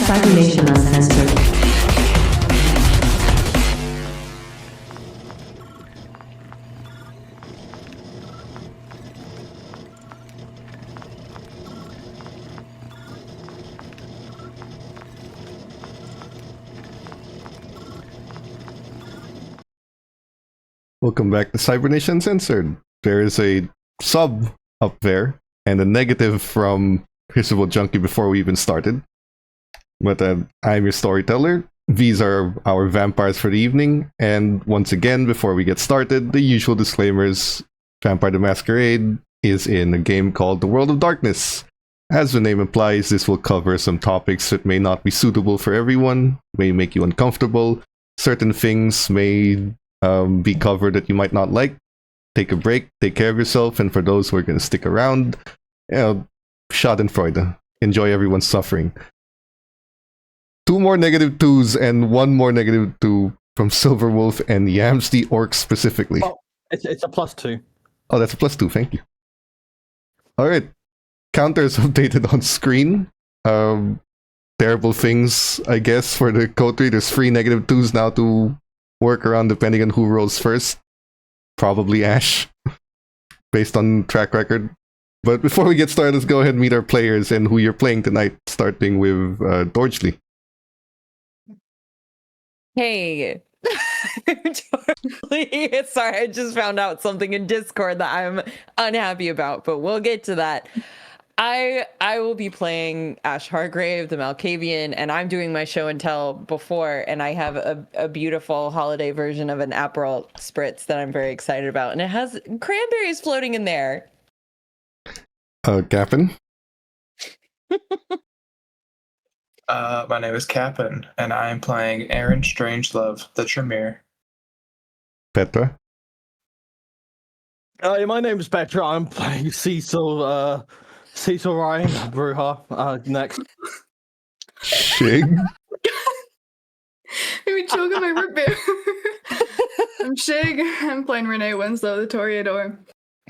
Cybernation Uncensored. Welcome back to Cybernation Uncensored. There is a sub up there and a negative from Visible Junkie before we even started. But I'm your storyteller. These are our vampires for the evening. And once again, before we get started, the usual disclaimers. Vampire the Masquerade is in a game called The World of Darkness. As the name implies, this will cover some topics that may not be suitable for everyone, may make you uncomfortable. Certain things may be covered that you might not like. Take a break, take care of yourself, and for those who are going to stick around, Schadenfreude. Enjoy everyone's suffering. 2 more -2s and 1 more -2 from Silverwolf and Yams the Orc specifically. Oh, it's a +2. Oh, that's a +2, thank you. Alright. Counters updated on screen. Terrible things, I guess, for the code 3. There's 3 -2s now to work around depending on who rolls first. Probably Ash, based on track record. But before we get started, let's go ahead and meet our players and who you're playing tonight, starting with Dorchley. Hey. Totally. Sorry, I just found out something in Discord that I'm unhappy about, but we'll get to that. I will be playing Ash Hargrave, the Malkavian, and I'm doing my show and tell before, and I have a beautiful holiday version of an Aperol Spritz that I'm very excited about, and it has cranberries floating in there. Captain? My name is Captain, and I am playing Aaron Strangelove, the Tremere. Petra? My name is Petra. I'm playing Cecil Ryan, Bruja, next. Shig? Maybe choke on my root beer. I'm Shig. I'm playing Renee Winslow, the Toreador.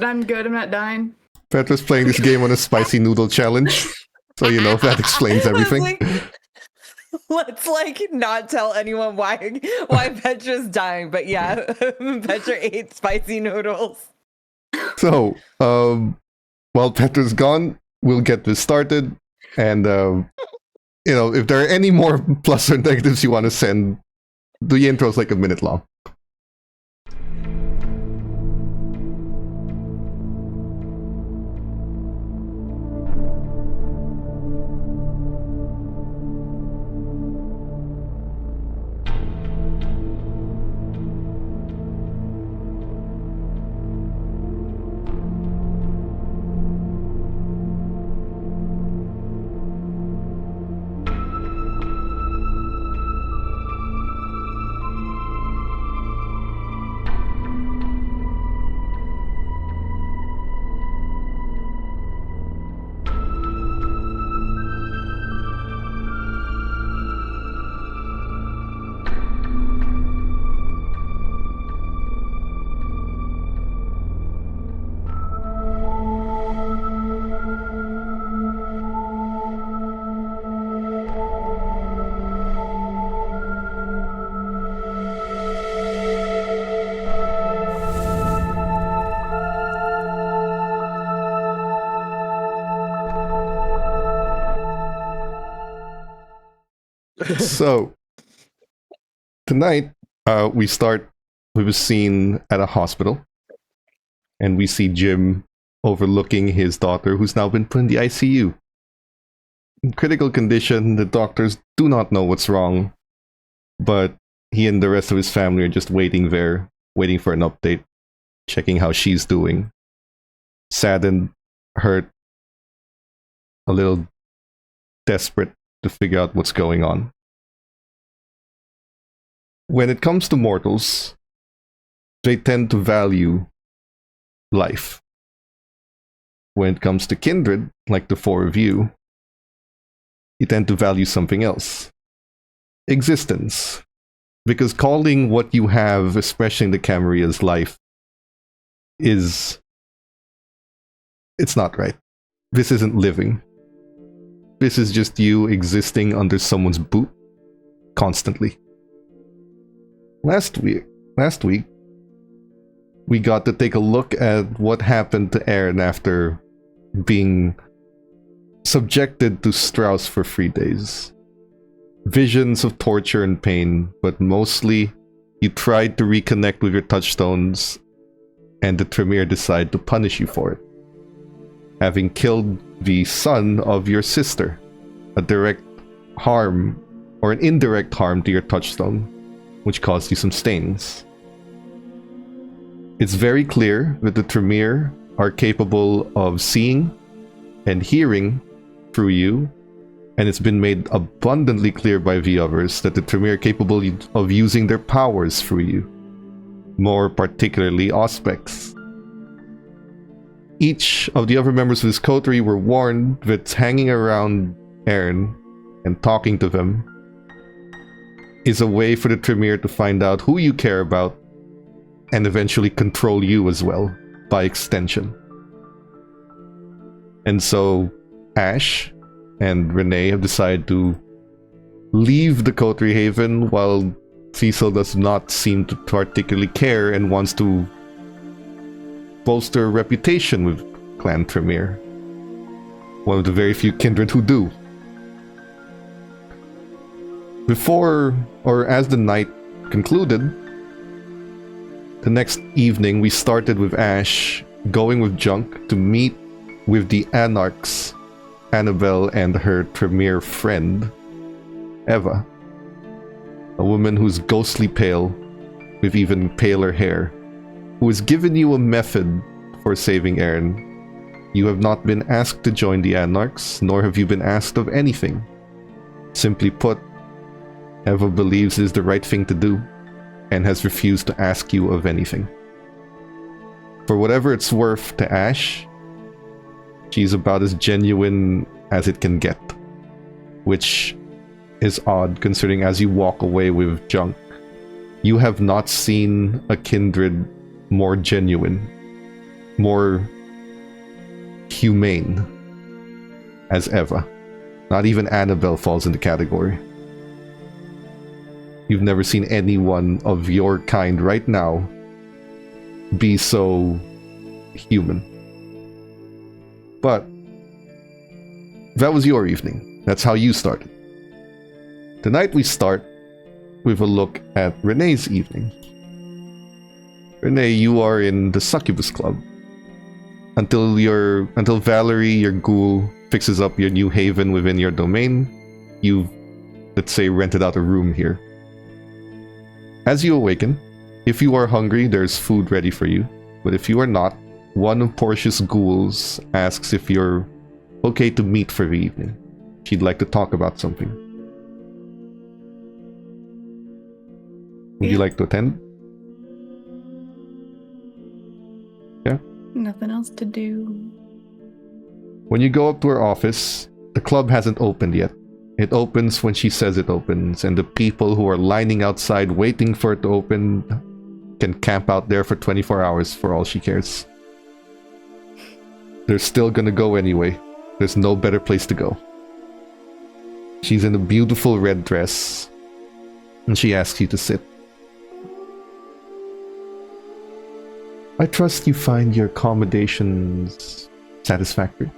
I'm good. I'm not dying. Petra's playing this game on a spicy noodle challenge. So, you know, that explains everything. Let's not tell anyone why Petra's dying, but yeah, Petra ate spicy noodles. So, while Petra's gone, we'll get this started. And, if there are any more plus or negatives you want to send, the intro's like a minute long. So, tonight, we start with a scene at a hospital. And we see Jim overlooking his daughter, who's now been put in the ICU. In critical condition, the doctors do not know what's wrong. But he and the rest of his family are just waiting there, waiting for an update, checking how she's doing. Saddened, hurt, a little desperate to figure out what's going on. When it comes to mortals, they tend to value life. When it comes to kindred, like the 4 of you, you tend to value something else. Existence. Because calling what you have, especially in the Camarilla's life, it's not right. This isn't living. this is just you existing under someone's boot constantly. Last week, we got to take a look at what happened to Aaron after being subjected to Strauss for 3 days. Visions of torture and pain, but mostly you tried to reconnect with your touchstones, and the Tremere decided to punish you for it. Having killed the son of your sister, a direct harm or an indirect harm to your touchstone, which caused you some stains. It's very clear that the Tremere are capable of seeing and hearing through you, and it's been made abundantly clear by the others that the Tremere are capable of using their powers through you, more particularly Auspex. Each of the other members of this coterie were warned that hanging around Aaron and talking to them is a way for the Tremere to find out who you care about and eventually control you as well, by extension. And so Ash and Renee have decided to leave the Coterie Haven, while Cecil does not seem to particularly care and wants to bolster a reputation with Clan Tremere. One of the very few kindred who do. Before, or as the night concluded, the next evening we started with Ash going with Junk to meet with the Anarchs, Annabelle and her Tremere friend, Eva. A woman who's ghostly pale, with even paler hair, who has given you a method for saving Aaron. You have not been asked to join the Anarchs, nor have you been asked of anything. Simply put, Eva believes it is the right thing to do, and has refused to ask you of anything. For whatever it's worth to Ash, she's about as genuine as it can get, which is odd considering as you walk away with Junk, you have not seen a kindred more genuine, more humane as Eva. Not even Annabelle falls in the category. You've never seen anyone of your kind right now be so human. But that was your evening. That's how you started. Tonight we start with a look at Renee's evening. Renee, you are in the Succubus Club. Until Valerie, your ghoul, fixes up your new haven within your domain, you've, let's say, rented out a room here. As you awaken, if you are hungry, there's food ready for you. But if you are not, one of Portia's ghouls asks if you're okay to meet for the evening. She'd like to talk about something. Would you like to attend? Yeah? Nothing else to do. When you go up to her office, the club hasn't opened yet. It opens when she says it opens, and the people who are lining outside waiting for it to open can camp out there for 24 hours for all she cares. They're still gonna go anyway. There's no better place to go. She's in a beautiful red dress, and she asks you to sit. I trust you find your accommodations satisfactory.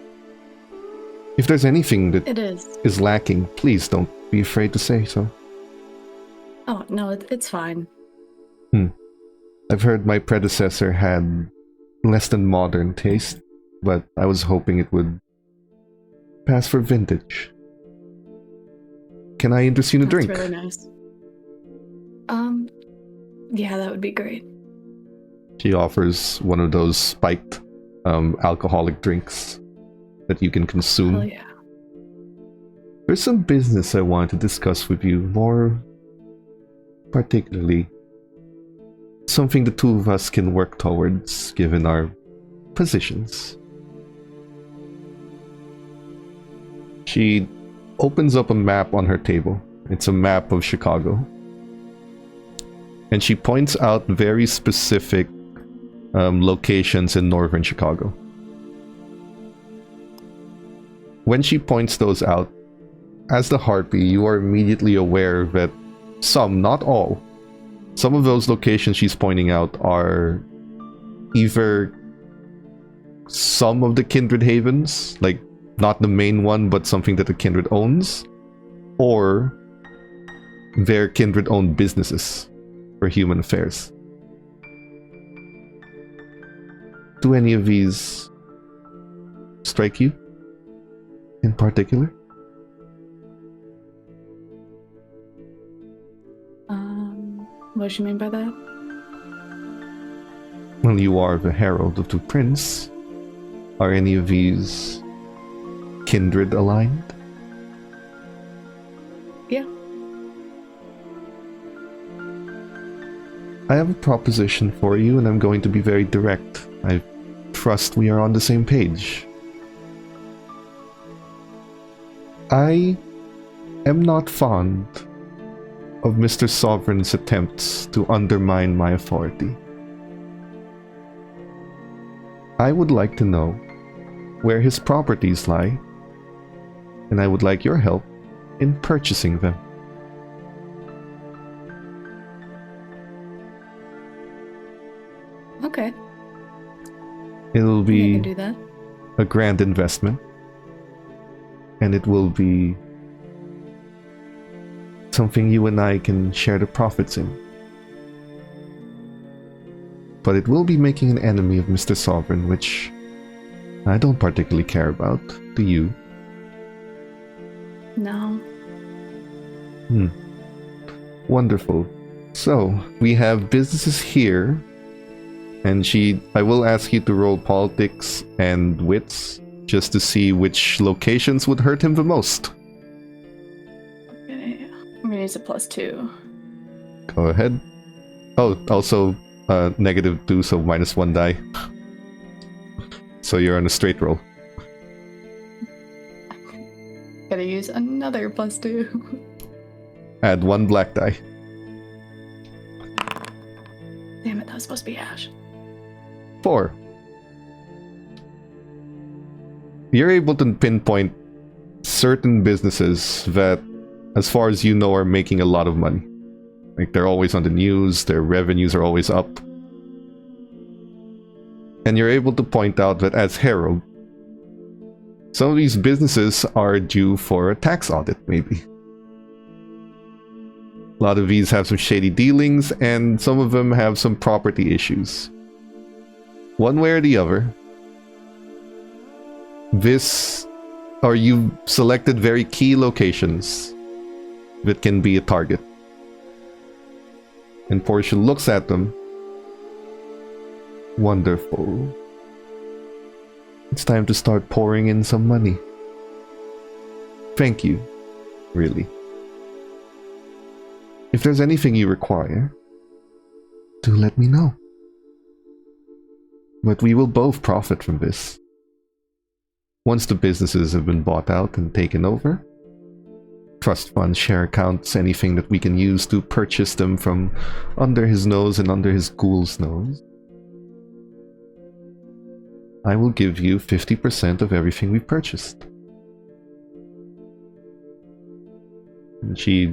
If there's anything that It is. is lacking, please don't be afraid to say so. Oh, no, it's fine. I've heard my predecessor had less than modern taste, but I was hoping it would pass for vintage. Can I interest you in a drink? That's really nice. Yeah, that would be great. She offers one of those spiked alcoholic drinks that you can consume. Oh, yeah. There's some business I wanted to discuss with you, more particularly something the two of us can work towards, given our positions. She opens up a map on her table. It's a map of Chicago. And she points out very specific locations in northern Chicago. when she points those out, as the harpy, you are immediately aware that some, not all, some of those locations she's pointing out are either some of the kindred havens, like not the main one, but something that the kindred owns, or their kindred owned businesses for human affairs. Do any of these strike you in particular? What do you mean by that? Well, you are the herald of the prince. Are any of these kindred aligned? Yeah. I have a proposition for you, and I'm going to be very direct. I trust we are on the same page. I am not fond of Mr. Sovereign's attempts to undermine my authority. I would like to know where his properties lie, and I would like your help in purchasing them. Okay. It'll I be can do that. a grand investment, and it will be something you and I can share the profits in. But it will be making an enemy of Mr. Sovereign, which I don't particularly care about. Do you? No. Wonderful. So, we have businesses here, and I will ask you to roll politics and wits, just to see which locations would hurt him the most. Okay. I'm gonna use a +2. Go ahead. Oh, also, -2, so -1 die. So you're on a straight roll. Gotta use another +2. Add 1 black die. Damn it, that was supposed to be Ash. 4. You're able to pinpoint certain businesses that, as far as you know, are making a lot of money. Like, they're always on the news, their revenues are always up. And you're able to point out that as Herald, some of these businesses are due for a tax audit, maybe. A lot of these have some shady dealings, and some of them have some property issues. One way or the other, you've selected very key locations that can be a target. And Portia looks at them. Wonderful. It's time to start pouring in some money. Thank you, really. If there's anything you require, do let me know. But we will both profit from this. Once the businesses have been bought out and taken over, trust funds, share accounts, anything that we can use to purchase them from under his nose and under his ghoul's nose, I will give you 50% of everything we purchased. And she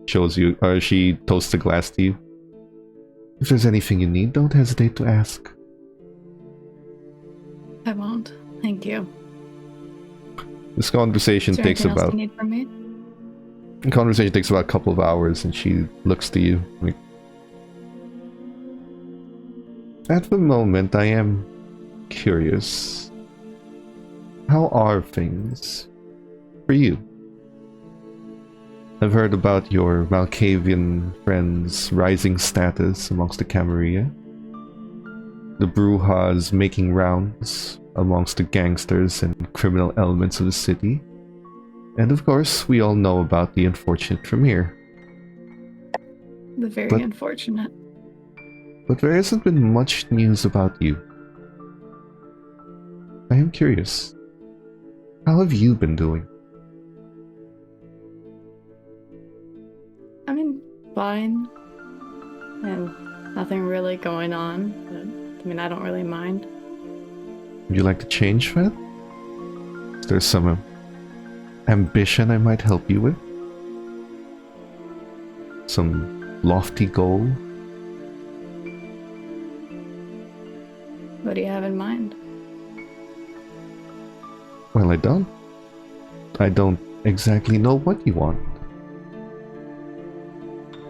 shows you, or she toasts a glass to you. If there's anything you need, don't hesitate to ask. I won't. Thank you. This conversation Is there takes anything else about you need from me? the conversation takes about a couple of hours, and she looks to you like, at the moment, I am curious. How are things for you? I've heard about your Malkavian friends' rising status amongst the Camarilla. The Brujas making rounds amongst the gangsters and criminal elements of the city. And of course, we all know about the unfortunate Tremere. The very unfortunate. But there hasn't been much news about you. I am curious. How have you been doing? I mean, fine. And nothing really going on. But, I mean, I don't really mind. Would you like to change that? Is there some ambition I might help you with? Some lofty goal? What do you have in mind? Well, I don't. I don't exactly know what you want.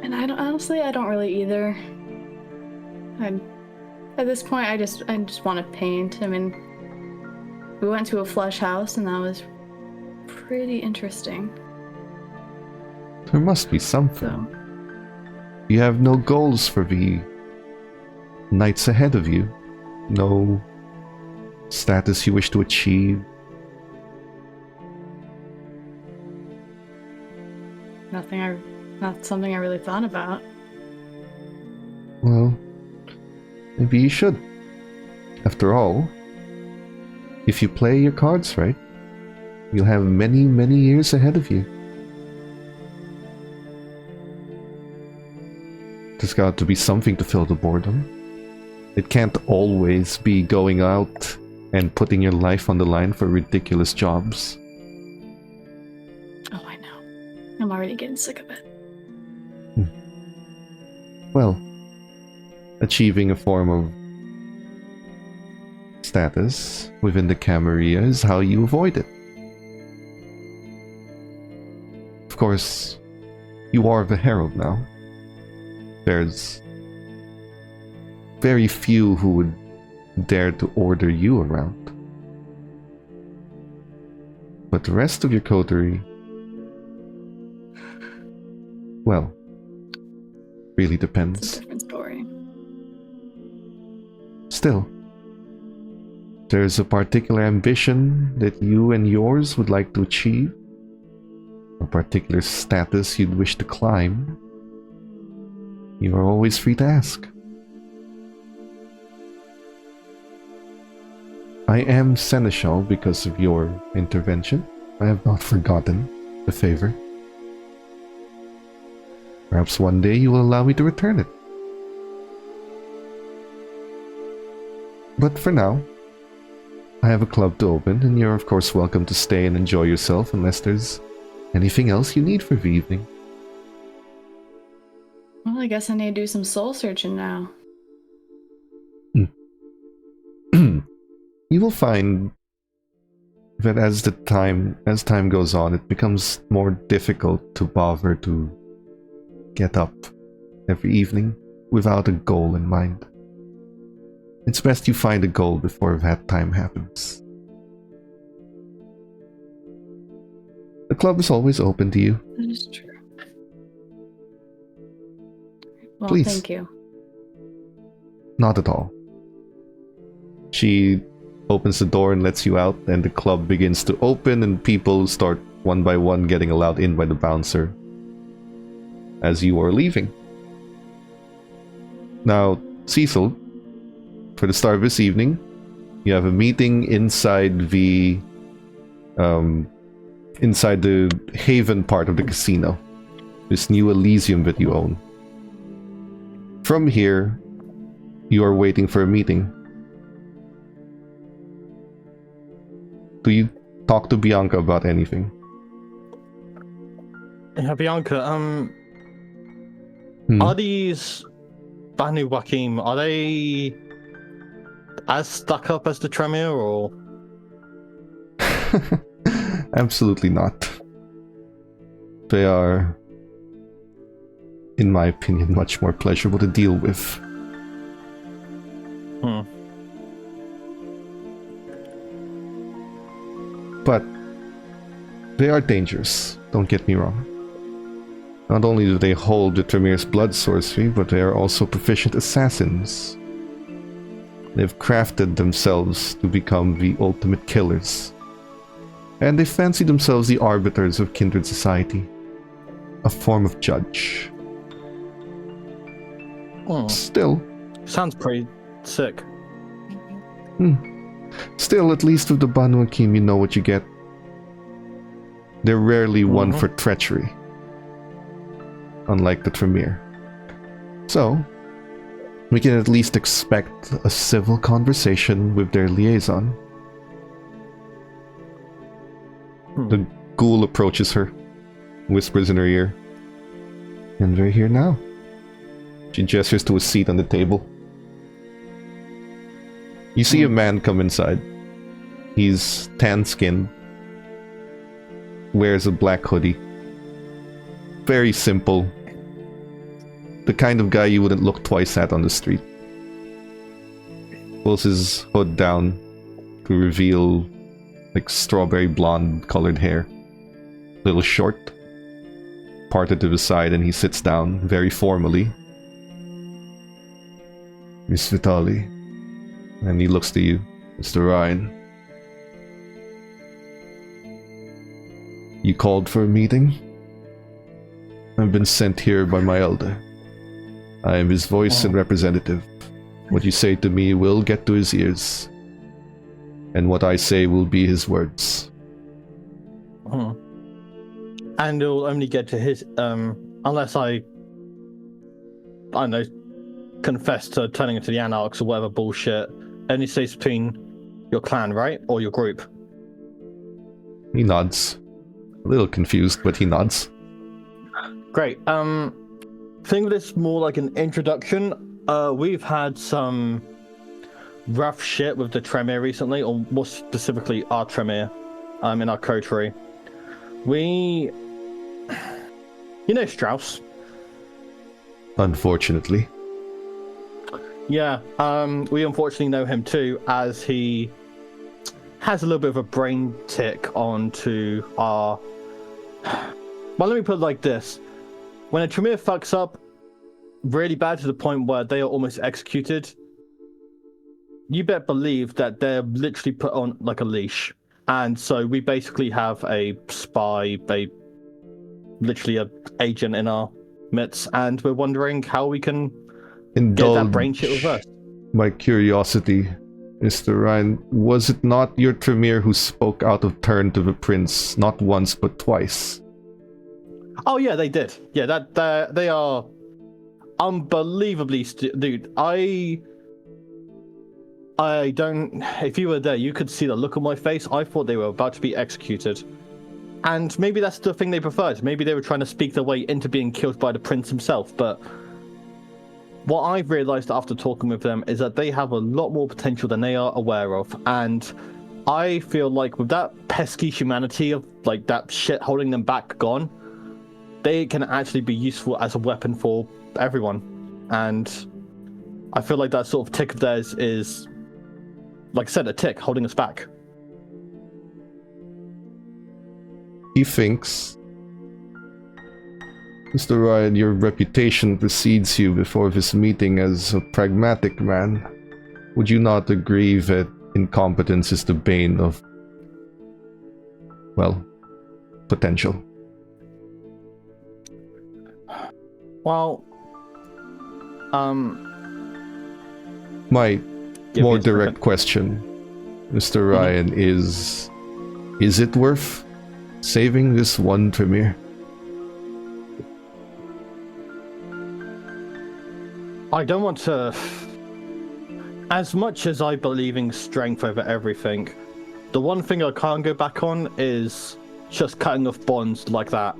And honestly, I don't really either. At this point, I just want to paint. I mean, we went to a flush house, and that was pretty interesting. There must be something. So, You have no goals for the nights ahead of you. No status you wish to achieve. not something I really thought about. Well, maybe you should. After all, if you play your cards right, you'll have many, many years ahead of you. There's got to be something to fill the boredom. It can't always be going out and putting your life on the line for ridiculous jobs. Oh, I know. I'm already getting sick of it. Well, achieving a form of status within the Camarilla is how you avoid it. Of course, you are the Herald now. There's very few who would dare to order you around. But the rest of your coterie, well, really It's a depends. different story. Still, there's a particular ambition that you and yours would like to achieve, a particular status you'd wish to climb. You are always free to ask. I am Seneschal because of your intervention. I have not forgotten the favor. Perhaps one day you will allow me to return it. But for now, I have a club to open, and you're of course welcome to stay and enjoy yourself unless there's anything else you need for the evening. Well, I guess I need to do some soul searching now. You will find that as time goes on, it becomes more difficult to bother to get up every evening without a goal in mind. It's best you find a goal before that time happens. The club is always open to you. That is true. Well, Please. thank you. Not at all. She opens the door and lets you out, and the club begins to open, and people start one by one getting allowed in by the bouncer as you are leaving. Now, Cecil, for the start of this evening, you have a meeting inside the Haven part of the casino, this new Elysium that you own. From here, you are waiting for a meeting. Do you talk to Bianca about anything? Yeah, Bianca, are these Banu Wakim, are they as stuck up as the Tremere, or? Absolutely not. They are, in my opinion, much more pleasurable to deal with. But they are dangerous, don't get me wrong. Not only do they hold the Tremere's blood sorcery, but they are also proficient assassins. They've crafted themselves to become the ultimate killers. And they fancy themselves the arbiters of kindred society. A form of judge. Still. Sounds pretty sick. Still, at least with the Banu Hakim, you know what you get. They're rarely one for treachery. Unlike the Tremere. So, we can at least expect a civil conversation with their liaison. The ghoul approaches her, whispers in her ear. And we're here now. She gestures to a seat on the table. You see a man come inside. He's tan-skinned, wears a black hoodie. Very simple. The kind of guy you wouldn't look twice at on the street. Pulls his hood down to reveal like strawberry blonde colored hair. Little short, parted to the side, and he sits down very formally. Miss Vitali. And he looks to you, Mr. Ryan. You called for a meeting? I've been sent here by my elder. I am his voice and representative. What you say to me will get to his ears. And what I say will be his words. And it'll only get to his, unless I don't know, confess to turning into the Anarchs or whatever bullshit. Only stays between your clan, right? Or your group? He nods. A little confused, but he nods. Great. Think of this more like an introduction. We've had some rough shit with the Tremere recently, or more specifically our Tremere, in our coterie. You know Strauss? Unfortunately. Yeah, we unfortunately know him too, as he has a little bit of a brain tick onto our... Well, let me put it like this. When a Tremere fucks up really bad to the point where they are almost executed, you better believe that they're literally put on like a leash. And so we basically have a spy, literally an agent in our midst, and we're wondering how we can get that brain shit reversed. My curiosity, Mr. Ryan, was it not your Tremere who spoke out of turn to the prince, not once but twice? Oh yeah, they did. Yeah, they are unbelievably dude. I don't. If you were there, you could see the look on my face. I thought they were about to be executed, and maybe that's the thing they preferred. Maybe they were trying to speak their way into being killed by the prince himself. But what I've realized after talking with them is that they have a lot more potential than they are aware of, and I feel like with that pesky humanity of like that shit holding them back gone, they can actually be useful as a weapon for everyone. And I feel like that sort of tick of theirs is, like I said, a tick holding us back. He thinks, Mr. Ryan, your reputation precedes you before this meeting as a pragmatic man. Would you not agree that incompetence is the bane of, well, potential? Well, my more direct question, Mr. Ryan, is it worth saving this one Tremere? I don't want to... As much as I believe in strength over everything, the one thing I can't go back on is just cutting off bonds like that.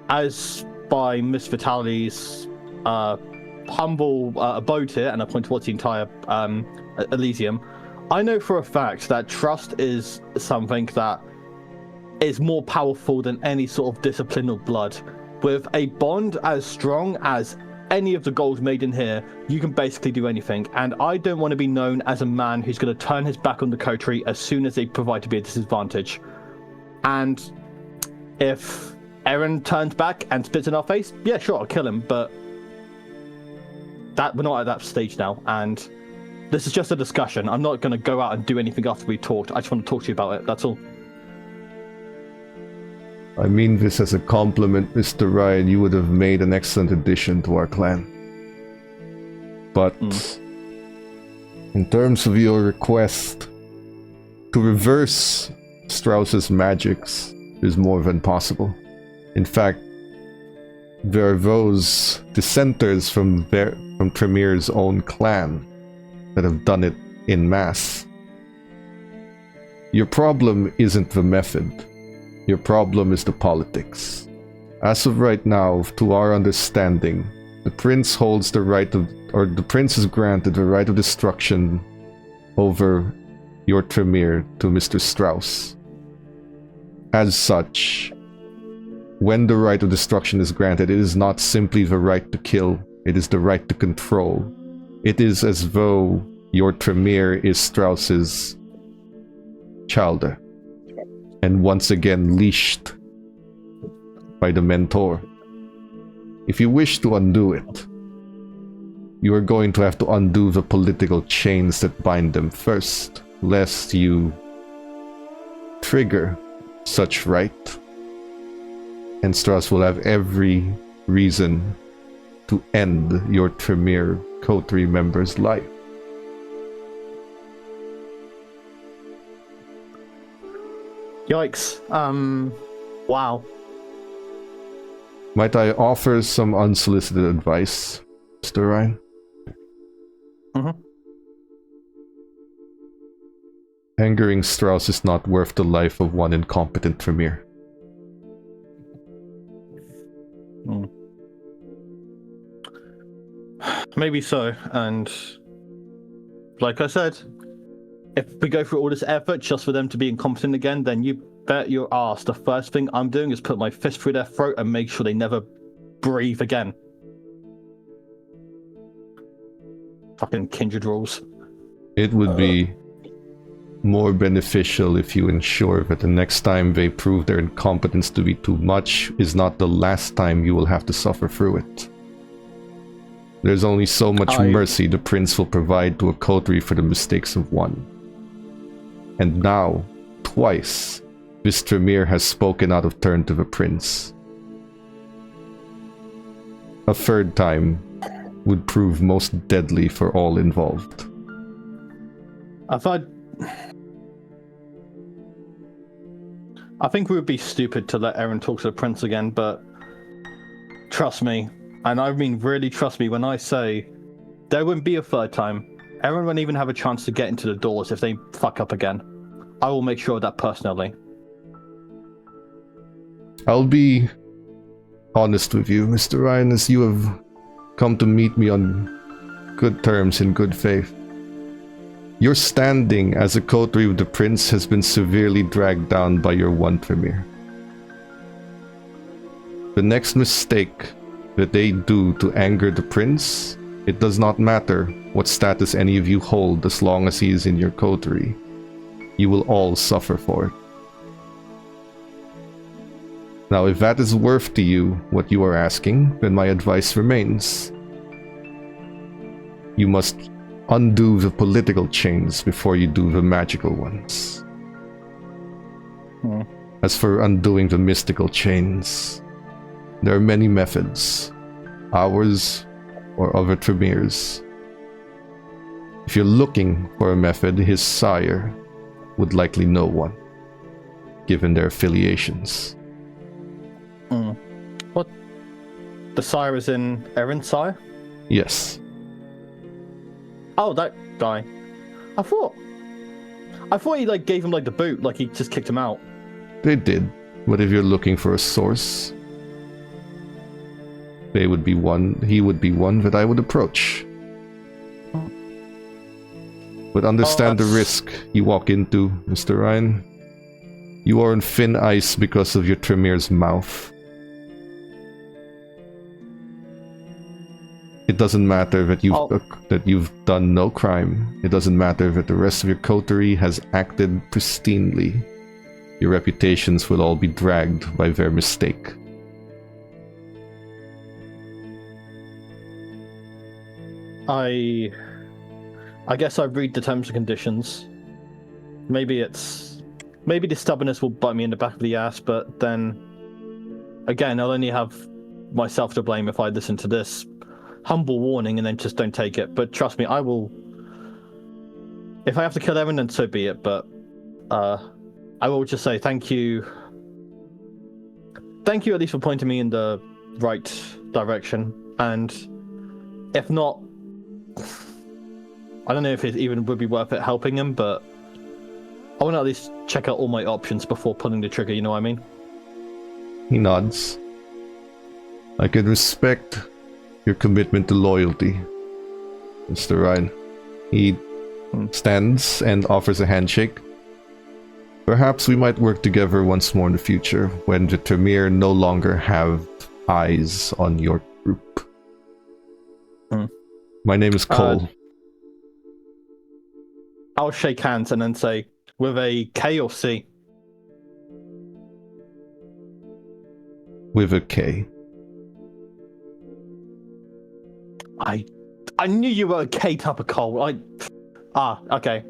As by Miss Vitali's humble abode here, and I point towards the entire Elysium, I know for a fact that trust is something that is more powerful than any sort of discipline or blood. With a bond as strong as any of the gold made in here, you can basically do anything, and I don't want to be known as a man who's going to turn his back on the coterie as soon as they provide to be a disadvantage. And if Aaron turns back and spits in our face, yeah, sure, I'll kill him, but that we're not at that stage now, and this is just a discussion. I'm not going to go out and do anything after we talked. I just want to talk to you about it, that's all. I mean this as a compliment, Mr. Ryan. You would have made an excellent addition to our clan. But in terms of your request to reverse Strauss's magics is more than possible. In fact, there are those dissenters from Tremere's own clan that have done it en masse. Your problem isn't the method. Your problem is the politics. As of right now, to our understanding, the prince holds the right of, or the prince is granted the right of destruction over your Tremere to Mr. Strauss. As such, when the right of destruction is granted, it is not simply the right to kill, it is the right to control. It is as though your Tremere is Strauss's childer, and once again leashed by the mentor. If you wish to undo it, you are going to have to undo the political chains that bind them first, lest you trigger such right. And Strauss will have every reason to end your Tremere coterie member's life. Yikes. Wow. Might I offer some unsolicited advice, Mr. Ryan? Mm-hmm. Angering Strauss is not worth the life of one incompetent Tremere. Maybe so, and like I said, if we go through all this effort just for them to be incompetent again, then you bet your ass the first thing I'm doing is put my fist through their throat and make sure they never breathe again. Fucking kindred rules. It would be more beneficial if you ensure that the next time they prove their incompetence to be too much is not the last time you will have to suffer through it. There's only so much mercy the prince will provide to a coterie for the mistakes of one. And now, twice, this Tremere has spoken out of turn to the prince. A third time would prove most deadly for all involved. I think we would be stupid to let Eren talk to the prince again, but trust me, and I mean really trust me when I say there wouldn't be a third time. Eren won't even have a chance to get into the doors if they fuck up again. I will make sure of that personally. I'll be honest with you, Mr. Ryan, as you have come to meet me on good terms in good faith. Your standing as a coterie with the prince has been severely dragged down by your one Tremere. The next mistake that they do to anger the prince, it does not matter what status any of you hold as long as he is in your coterie. You will all suffer for it. Now, if that is worth to you what you are asking, then my advice remains. You must undo the political chains before you do the magical ones. As for undoing the mystical chains, there are many methods, ours or other Tremeres. If you're looking for a method, his sire would likely know one, given their affiliations. What? The sire is in Eren's sire? Yes. Oh, that guy. I thought he like gave him like the boot, like he just kicked him out. They did, but if you're looking for a source, he would be one that I would approach. But understand the risk you walk into, Mr. Ryan. You are on thin ice because of your Tremere's mouth. It doesn't matter that you've done no crime. It doesn't matter that the rest of your coterie has acted pristinely. Your reputations will all be dragged by their mistake. I guess I read the terms and conditions. Maybe the stubbornness will bite me in the back of the ass, but then again, I'll only have myself to blame if I listen to this humble warning and then just don't take it. But trust me, I will. If I have to kill Eren, then so be it. But I will just say thank you. Thank you at least for pointing me in the right direction. And if not, I don't know if it even would be worth it helping him, but I want to at least check out all my options before pulling the trigger, you know what I mean? He nods. I can respect your commitment to loyalty, Mr. Ryan. He stands and offers a handshake. Perhaps we might work together once more in the future when the Tremere no longer have eyes on your group. My name is Cole. I'll shake hands and then say, with a K or C? With a K. I knew you were a K type of Cole. Okay.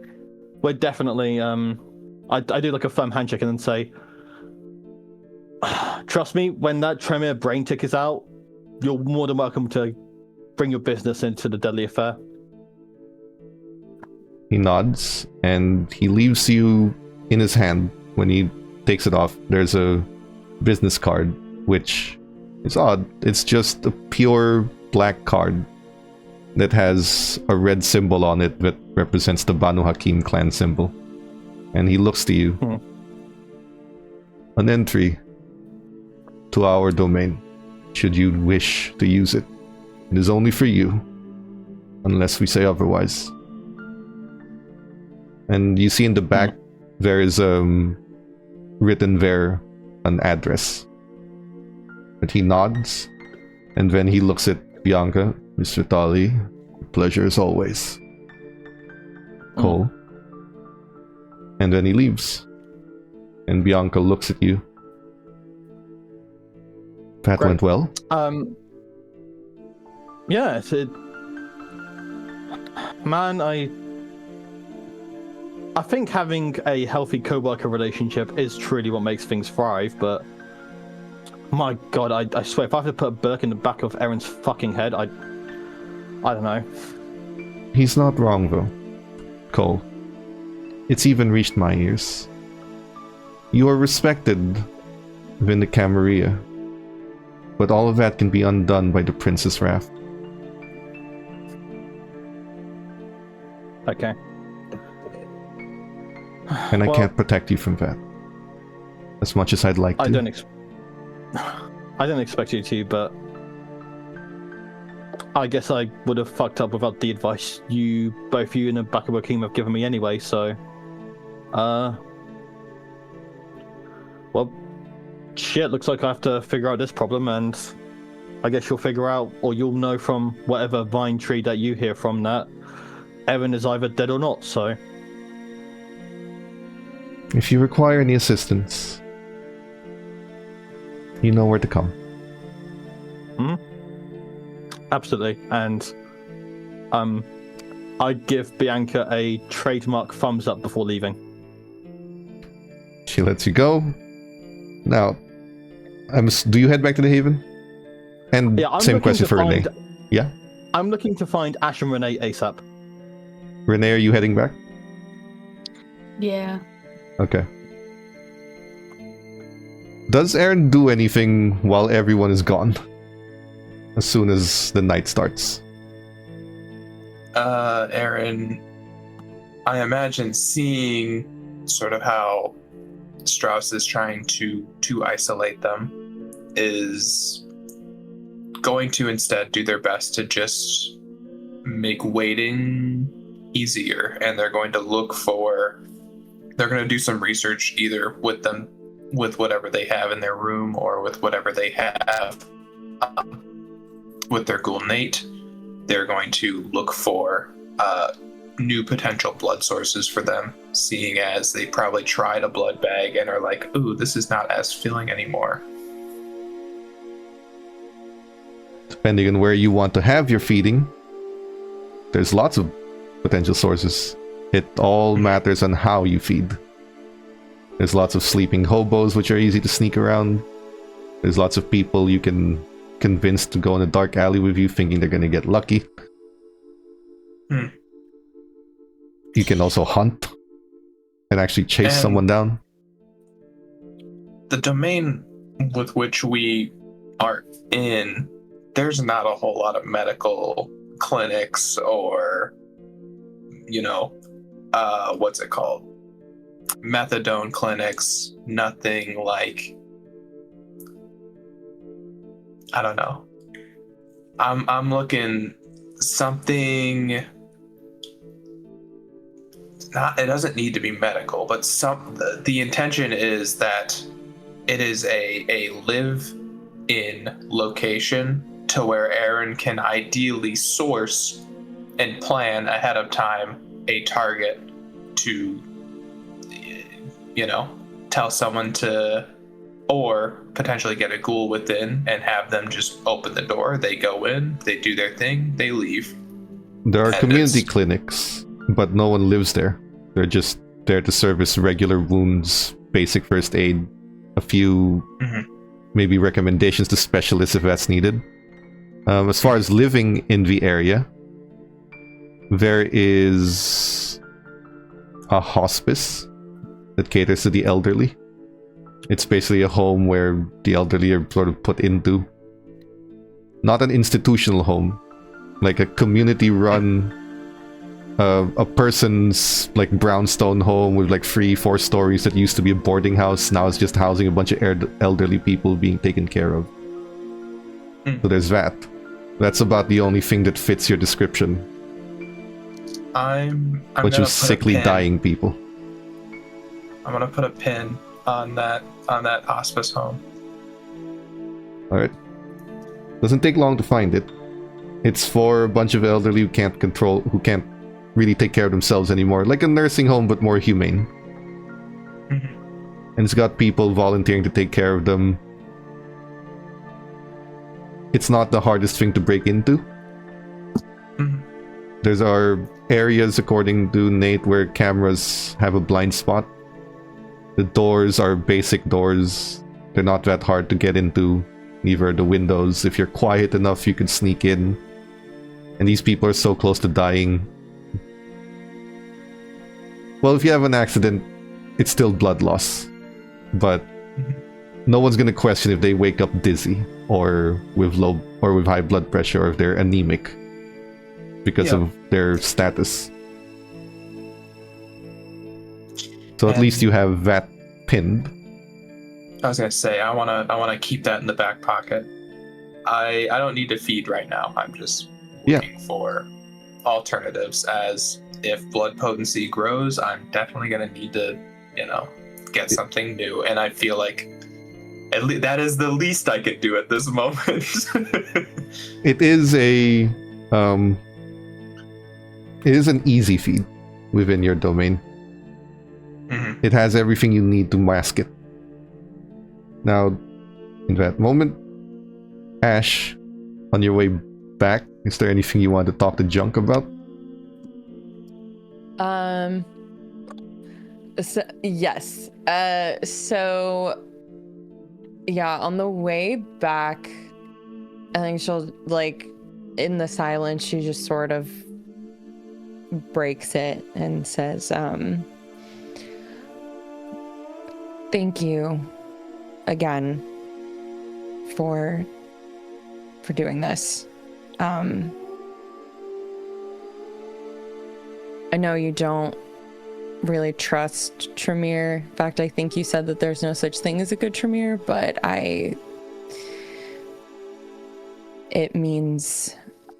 We're definitely I do like a firm handshake and then say, trust me, when that Tremere brain tick is out, you're more than welcome to bring your business into the deadly affair. He nods, and he leaves you in his hand. When he takes it off, there's a business card, which is odd. It's just a pure black card that has a red symbol on it that represents the Banu Hakim clan symbol. And he looks to you. An entry to our domain, should you wish to use it. It is only for you, unless we say otherwise. And you see in the back, there is written there an address. But he nods, and then he looks at Bianca. Mr. Tali, pleasure as always. Cole. And then he leaves. And Bianca looks at you. That Great. went well? Yes, man, I think having a healthy co-worker relationship is truly what makes things thrive, but my god, I swear, if I have to put a Burke in the back of Erin's fucking head, I don't know. He's not wrong, though, Cole. It's even reached my ears. You are respected within the Camarilla, but all of that can be undone by the Prince's wrath. Okay. And I Well, can't protect you from that. As much as I'd like to. I don't expect you to, but I guess I would have fucked up without the advice both you and the Bakuba team have given me anyway, so well, shit, looks like I have to figure out this problem, and I guess you'll figure out, or you'll know from whatever vine tree that you hear from, that Erin is either dead or not, so If you require any assistance, you know where to come. absolutely. And I give Bianca a trademark thumbs up before leaving. She lets you go. Now, do you head back to the Haven? And Yeah, I'm same looking question to for Renee. find- Yeah? I'm looking to find Ash and Renee ASAP. Renee, are you heading back? Yeah. Okay. Does Aaron do anything while everyone is gone? As soon as the night starts? Aaron, I imagine seeing sort of how Strauss is trying to isolate them, is going to instead do their best to just make waiting easier, and they're going to do some research either with whatever they have in their room or with whatever they have with their ghoul Nate. They're going to look for new potential blood sources for them, seeing as they probably tried a blood bag and are like, ooh, this is not as filling anymore. Depending on where you want to have your feeding, there's lots of potential sources. It all matters on how you feed. There's lots of sleeping hobos which are easy to sneak around. There's lots of people you can convince to go in a dark alley with you thinking they're gonna get lucky. You can also hunt and actually chase And someone down. the domain with which we are in, there's not a whole lot of medical clinics or, what's it called? Methadone clinics, nothing like I don't know. I'm looking something. Not, it doesn't need to be medical, but the intention is that it is a live-in location to where Aaron can ideally source and plan ahead of time a target to, tell someone to, or potentially get a ghoul within and have them just open the door. They go in, they do their thing, they leave. There are And community it's- clinics, but no one lives there. They're just there to service regular wounds, basic first aid, a few maybe recommendations to specialists if that's needed. As far as living in the area, there is a hospice that caters to the elderly. It's basically a home where the elderly are sort of put into. Not an institutional home, like a community-run, a person's like brownstone home with like 3-4 stories that used to be a boarding house. Now it's just housing a bunch of elderly people being taken care of. So there's that. That's about the only thing that fits your description. I'm Bunch gonna of put a sickly, pin. dying people. I'm gonna put a pin on that hospice home. Alright. Doesn't take long to find it. It's for a bunch of elderly who can't really take care of themselves anymore. Like a nursing home, but more humane. And it's got people volunteering to take care of them. It's not the hardest thing to break into. There's our areas, according to Nate, where cameras have a blind spot. The doors are basic doors. They're not that hard to get into. Neither are the windows. If you're quiet enough, you can sneak in. And these people are so close to dying. Well, if you have an accident, it's still blood loss. But no one's gonna question if they wake up dizzy or with high blood pressure, or if they're anemic because of their status. So at least you have that pinned. I was gonna say I wanna keep that in the back pocket. I don't need to feed right now. I'm just looking for alternatives, as if blood potency grows, I'm definitely gonna need to, get something new. And I feel like that is the least I could do at this moment. It is an easy feed within your domain. It has everything you need to mask it. Now, in that moment, Ash, on your way back, is there anything you want to talk to Junk about? So, yes. So yeah, on the way back, I think she'll, like, in the silence, she just sort of breaks it and says, thank you again for doing this. I know you don't really trust Tremere. In fact, I think you said that there's no such thing as a good Tremere, but it means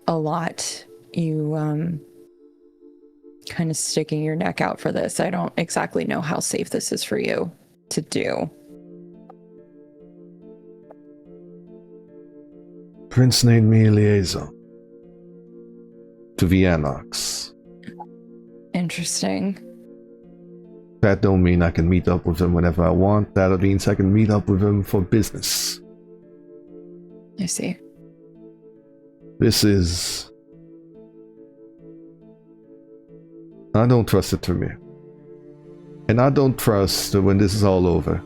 a lot. You kind of sticking your neck out for this. I don't exactly know how safe this is for you to do. Prince made me a liaison to the Anarchs. Interesting. That don't mean I can meet up with them whenever I want. That means I can meet up with them for business. I see. This is... I don't trust it, Tremere. And I don't trust that when this is all over,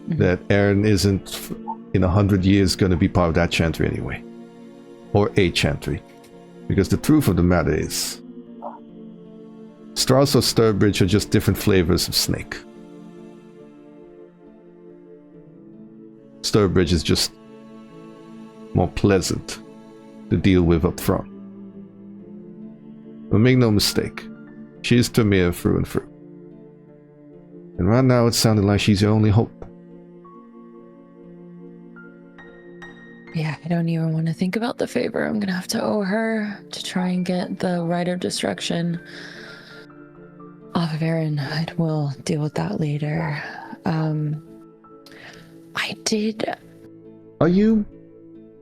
that Aaron isn't in 100 years going to be part of that chantry anyway. Or a chantry. Because the truth of the matter is, Strauss or Sturbridge are just different flavors of snake. Sturbridge is just more pleasant to deal with up front. But make no mistake, she's Tremere through and through. And right now it sounded like she's your only hope. Yeah, I don't even want to think about the favor I'm gonna have to owe her to try and get the Rite of Destruction off of Aaron. We'll deal with that later. I did. Are you,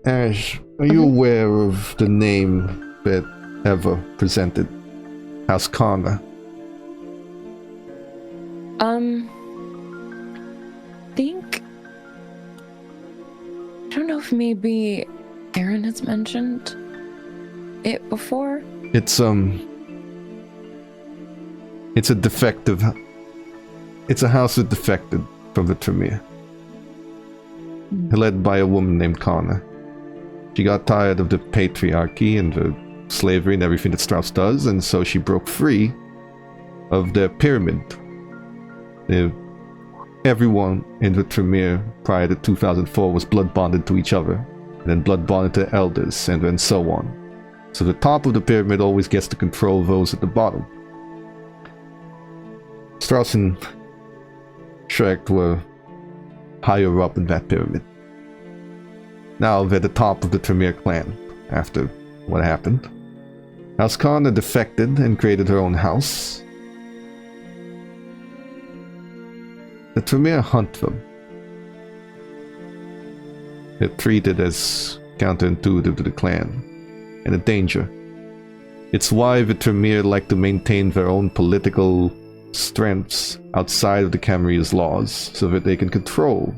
Ash, are you aware of the name that Eva presented? House Connor? Think. I don't know if maybe Aaron has mentioned it before. It's a defective. It's a house that defected from the Tremere, led by a woman named Connor. She got tired of the patriarchy and the slavery and everything that Strauss does, and so she broke free of the pyramid. Everyone in the Tremere prior to 2004 was blood bonded to each other, and then blood bonded to elders, and then so on. So the top of the pyramid always gets to control those at the bottom. Strauss and Shrek were higher up in that pyramid. Now they're the top of the Tremere clan, after what happened. House Connor defected and created her own house. The Tremere hunt them. They're treated as counterintuitive to the clan, and a danger. It's why the Tremere like to maintain their own political strengths outside of the Camarilla's laws, so that they can control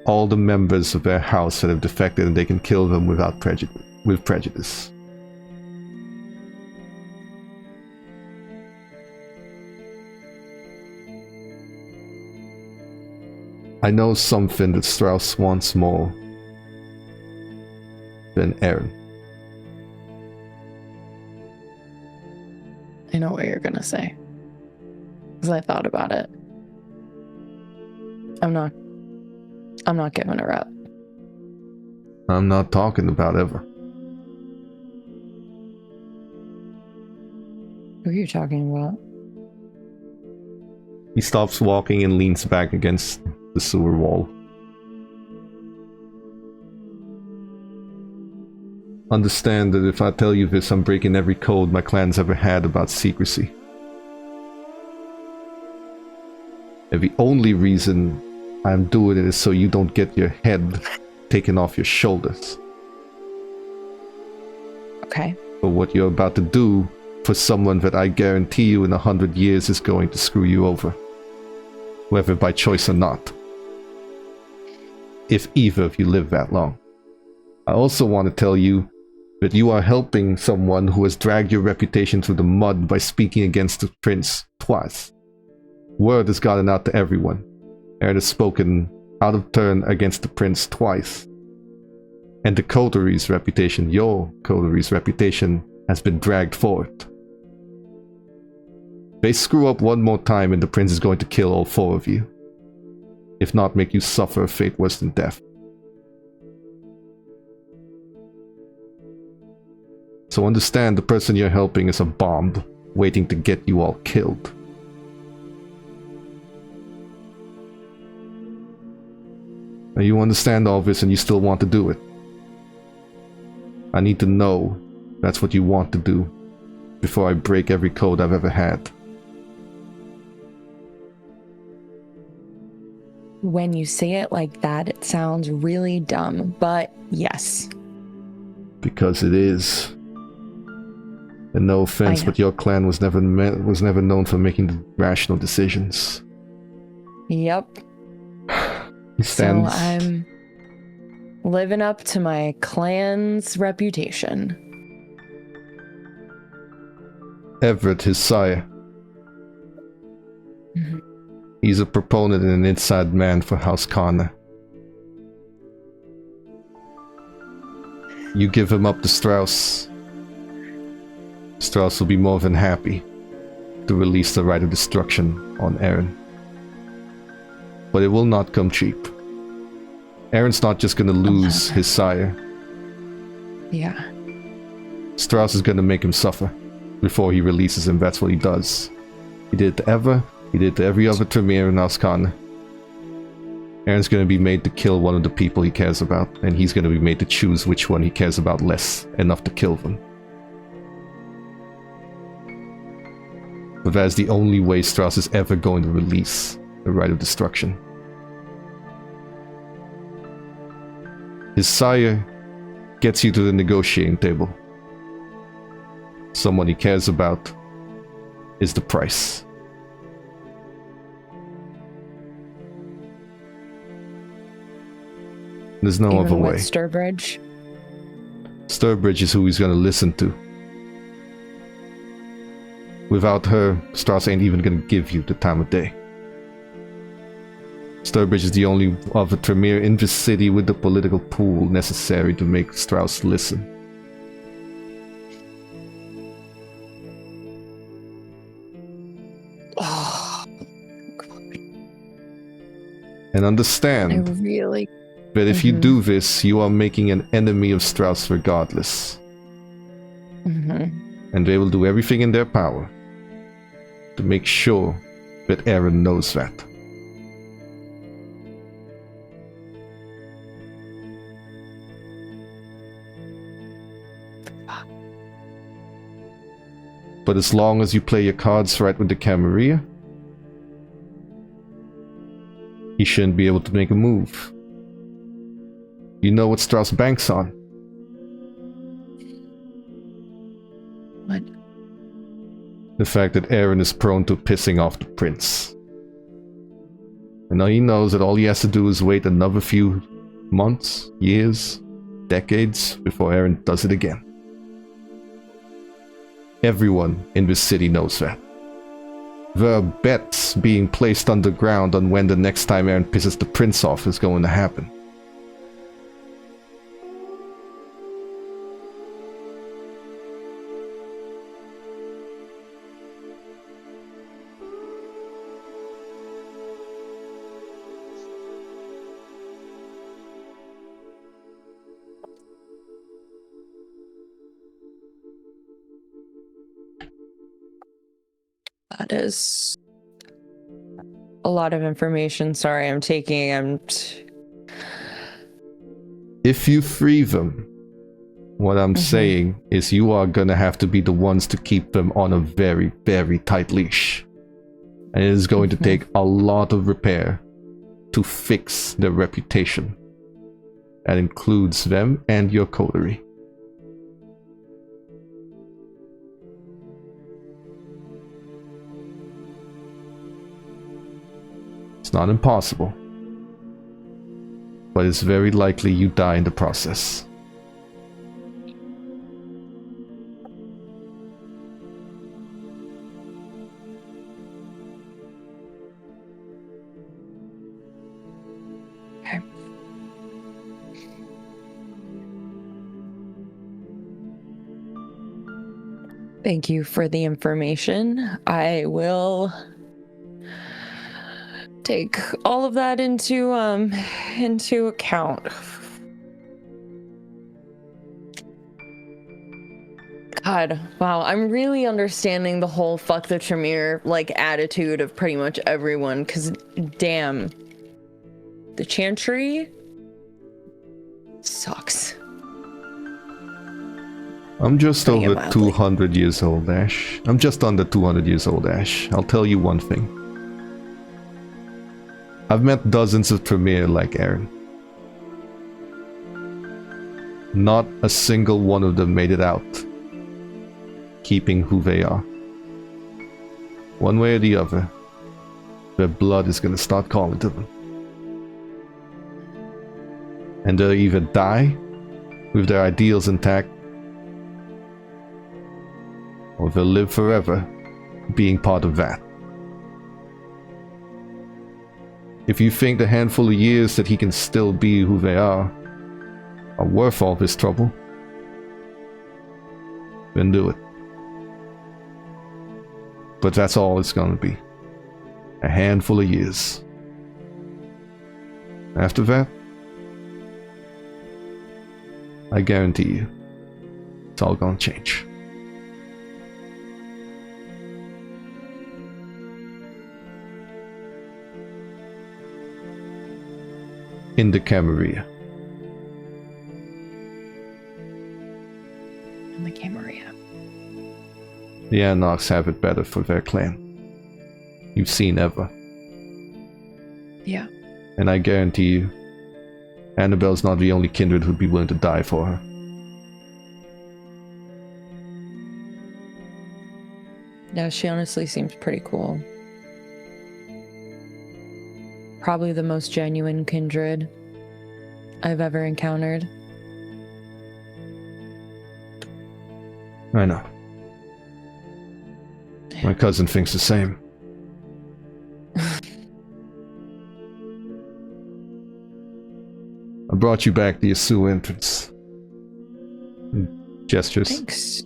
all the members of their house that have defected, and they can kill them without prejudice. I know something that Strauss wants more than Aaron. I know what you're gonna say, because I thought about it. I'm not giving her up. I'm not talking about ever. Who are you talking about? He stops walking and leans back against the sewer wall. Understand that if I tell you this, I'm breaking every code my clan's ever had about secrecy. And the only reason I'm doing it is so you don't get your head taken off your shoulders. Okay. For what you're about to do for someone that I guarantee you in 100 years is going to screw you over. Whether by choice or not. If either of you live that long. I also want to tell you that you are helping someone who has dragged your reputation through the mud by speaking against the prince twice. Word has gotten out to everyone. Aaron has spoken out of turn against the prince twice. And the coteries' reputation, your coteries' reputation, has been dragged forward. They screw up one more time and the prince is going to kill all four of you. If not, make you suffer a fate worse than death. So understand the person you're helping is a bomb, waiting to get you all killed. Now you understand all this and you still want to do it. I need to know that's what you want to do before I break every code I've ever had. When you say it like that, it sounds really dumb, but yes. Because it is. And no offense, but your clan was never known for making rational decisions. Yep. He stands. So I'm living up to my clan's reputation. Everett, his sire. Mm-hmm. He's a proponent and an inside man for House Connor. You give him up to Strauss. Strauss will be more than happy to release the Rite of Destruction on Aaron. But it will not come cheap. Aaron's not just gonna lose his sire. Yeah. Strauss is gonna make him suffer before he releases him. That's what he does. He did it to Eva. He did it to every other Tremere in House Connor. Aaron's going to be made to kill one of the people he cares about, and he's going to be made to choose which one he cares about less, enough to kill them. But that is the only way Strauss is ever going to release the right of destruction. His sire gets you to the negotiating table. Someone he cares about is the price. There's no other way. Sturbridge. Sturbridge is who he's gonna listen to. Without her, Strauss ain't even gonna give you the time of day. Sturbridge is the only other Tremere in the city with the political pool necessary to make Strauss listen. Oh, And understand I really. that if you do this, you are making an enemy of Strauss regardless. And they will do everything in their power to make sure that Aaron knows that. But as long as you play your cards right with the Camarilla, he shouldn't be able to make a move. You know what Strauss banks on. What? The fact that Aaron is prone to pissing off the prince. And now he knows that all he has to do is wait another few months, years, decades before Aaron does it again. Everyone in this city knows that. There are bets being placed underground on when the next time Aaron pisses the prince off is going to happen. That is a lot of information. Sorry, If you free them, what I'm saying is you are gonna have to be the ones to keep them on a very, very tight leash. And it is going to take a lot of repair to fix their reputation. That includes them and your coterie. It's not impossible, but it's very likely you die in the process. Okay. Thank you for the information. I will take all of that into account. God, wow, I'm really understanding the whole fuck the Tremere like attitude of pretty much everyone, because damn, the Chantry sucks. I'm just Putting it over mildly. 200 years old, Ash. I'm just under 200 years old, Ash. I'll tell you one thing. I've met dozens of Tremere like Aaron. Not a single one of them made it out, keeping who they are. One way or the other, their blood is gonna start calling to them. And they'll either die with their ideals intact, or they'll live forever being part of that. If you think the handful of years that he can still be who they are worth all this trouble, then do it. But that's all it's gonna be. A handful of years. After that, I guarantee you, it's all gonna change. in the Camarilla. In the Camarilla. The Anox have it better for their clan. You've seen Eva. Yeah. And I guarantee you, Annabelle's not the only kindred who'd be willing to die for her. No, she honestly seems pretty cool. Probably the most genuine kindred I've ever encountered. I know. My cousin thinks the same. I brought you back the Yasu entrance. Gestures. Thanks.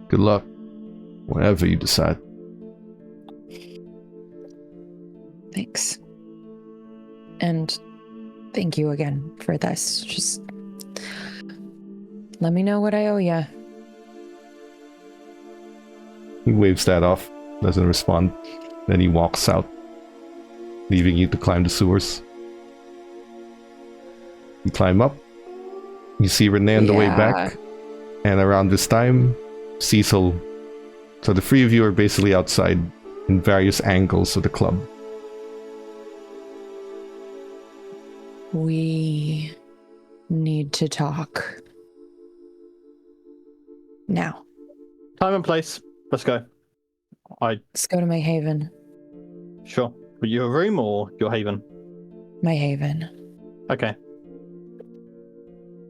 Good luck. Whatever you decide. Thanks. And thank you again for this. Just let me know what I owe ya. He waves that off, doesn't respond. Then he walks out, leaving you to climb the sewers. You climb up. You see Renee on the way back. And around this time, Cecil. So the three of you are basically outside in various angles of the club. We need to talk. Now. Time and place. Let's go. Let's go to my haven. Sure. Your room or your haven? My haven. Okay.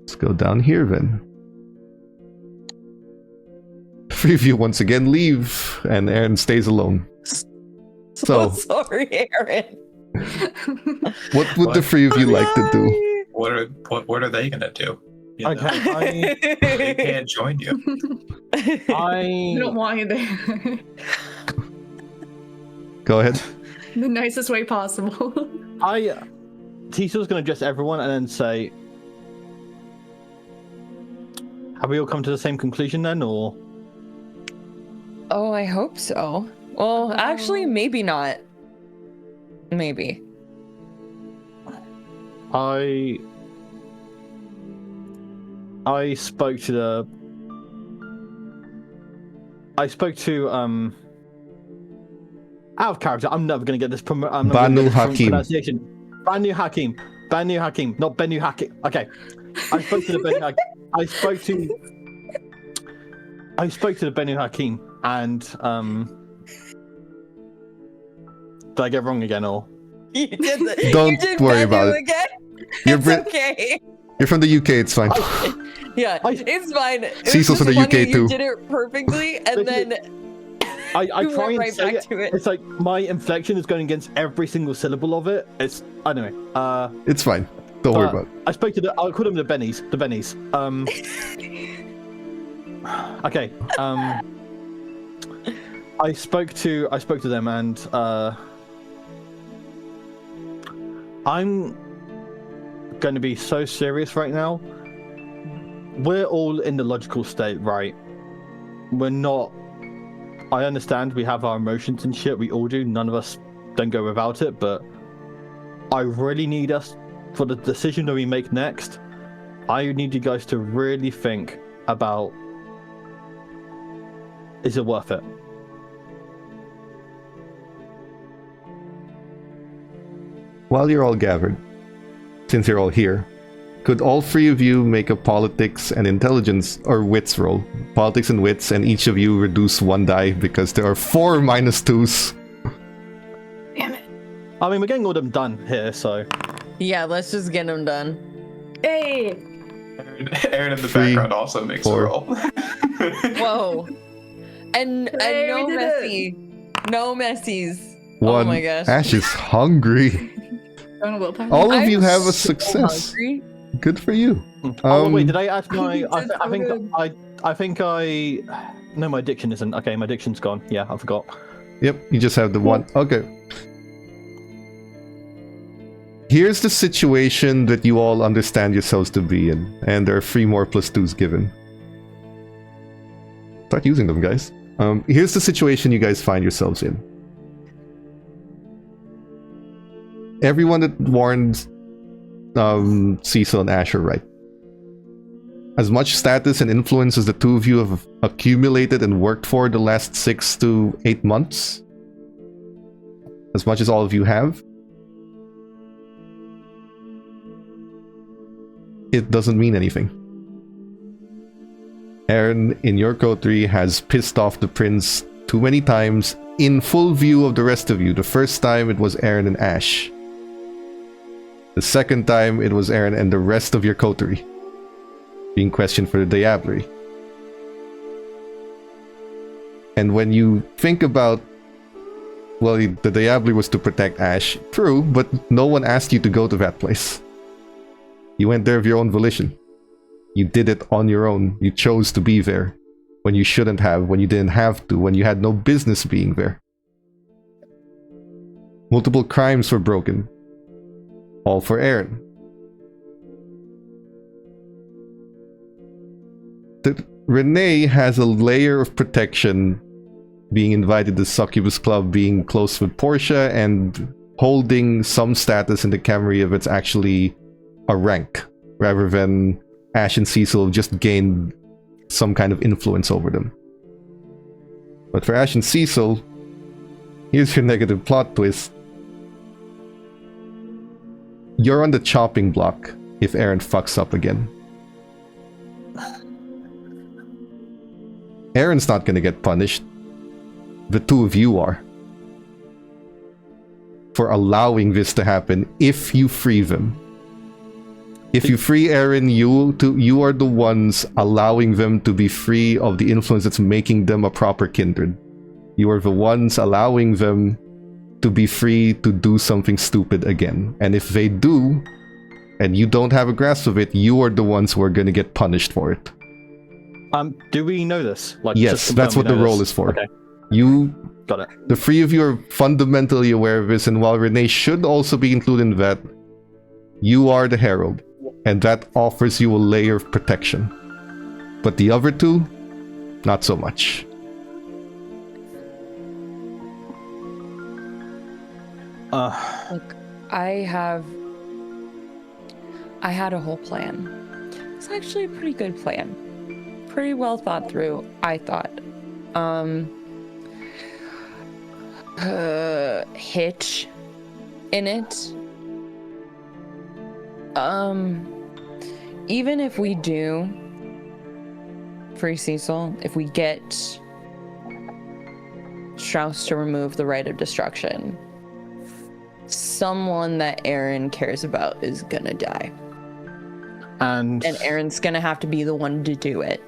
Let's go down here then. Three of you once again leave, and Aaron stays alone. So sorry, Aaron. What would the three of you like to do? What are they gonna do? You know? Okay. They can't join you. I don't want you there. Go ahead. The nicest way possible. Cecil's gonna address everyone and then say, have we all come to the same conclusion then, or? Oh, I hope so. Well, actually, maybe not. Maybe. I spoke to out of character. I'm never gonna get this Banu Hakim. pronunciation. Banu Hakim, not Benu Hakim. Okay. I spoke to the Benu Hakim. I spoke to the Benu Hakim and did I get it wrong again or? You did the, Don't you did worry Benu about it. Again? You're It's okay. You're from the UK, it's fine. Yeah, it's fine. It was Cecil's from the just funny UK too. You did it perfectly, and then I you try went and right say back to it. It's like my inflection is going against every single syllable of it. It's anyway. It's fine. Don't worry about it. I spoke to I'll call them the Bennies. The Bennies. Okay. I spoke to them and I'm going to be so serious right now. We're all in the logical state, right? We're not. I understand we have our emotions and shit. We all do. None of us don't go without it. But I really need us for the decision that we make next. I need you guys to really think about: is it worth it? While you're all gathered, since you're all here, could all three of you make a politics and intelligence or wits roll? Politics and wits, and each of you reduce one die because there are 4 -2s. Damn it. I mean, we're getting all them done here, so. yeah, let's just get them done. Hey! Aaron in the 3, background also makes 4. a roll. Whoa. And Hey, no we did messy. No messies. One. Oh my gosh. Ash is hungry. Don't willpower. All of I'm you have a so success. hungry. Good for you. Oh wait, did I add my? You did I think so good. I think I. No, my addiction isn't. Okay, my addiction's gone. Yeah, I forgot. Yep, you just have the one. Okay. Here's the situation that you all understand yourselves to be in, and there are 3 more +2s given. Start using them, guys. Here's the situation you guys find yourselves in. Everyone that warned Cecil and Ash are right. As much status and influence as the two of you have accumulated and worked for the last 6 to 8 months, as much as all of you have, it doesn't mean anything. Aaron, in your coterie, has pissed off the prince too many times in full view of the rest of you. The first time it was Aaron and Ash. The second time it was Aaron and the rest of your coterie being questioned for the diablerie. And when you think about, well, the diablerie was to protect Ash, true, but no one asked you to go to that place. You went there of your own volition. You did it on your own. You chose to be there when you shouldn't have, when you didn't have to, when you had no business being there. Multiple crimes were broken. All for Aaron. Renee has a layer of protection being invited to Succubus Club, being close with Portia, and holding some status in the Camarilla that's actually a rank, rather than Ash and Cecil just gained some kind of influence over them. But for Ash and Cecil, here's your negative plot twist. You're on the chopping block if Aaron fucks up again. Aaron's not gonna get punished. The two of you are. For allowing this to happen if you free them. If you free Aaron, you are the ones allowing them to be free of the influence that's making them a proper kindred. You are the ones allowing them to be free to do something stupid again. And if they do, and you don't have a grasp of it, you are the ones who are gonna get punished for it. Do we know this? Like, yes, that's what the role is for. Okay. You... Got it. The three of you are fundamentally aware of this, and while Renee should also be included in that, you are the herald, and that offers you a layer of protection. But the other two, not so much. Look, I had a whole plan. It's actually a pretty good plan. Pretty well thought through, I thought. Hitch in it. Even if we do free Cecil, if we get Strauss to remove the right of destruction, someone that Aaron cares about is gonna die. And Aaron's gonna have to be the one to do it.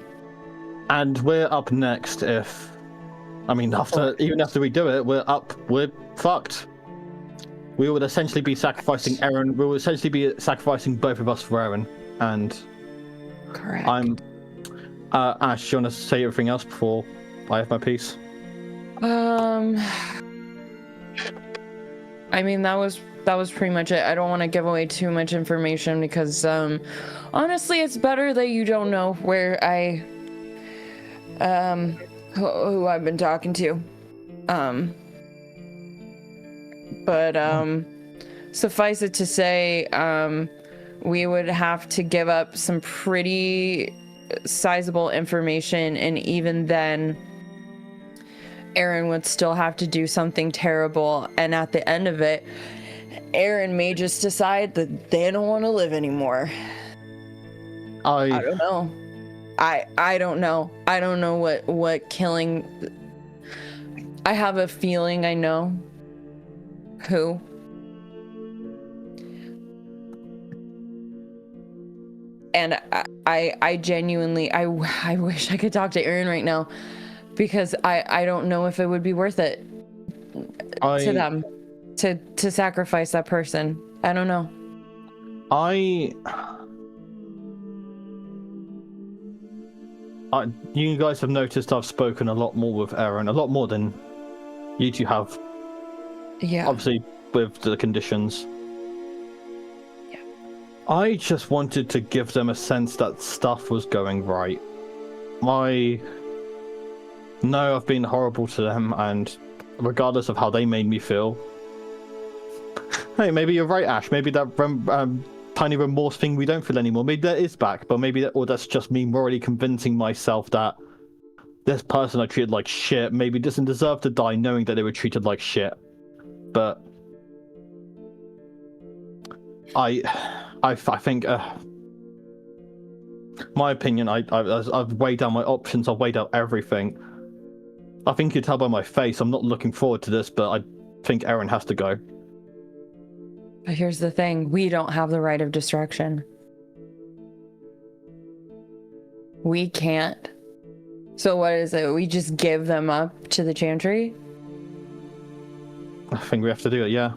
And we're up next if... I mean, even after we do it, we're fucked. We would essentially be sacrificing Aaron. We would essentially be sacrificing both of us for Aaron. And... Correct. Ash, do you want to say everything else before I have my piece? I mean, that was pretty much it. I don't want to give away too much information because, honestly, it's better that you don't know where who I've been talking to. But suffice it to say, we would have to give up some pretty sizable information, and even then, Aaron would still have to do something terrible, and at the end of it, Aaron may just decide that they don't want to live anymore. I don't know. I don't know. I don't know what killing... I have a feeling I know who. And I genuinely, I wish I could talk to Aaron right now, because I don't know if it would be worth it to them to sacrifice that person. I don't know. You guys have noticed I've spoken a lot more with Aaron, a lot more than you two have. Yeah. Obviously, with the conditions. Yeah. I just wanted to give them a sense that stuff was going right. No, I've been horrible to them, and regardless of how they made me feel... Hey, maybe you're right, Ash. Maybe that tiny remorse thing we don't feel anymore. Maybe that is back, but maybe or that's just me morally convincing myself that this person I treated like shit maybe doesn't deserve to die, knowing that they were treated like shit. But I think, my opinion, I've weighed down my options. I've weighed out everything. I think you can tell by my face I'm not looking forward to this, but I think Aaron has to go. But here's the thing, we don't have the right of destruction. We can't. So what is it? We just give them up to the Chantry? I think we have to do it, yeah.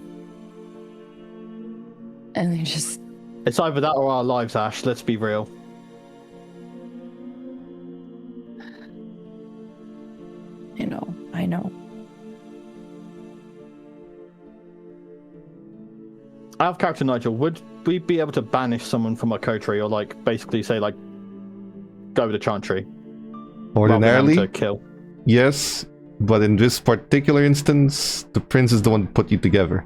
And they just... It's either that or our lives, Ash. Let's be real. I know. Out of character, Nigel, would we be able to banish someone from our coterie, or like basically say like go with the Chantry? Ordinarily, to kill. yes, but in this particular instance, the prince is the one who put you together.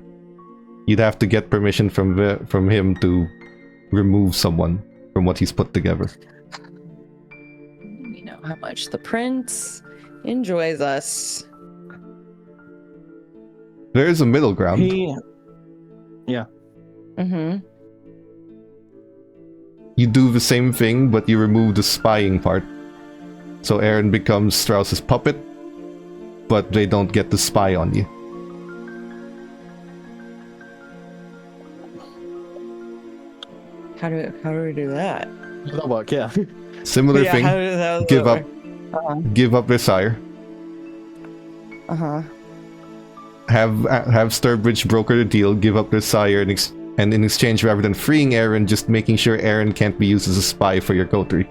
You'd have to get permission from him to remove someone from what he's put together. We know how much the prince enjoys us. There is a middle ground. Yeah. Mm-hmm. You do the same thing, but you remove the spying part. So Aaron becomes Strauss's puppet, but they don't get to spy on you. How do we do that? That'll work, yeah. Similar thing. How does Give that up. work? Give up their sire. Uh-huh. Have Sturbridge broker the deal, give up their sire, and in exchange, rather than freeing Aaron, just making sure Aaron can't be used as a spy for your coterie.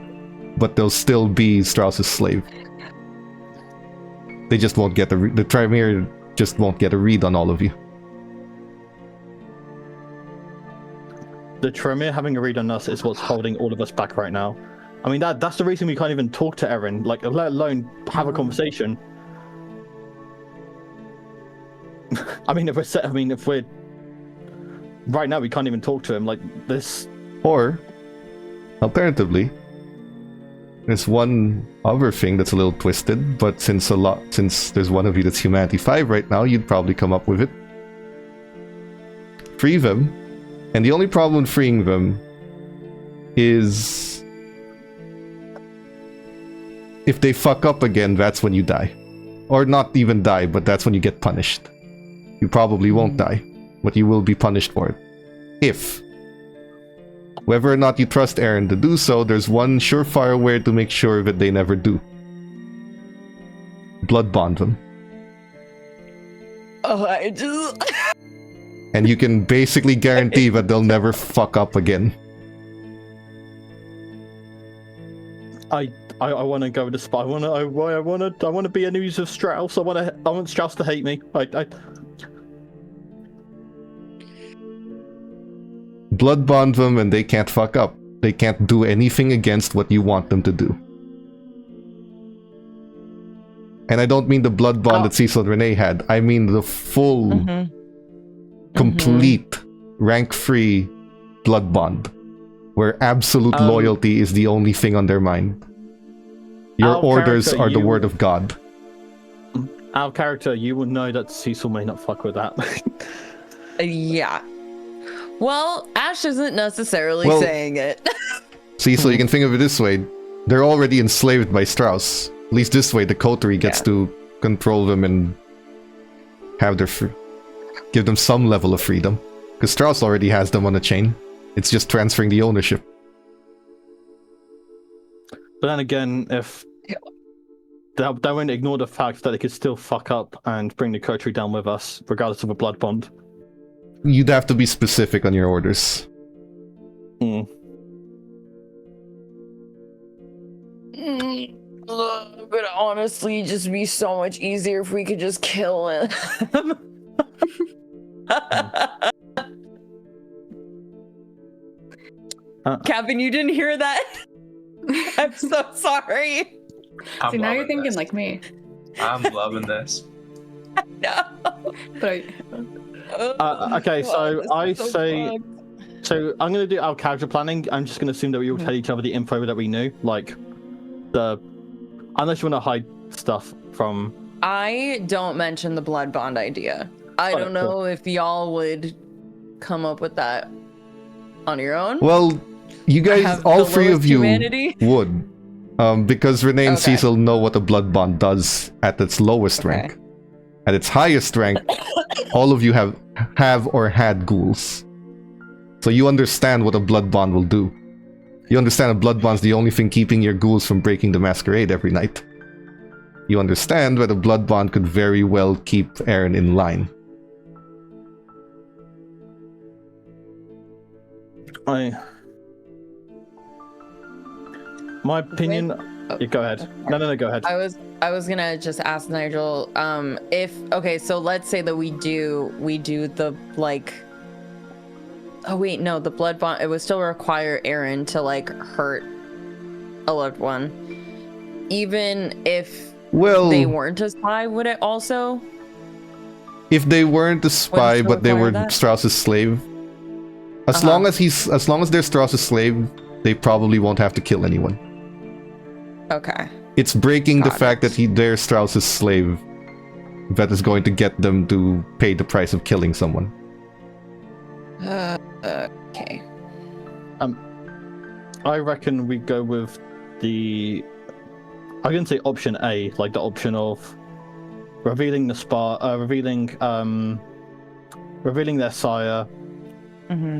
But they'll still be Strauss's slave. They just won't get the Tremere just won't get a read on all of you. The Tremere having a read on us is what's holding all of us back right now. I mean, that's the reason we can't even talk to Aaron, like, let alone have a conversation. I mean, if we're right now, we can't even talk to him like this. Or, alternatively, there's one other thing that's a little twisted, but since there's one of you that's Humanity 5 right now, you'd probably come up with it. Free them, and the only problem with freeing them is if they fuck up again, that's when you die. Or not even die, but that's when you get punished. You probably won't die, but you will be punished for it. If. Whether or not you trust Aaron to do so, there's one surefire way to make sure that they never do. Blood bond them. Oh, I just... And you can basically guarantee that they'll never fuck up again. I want to go with the spy. I want to be an use of Strauss. I want Strauss to hate me. Blood bond them and they can't fuck up. They can't do anything against what you want them to do. And I don't mean the blood bond that Cecil and Renee had. I mean the full, complete, rank-free blood bond. Where absolute loyalty is the only thing on their mind. Your orders are the word of God. Our character, you will know that Cecil may not fuck with that. Yeah. Well, Ash isn't necessarily saying it. Cecil, you can think of it this way. They're already enslaved by Strauss. At least this way, the coterie gets to control them and have give them some level of freedom. Because Strauss already has them on a chain. It's just transferring the ownership. But then again, if they won't ignore the fact that they could still fuck up and bring the coterie down with us, regardless of a blood bond. You'd have to be specific on your orders. But honestly, just be so much easier if we could just kill him. Kevin, you didn't hear that? I'm so sorry. See, now you're thinking like me. I'm loving this. No. But Okay, so I say So I'm gonna do our character planning. I'm just gonna assume that we all tell each other the info that we knew, like unless you want to hide stuff from. I don't mention the blood bond idea. I don't know if y'all would come up with that on your own. Well, you guys, have all the three of lowest you humanity. would. Because Renee and Okay. Cecil know what a blood bond does at its lowest rank. At its highest rank, all of you have or had ghouls. So you understand what a blood bond will do. You understand a blood bond's the only thing keeping your ghouls from breaking the masquerade every night. You understand that a blood bond could very well keep Aaron in line. My opinion. Yeah, go ahead. No, go ahead. I was gonna just ask Nigel, so let's say that we do the like. Oh wait, no, the blood bond. It would still require Aaron to like hurt a loved one, even if they weren't a spy. Would it also? If they weren't a spy, but they were Strauss's slave, as long as they're Strauss's slave, they probably won't have to kill anyone. Okay. It's breaking the fact that they're Strauss's slave that is going to get them to pay the price of killing someone. Okay. I reckon we go with I'm gonna say option A, like the option of revealing revealing their sire,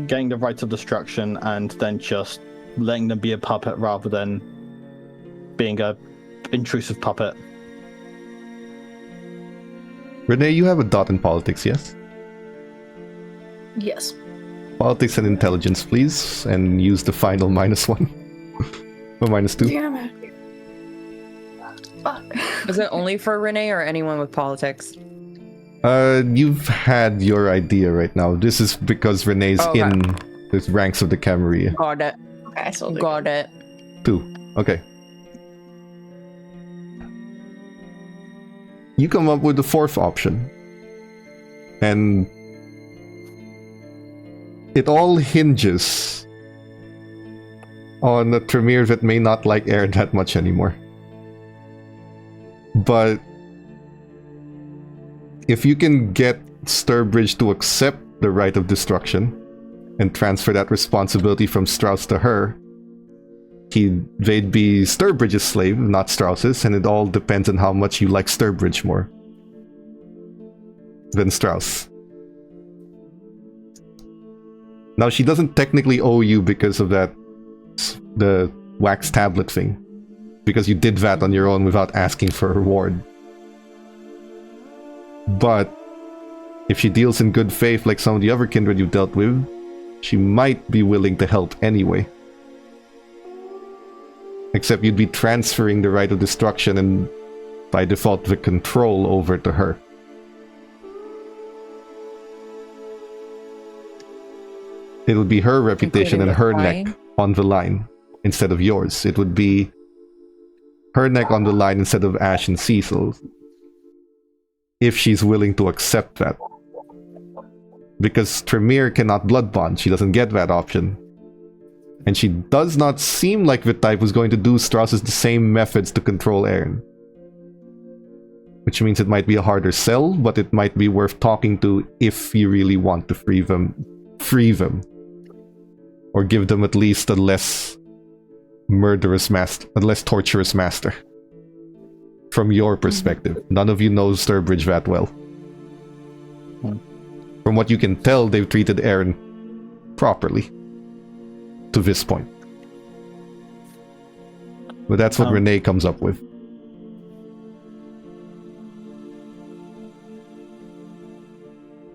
getting the rights of destruction, and then just letting them be a puppet rather than being a intrusive puppet. Renee, you have a dot in politics, yes? Yes. Politics and intelligence, please, and use the final -1 or -2. Damn it. Fuck. Is it only for Renee or anyone with politics? You've had your idea right now. This is because Renee's in the ranks of the Camarilla. Got it. Okay, so Got it. 2. Okay. You come up with the 4th option. And it all hinges on a Tremere that may not like Aaron that much anymore. But if you can get Sturbridge to accept the right of destruction and transfer that responsibility from Strauss to her, they'd be Sturbridge's slave, not Strauss's, and it all depends on how much you like Sturbridge more than Strauss. Now, she doesn't technically owe you because of the wax tablet thing, because you did that on your own without asking for a reward. But if she deals in good faith like some of the other kindred you've dealt with, she might be willing to help anyway. Except you'd be transferring the right of destruction and, by default, the control over to her. It would be her reputation and her neck on the line instead of yours. It would be her neck on the line instead of Ash and Cecil's. If she's willing to accept that. Because Tremere cannot blood bond. She doesn't get that option. And she does not seem like the type who's going to do Strauss's the same methods to control Aaron. Which means it might be a harder sell, but it might be worth talking to if you really want to free them. Or give them at least a less murderous master, a less torturous master. From your perspective. None of you know Sturbridge that well. From what you can tell, they've treated Aaron properly. To this point. But that's what Renee comes up with.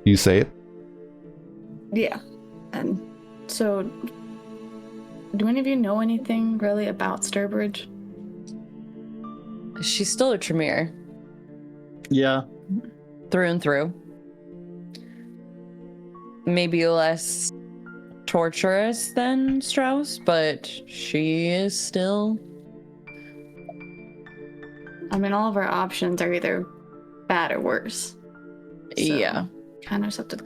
You say it? Yeah. And so, do any of you know anything really about Sturbridge? She's still a Tremere. Yeah. Through and through. Maybe less torturous than Strauss, but she is still... I mean, all of our options are either bad or worse. So, yeah. kind of just have to...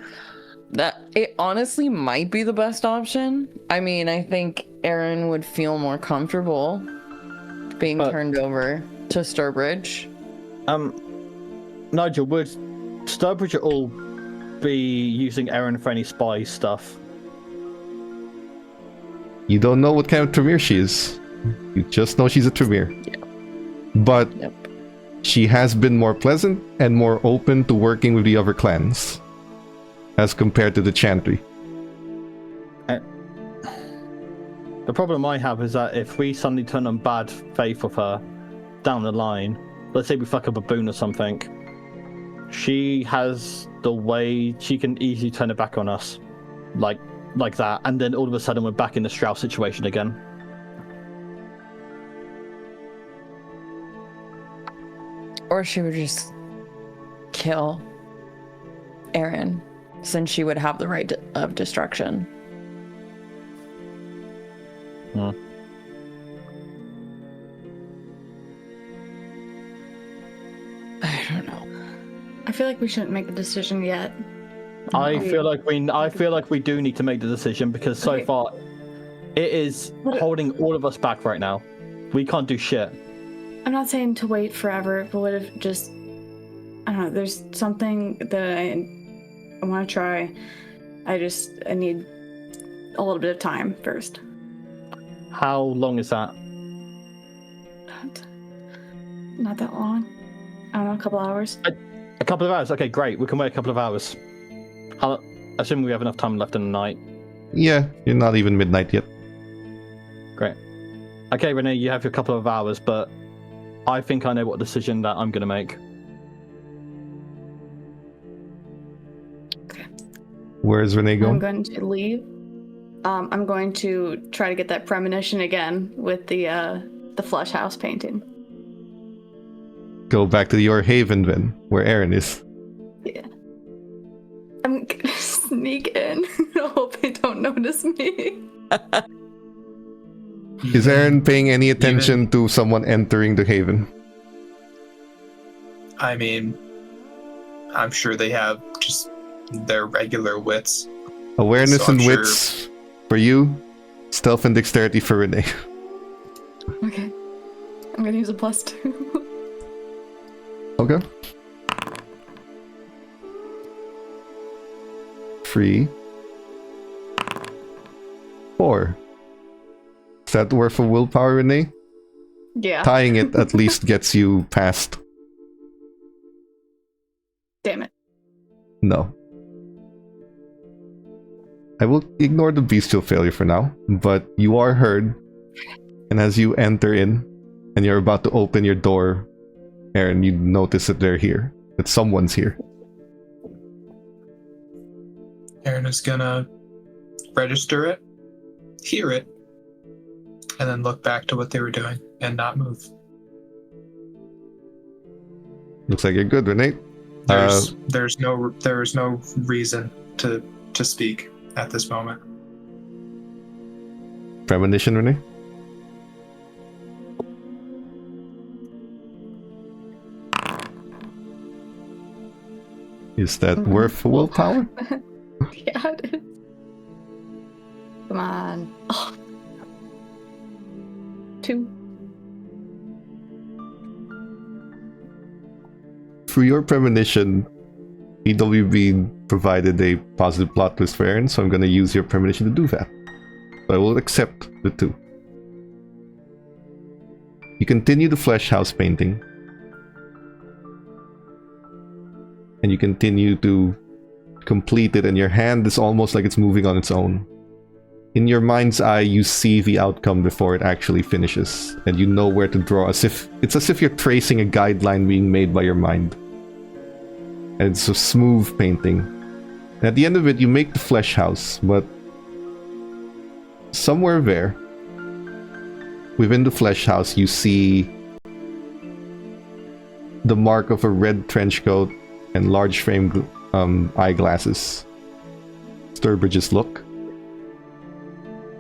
That It honestly might be the best option. I mean, I think Aaron would feel more comfortable being turned over to Sturbridge. Nigel, would Sturbridge at all be using Aaron for any spy stuff? You don't know what kind of Tremere she is. You just know she's a Tremere. Yeah. But Yep. she has been more pleasant and more open to working with the other clans as compared to the Chantry. The problem I have is that if we suddenly turn on bad faith with her down the line, let's say we fuck up a boon or something, she has the way she can easily turn it back on us, like that, and then all of a sudden we're back in the Strauss situation again. Or she would just kill Aaron, since she would have the right of destruction. I don't know. I feel like we shouldn't make the decision yet. I feel like we do need to make the decision because so Okay. far it is holding all of us back right now. We can't do shit. I'm not saying to wait forever, but what if just, I don't know, there's something that I want to try. I need a little bit of time first. How long is that? Not that long. I don't know, a couple hours. A couple of hours. Okay, great. We can wait a couple of hours. Assuming we have enough time left in the night. Yeah, you're not even midnight yet. Great. Okay, Renee, you have your couple of hours, but I think I know what decision that I'm going to make. Where's Renee I'm going? going to leave. I'm going to try to get that premonition again with the flesh house painting. Go back to your haven then, where Aaron is. Yeah. I'm gonna sneak in. I hope they don't notice me. Is Aaron paying any attention to someone entering the haven? I mean, I'm sure they have just their regular wits. Awareness So I'm and sure- wits for you, stealth and dexterity for Renee. Okay. I'm gonna use a +2. Okay. 3, 4. Is that worth of willpower, Renee? Yeah. Tying it at least gets you past. Damn it. No. I will ignore the bestial failure for now, but you are heard. And as you enter in, and you're about to open your door, Aaron, you notice that they're here. That someone's here. Aaron is gonna register it, hear it, and then look back to what they were doing and not move. Looks like you're good, Renee. There's no reason to speak at this moment. Premonition, Renee? Is that worth willpower? Yeah, it is. Come on. Oh. 2. Through your premonition, EWB provided a positive plot twist for Aaron, so I'm going to use your premonition to do that. So I will accept the 2. You continue the flesh house painting. And you continue to complete it, and your hand is almost like it's moving on its own. In your mind's eye, you see the outcome before it actually finishes, and you know where to draw, as if you're tracing a guideline being made by your mind. And it's a smooth painting. And at the end of it, you make the flesh house, but somewhere there, within the flesh house, you see the mark of a red trench coat and large frame eyeglasses. Sturbridge's look.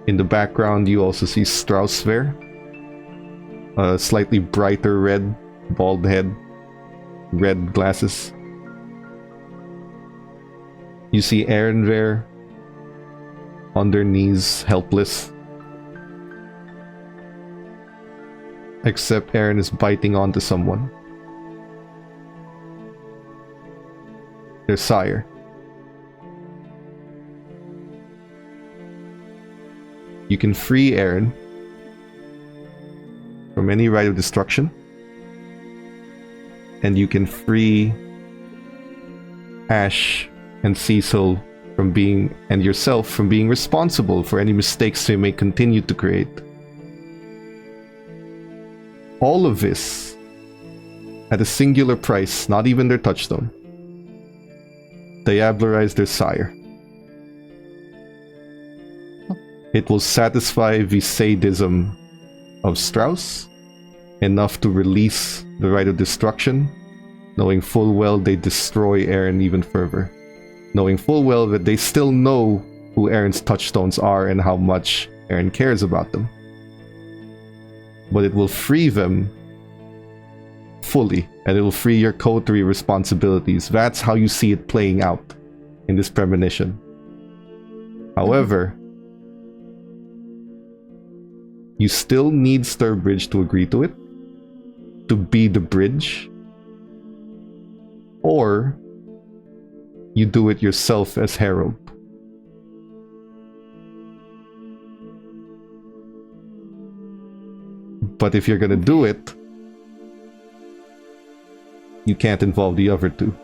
In the background, you also see Strauss there. A slightly brighter red, bald head, red glasses. You see Aaron there, on their knees, helpless. Except Aaron is biting onto someone. Their sire. You can free Aaron from any rite of destruction. And you can free Ash and Cecil from being, and yourself from being responsible for any mistakes they may continue to create. All of this at a singular price, not even their touchstone. Diablerize their sire. It will satisfy the sadism of Strauss enough to release the rite of destruction, knowing full well they destroy Aaron even further. Knowing full well that they still know who Aaron's touchstones are and how much Aaron cares about them. But it will free them fully, and it will free your coterie responsibilities. That's how you see it playing out in this premonition. However, you still need Sturbridge to agree to it, to be the bridge, or you do it yourself as Herald. But if you're gonna do it, you can't involve the other two.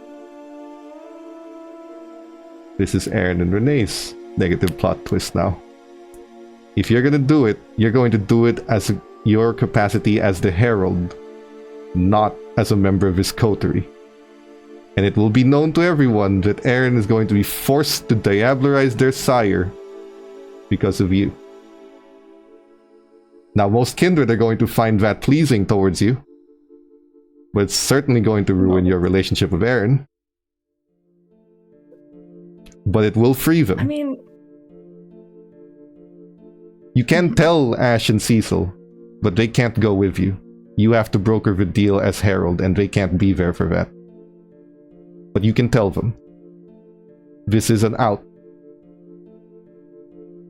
This is Aaron and Renee's negative plot twist now. If you're gonna do it, you're going to do it as your capacity as the Herald, not as a member of his coterie. And it will be known to everyone that Aaron is going to be forced to diablerize their sire because of you. Now, most kindred are going to find that pleasing towards you, but it's certainly going to ruin your relationship with Aaron. But it will free them. I mean, You can tell Ash and Cecil, but they can't go with you. You have to broker the deal as Herald, and they can't be there for that. But you can tell them. This is an out.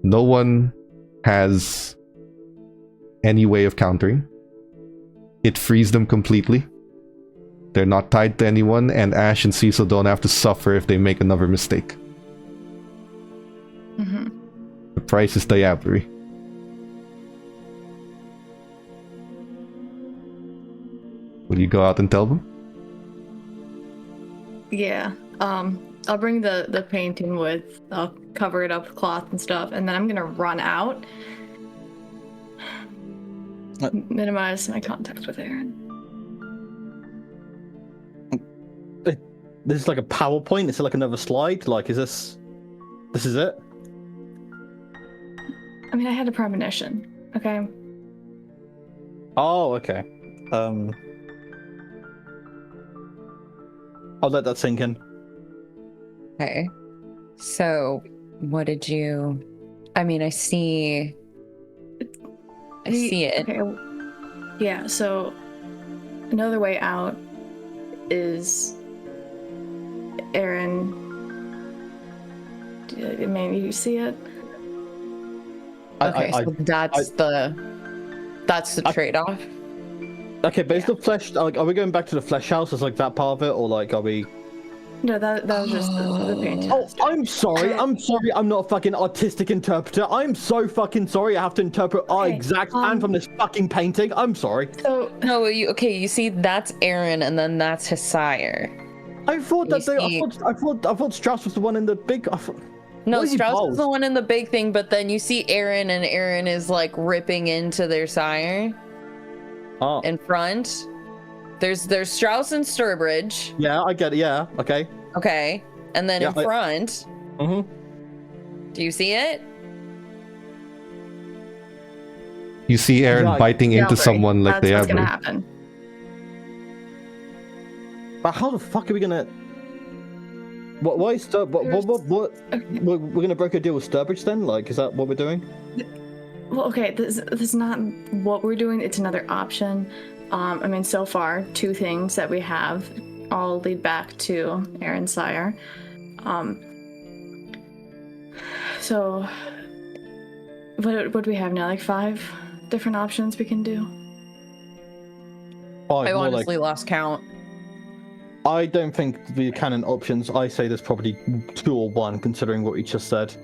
No one has any way of countering. It frees them completely. They're not tied to anyone, and Ash and Cecil don't have to suffer if they make another mistake. mhm. The price is diablerie. Will you go out and tell them? Yeah. I'll bring the painting with. I'll cover it up with cloth and stuff, and then I'm gonna run out. Minimize my contact with Aaron. This is like a PowerPoint. Is it like another slide? Like, is this? This is it? I mean, I had a premonition. Okay. Oh, okay. I'll let that sink in. Okay. So, what did you? I mean, I see it. Okay. Yeah. So another way out is Aaron. I mean, you see it? Okay, so that's the trade-off. Okay, but is the flesh? Like, are we going back to the flesh house as like that part of it, or like are we? No, that was just the painting. Oh, I'm sorry. I'm not a fucking artistic interpreter. I'm so fucking sorry. I have to interpret our Okay, exact hand from this fucking painting. I'm sorry. So No, you see, that's Aaron, and then that's his sire. I thought that You see- I thought Strauss was the one in the big. No, What are you Strauss balls? is the one in the big thing, but then you see Aaron, and Aaron is like ripping into their sire Oh, in front. There's Strauss and Sturbridge. yeah, I get it. Yeah, okay. Okay, and then Yeah, in front, Mhm. do you see it? You see Aaron Yeah, biting into Gallery. someone like That's they what's have. gonna happen. But how the fuck are we gonna? What? Why is What? We're gonna break a deal with Sturbridge then? Like, is that what we're doing? Well, okay, this is not what we're doing. It's another option. I mean, so far, two things that we have all lead back to Aaron Sire. So what do we have now? Like 5 different options we can do? Five, I more like- honestly lost count. I don't think the canon options. I say there's probably 2 or 1, considering what you just said.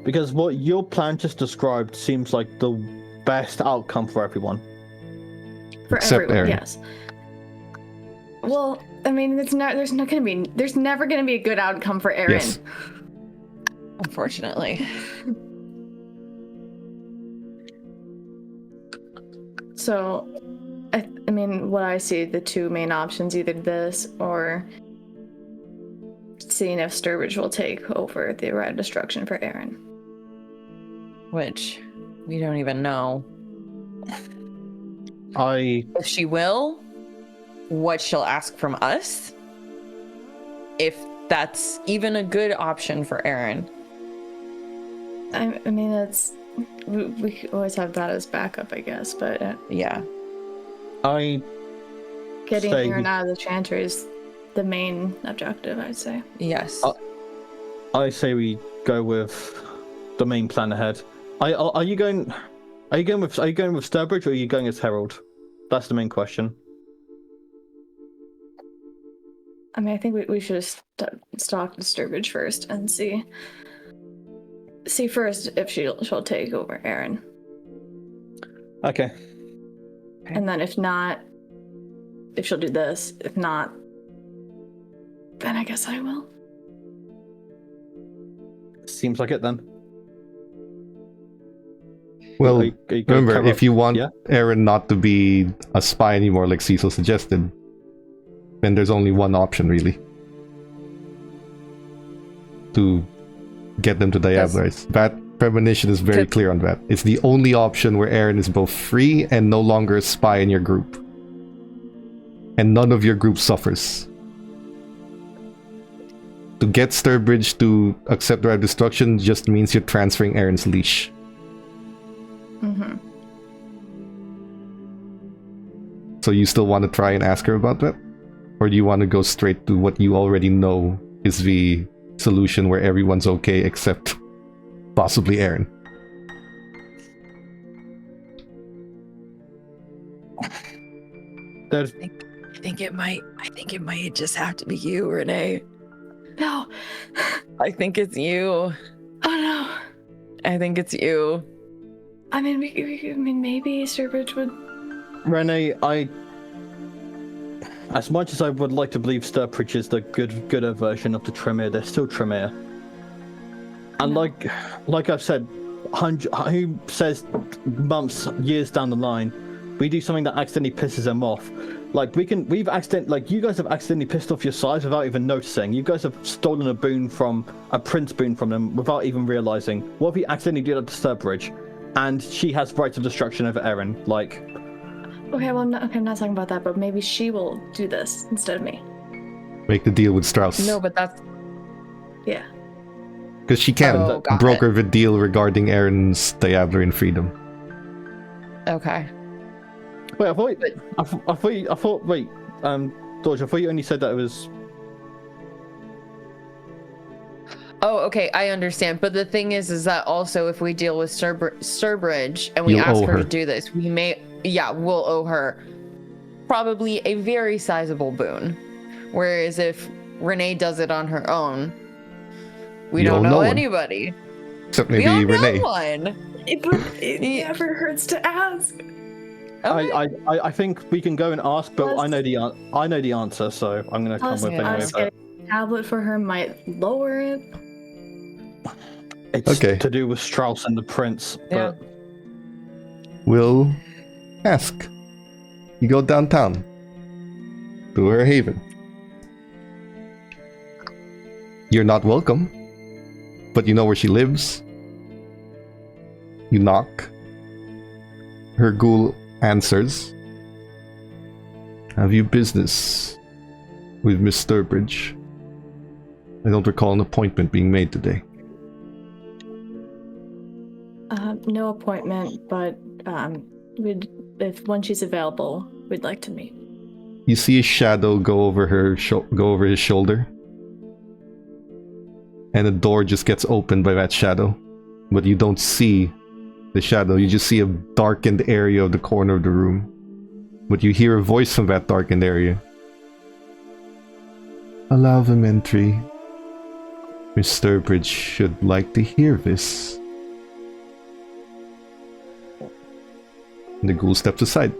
Because what your plan just described seems like the best outcome for everyone. For Except everyone, Aaron. yes. Well, I mean, there's never gonna be a good outcome for Aaron. Yes. Unfortunately. So, I mean, what I see, the 2 main options, either this or seeing if Sturbridge will take over the Rite of Destruction for Aaron. Which we don't even know. If she will, what she'll ask from us. If that's even a good option for Aaron. I mean, we always have that as backup, I guess, but Yeah. I getting say Aaron we- out of the Chantry is the main objective, I'd say. Yes. I say we go with the main plan ahead. Are you going with Sturbridge, or are you going as Herald? That's the main question. I mean, I think we should stalk the Sturbridge first and see first if she'll take over Aaron. Okay. And then if not, if she'll do this, if not, then I guess I will. Seems like it then. Well, Are you going remember, cover if you want yeah? Aaron not to be a spy anymore, like Cecil suggested, then there's only one option, really. To get them to Diabolize. That premonition is very clear on that. It's the only option where Aaron is both free and no longer a spy in your group. And none of your group suffers. To get Sturbridge to accept the Rite of Destruction just means you're transferring Aaron's leash. Mm-hmm. So you still want to try and ask her about that? Or do you want to go straight to what you already know is the solution where everyone's okay except possibly Aaron? There's I think it might just have to be you, Renee. No. I think it's you. Oh no. I think it's you. I mean, I mean, maybe Sturbridge would. Renee, as much as I would like to believe Sturbridge is the gooder version of the Tremere, they're still Tremere. And like I've said, who says months, years down the line, we do something that accidentally pisses them off. Like you guys have accidentally pissed off your sides without even noticing. You guys have stolen a prince boon from them without even realizing. What if you accidentally do that to Sturbridge, and she has rights of destruction over Aaron? Like, Okay, well, I'm not talking about that, but maybe she will do this instead of me. Make the deal with Strauss. No, but that's Yeah. Because she can Oh, got broker the deal regarding Aaron's Diablerie freedom. okay. wait, I thought, George, I thought you only said that it was. Oh, okay, I understand. But the thing is that also if we deal with Sturbridge and we You'll ask owe her to her. do this, we'll owe her probably a very sizable boon. Whereas if Renee does it on her own, we You don't owe know no one. anybody. Except We maybe don't Renee. know one. It Yeah. never hurts to ask. Okay. I think we can go and ask, but I know the answer, so I'm gonna come Plus, with anyway. us But getting a tablet for her might lower it. it's Okay. to do with Strauss and the prince. Yeah. But We'll ask. You go downtown to her haven. You're not welcome, but you know where she lives. You knock. Her ghoul answers. Have you business with Miss Sturbridge? I don't recall an appointment being made today. No appointment, but when she's available, we'd like to meet. You see a shadow go over his shoulder, and a door just gets opened by that shadow, but you don't see the shadow, you just see a darkened area of the corner of the room. But you hear a voice from that darkened area. Allow them entry. Miss Sturbridge should like to hear this. And the ghoul steps aside.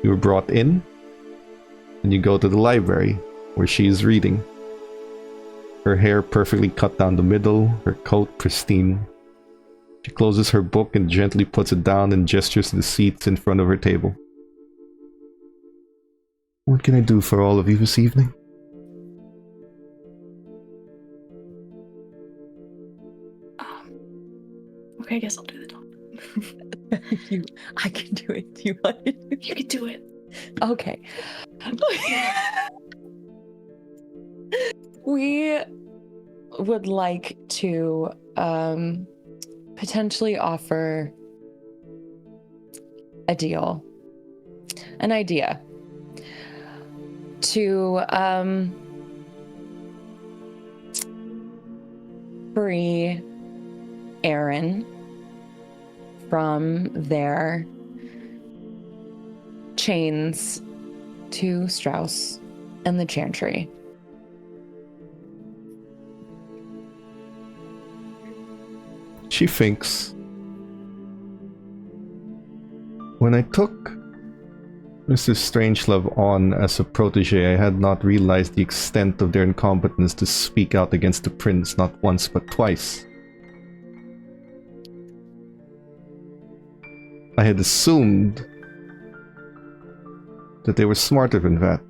You were brought in, and you go to the library, where she is reading. Her hair perfectly cut down the middle, her coat pristine. She closes her book and gently puts it down and gestures to the seats in front of her table. What can I do for all of you this evening? Okay, I guess I'll do the talk. I can do it. You want it? You can do it. Okay. We would like to potentially offer a deal, an idea to free Aaron from their chains to Strauss and the Chantry. She thinks. When I took Mr. Strangelove on as a protege, I had not realized the extent of their incompetence to speak out against the prince not once but twice. I had assumed that they were smarter than that.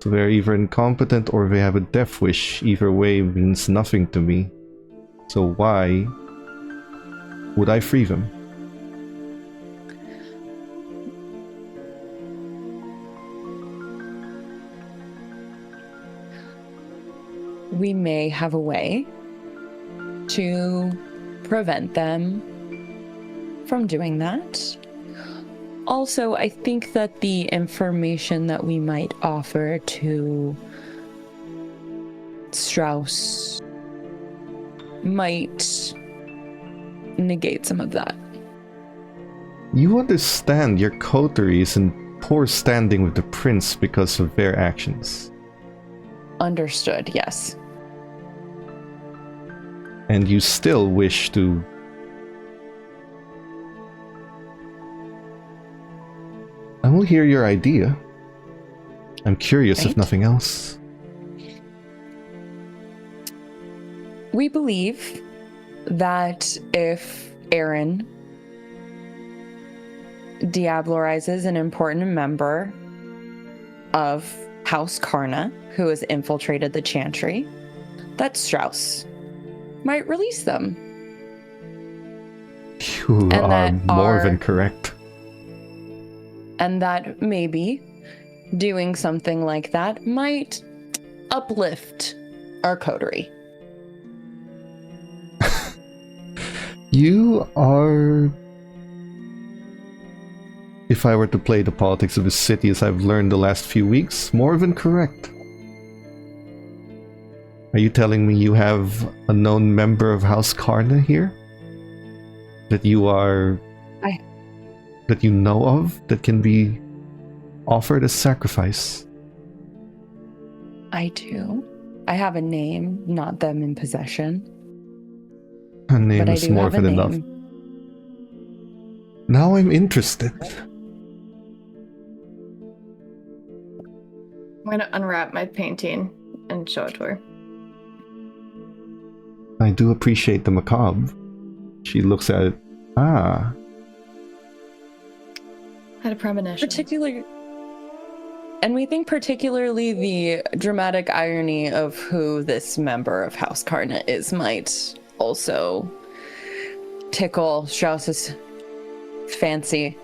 So they're either incompetent or they have a death wish. Either way means nothing to me. So why would I free them? We may have a way to prevent them from doing that. Also, I think that the information that we might offer to Strauss might negate some of that. You understand your coterie is in poor standing with the prince because of their actions. Understood, yes. And you still wish to... I will hear your idea. I'm curious, if Right. nothing else. We believe that if Aaron diablerizes an important member of House Karna, who has infiltrated the Chantry, that Strauss might release them. You And are that more are- than correct. And that maybe doing something like that might uplift our coterie. You are... If I were to play the politics of the city as I've learned the last few weeks, more than correct. Are you telling me you have a known member of House Karna here? That you are... that you know of, that can be offered as sacrifice? I do. I have a name, not them in possession. A name But I is do more have a than enough. name. Now I'm interested. I'm gonna unwrap my painting and show it to her. I do appreciate the macabre. She looks at it. Ah, Had a premonition. And we think particularly the dramatic irony of who this member of House Karna is might also tickle Strauss's fancy.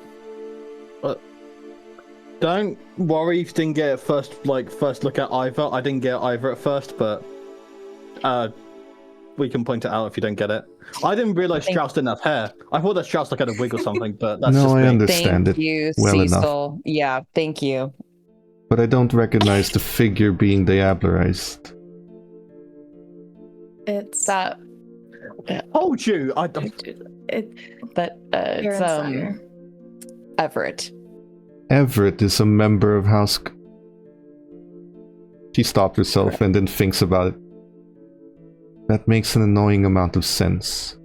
Don't worry if you didn't get it first look at either. I didn't get either at first, but we can point it out if you don't get it. I didn't realize Strauss didn't have hair. I thought that Strauss had a wig or something, but that's no, just I me. understand Thank it you, well Cecil. enough. Yeah, thank you. But I don't recognize the figure being diablerized. It's That Told you. I don't. that it's Sire. Everett. Everett is a member of House. She stopped herself and then thinks about it. That makes an annoying amount of sense.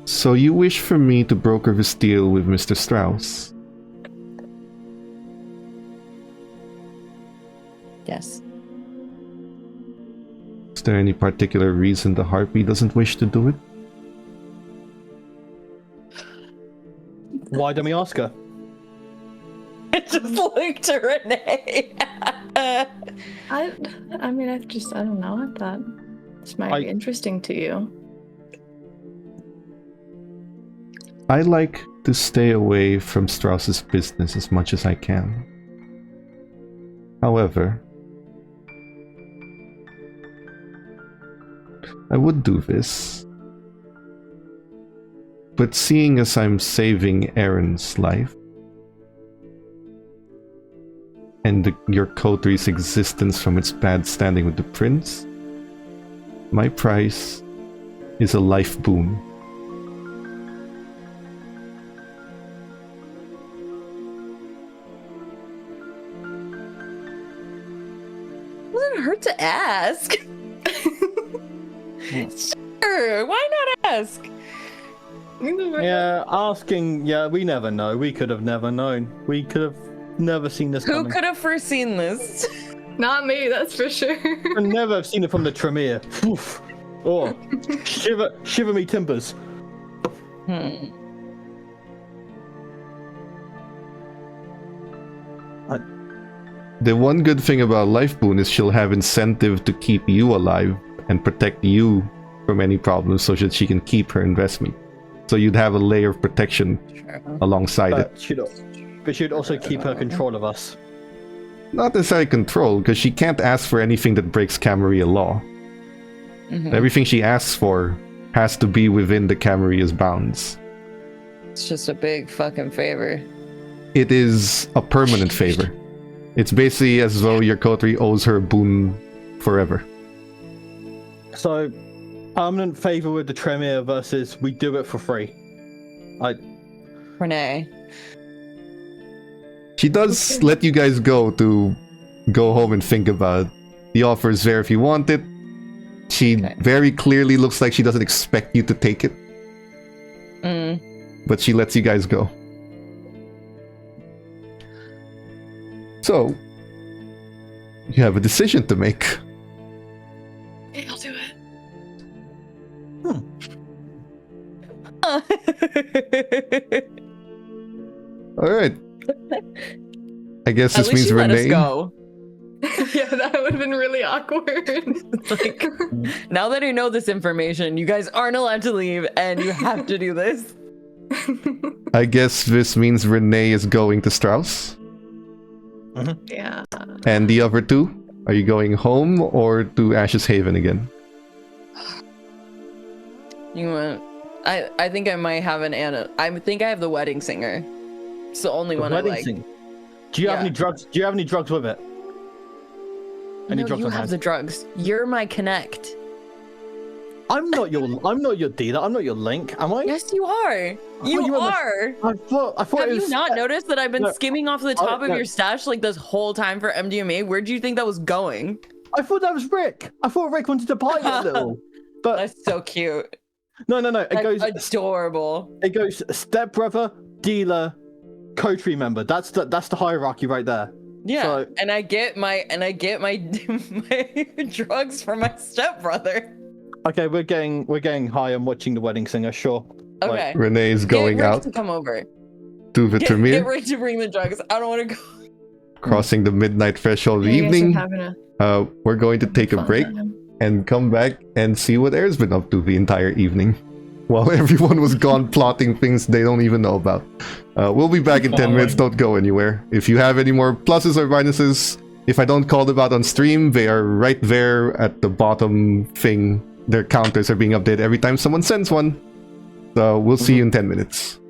So you wish for me to broker this deal with Mr. Strauss? Yes. Is there any particular reason the Harpy doesn't wish to do it? Why don't we ask her? It just looked to Renee. I mean, I don't know. I thought this might be interesting to you. I like to stay away from Strauss's business as much as I can. However, I would do this. But seeing as I'm saving Aaron's life, and your coterie's existence from its bad standing with the prince, my price is a life boon. Doesn't hurt to ask. Sure, why not ask? Yeah, asking. Yeah, we never know. We could have never known. We could have never seen this Who coming. could have foreseen this? Not me, that's for sure. Could never have seen it from the Tremere. Oof. Oh, shiver me timbers. The one good thing about Life Boon is she'll have incentive to keep you alive and protect you from any problems so that she can keep her investment. So you'd have a layer of protection alongside it. But she'd also keep her control of us. Not necessarily control, because she can't ask for anything that breaks Camarilla law. Everything she asks for has to be within the Camarilla's bounds. It's just a big fucking favor. It is a permanent favor. It's basically as though your coterie owes her a boon forever. So, permanent favor with the Tremere versus we do it for free. Renee. She does let you guys go to go home and think about it. The offer is there if you want it. She very clearly looks like she doesn't expect you to take it. But she lets you guys go. So, you have a decision to make. Yeah, I'll do it. Alright. I guess At this least means you let us Renee. go. Yeah, that would have been really awkward. Like, now that I know this information, you guys aren't allowed to leave and you have to do this. I guess this means Renee is going to Strauss. Yeah. And the other two? Are you going home or to Ashes Haven again? You want? I think I might have an Anna. I think I have the wedding singer. It's the only one I like. Do you have any drugs? Do you have any drugs with it? Any No, drugs you on have hand? the drugs. You're my connect. I'm not your dealer. I'm not your link, am I? Yes, you are. You are. I thought Have it you was. not noticed that I've been No, skimming off the top of no. your stash like this whole time for MDMA? Where do you think that was going? I thought that was Rick. I thought Rick wanted to buy it a little. But That's so cute. no. It That's goes. adorable. It goes stepbrother, dealer, coterie member. That's the hierarchy right there. Yeah, So- and I get my my drugs from my stepbrother. Okay, we're getting high and watching the wedding singer. Sure. Okay. Renee is going Get Rick out to come over. to the Get Tremere, Rick to bring the drugs. I don't want to go. crossing the midnight threshold of the You guys are evening. having We're going to take a fun break time. and come back and see what Air's been up to the entire evening. While everyone was gone plotting things they don't even know about. We'll be back in 10 minutes, don't go anywhere. If you have any more pluses or minuses, if I don't call them out on stream, they are right there at the bottom thing. Their counters are being updated every time someone sends one. So, we'll see you in 10 minutes.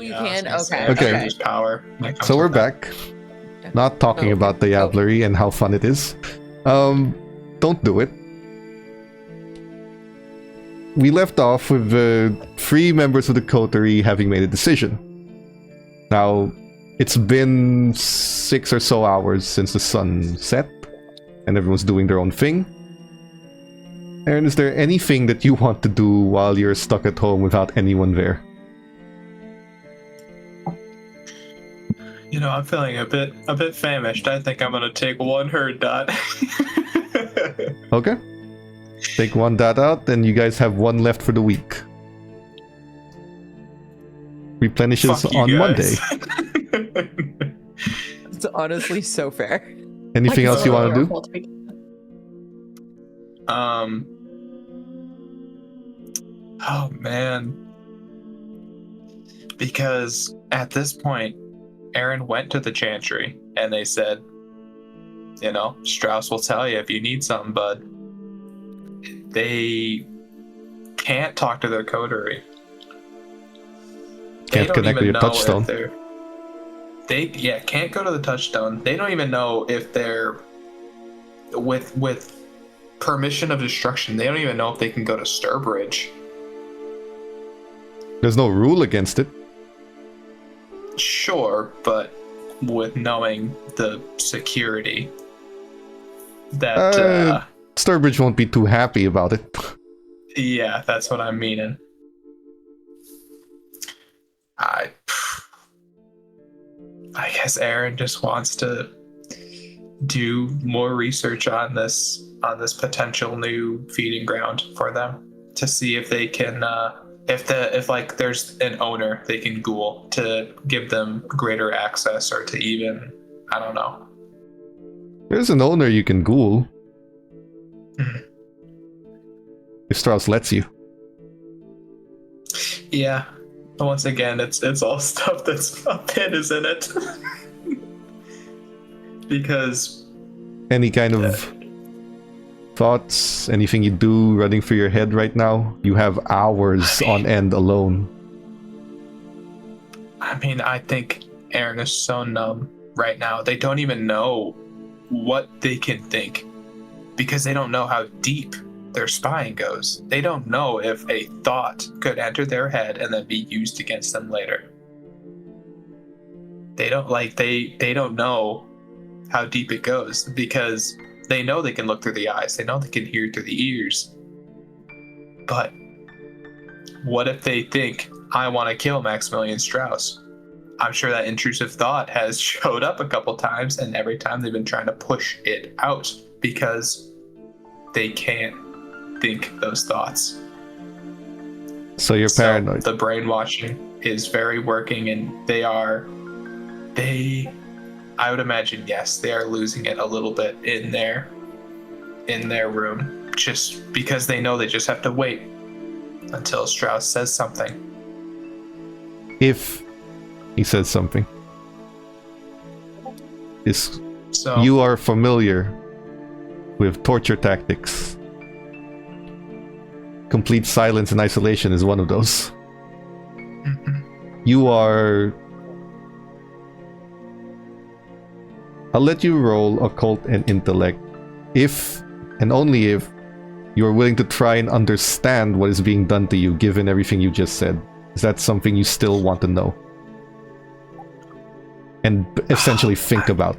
you Yeah, I was can? gonna say, Okay. I think Okay. there's power that comes So we're with that. back. Not talking Oh, about okay. Diablerie and how fun it is. Don't do it. We left off with 3 members of the coterie having made a decision. Now, it's been 6 or so hours since the sun set, and everyone's doing their own thing. Aaron, is there anything that you want to do while you're stuck at home without anyone there? You know, I'm feeling a bit famished. I think I'm gonna take one herd dot. Okay. Take 1 dot out, and you guys have 1 left for the week. Replenishes Fuck you on Monday. guys. It's honestly so fair. Anything Like, else you it's want to our do? fault to begin with. Oh man. Because at this point, Aaron went to the chantry and they said, you know, Strauss will tell you if you need something, bud. They can't talk to their coterie. They Can't don't connect with even your know touchstone. if they're. They can't go to the touchstone. They don't even know if they're with permission of destruction. They don't even know if they can go to Sturbridge. There's no rule against it. Sure, but with knowing the security that Sturbridge won't be too happy about it. yeah, that's what I'm meaning. I guess Aaron just wants to do more research on this potential new feeding ground for them to see if they can if like there's an owner they can ghoul to give them greater access or to even I don't know. There's an owner you can ghoul. Mhm. If Strauss lets you. Yeah. But once again, it's all stuff that's up in, isn't it? Because Any kind of thoughts, anything you do running through your head right now? You have hours on end alone. I mean, I think Aaron is so numb right now. They don't even know what they can think because they don't know how deep their spying goes. They don't know if a thought could enter their head and then be used against them later. They don't know how deep it goes because they know they can look through the eyes. They know they can hear through the ears. But what if they think, I want to kill Maximilian Strauss? I'm sure that intrusive thought has showed up a couple times, and every time they've been trying to push it out because they can't think those thoughts. So you're paranoid. The brainwashing is very working, and I would imagine, yes, they are losing it a little bit in their room, just because they know they just have to wait until Strauss says something. If he says something. So You are familiar with torture tactics. Complete silence and isolation is one of those. Mhm. You are... I'll let you roll occult and intellect if, and only if, you are willing to try and understand what is being done to you given everything you just said. Is that something you still want to know? And essentially think about.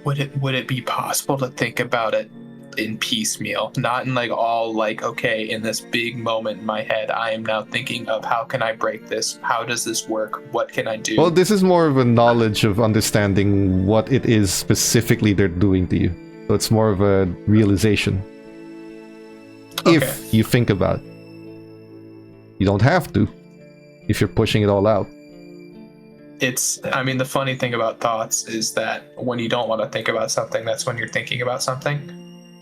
Would it be possible to think about it in piecemeal, not in like all like, okay, in this big moment in my head, I am now thinking of how can I break this? How does this work? What can I do? Well, this is more of a knowledge of understanding what it is specifically they're doing to you. So it's more of a realization. Okay. If you think about it. You don't have to, if you're pushing it all out. I mean, the funny thing about thoughts is that when you don't want to think about something, that's when you're thinking about something.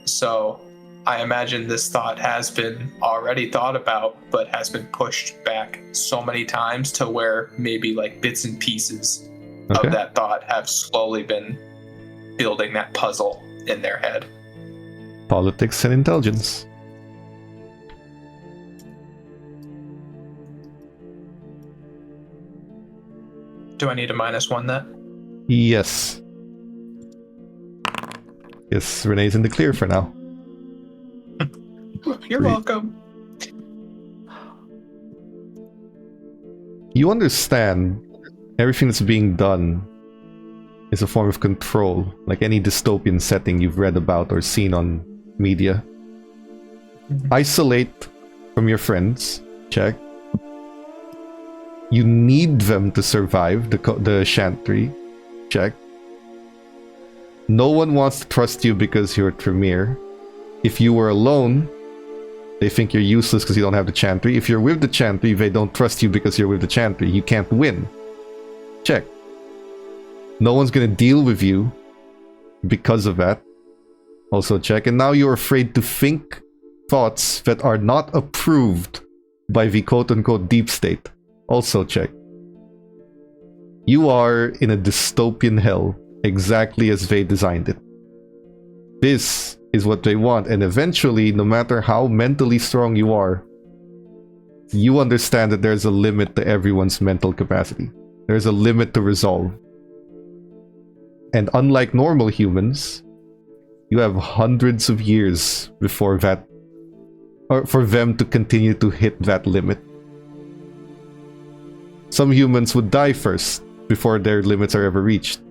So I imagine this thought has been already thought about, but has been pushed back so many times to where maybe like bits and pieces Okay. of that thought have slowly been building that puzzle in their head. Politics and intelligence. Do I need a -1 then? Yes. Yes, Renee's in the clear for now. You're Great. welcome. You understand everything that's being done is a form of control, like any dystopian setting you've read about or seen on media. Isolate from your friends, check. You need them to survive the Chantry, check. No one wants to trust you because you're Tremere. If you were alone, they think you're useless because you don't have the Chantry. If you're with the Chantry, they don't trust you because you're with the Chantry. You can't win. Check. No one's gonna deal with you because of that. Also check. And now you're afraid to think thoughts that are not approved by the quote-unquote deep state. Also check. You are in a dystopian hell, exactly as they designed it. This is what they want, and eventually, no matter how mentally strong you are, you understand that there's a limit to everyone's mental capacity. There's a limit to resolve. And unlike normal humans, you have hundreds of years before that, or for them to continue to hit that limit. Some humans would die first before their limits are ever reached.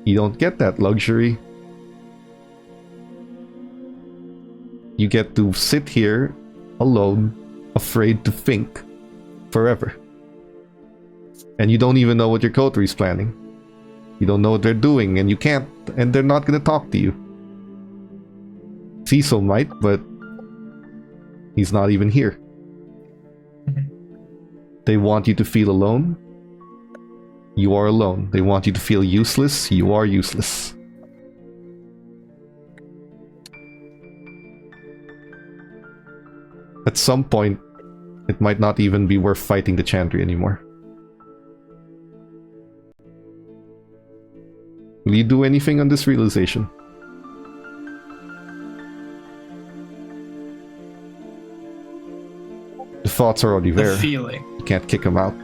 You don't get that luxury. You get to sit here alone, afraid to think forever. And you don't even know what your coterie is planning. You don't know what they're doing, and you can't, and they're not going to talk to you. Cecil might, but he's not even here. They want you to feel alone. You are alone. They want you to feel useless. You are useless. At some point, it might not even be worth fighting the Chantry anymore. Will you do anything on this realization? The thoughts are already there. The feeling. You can't kick them out.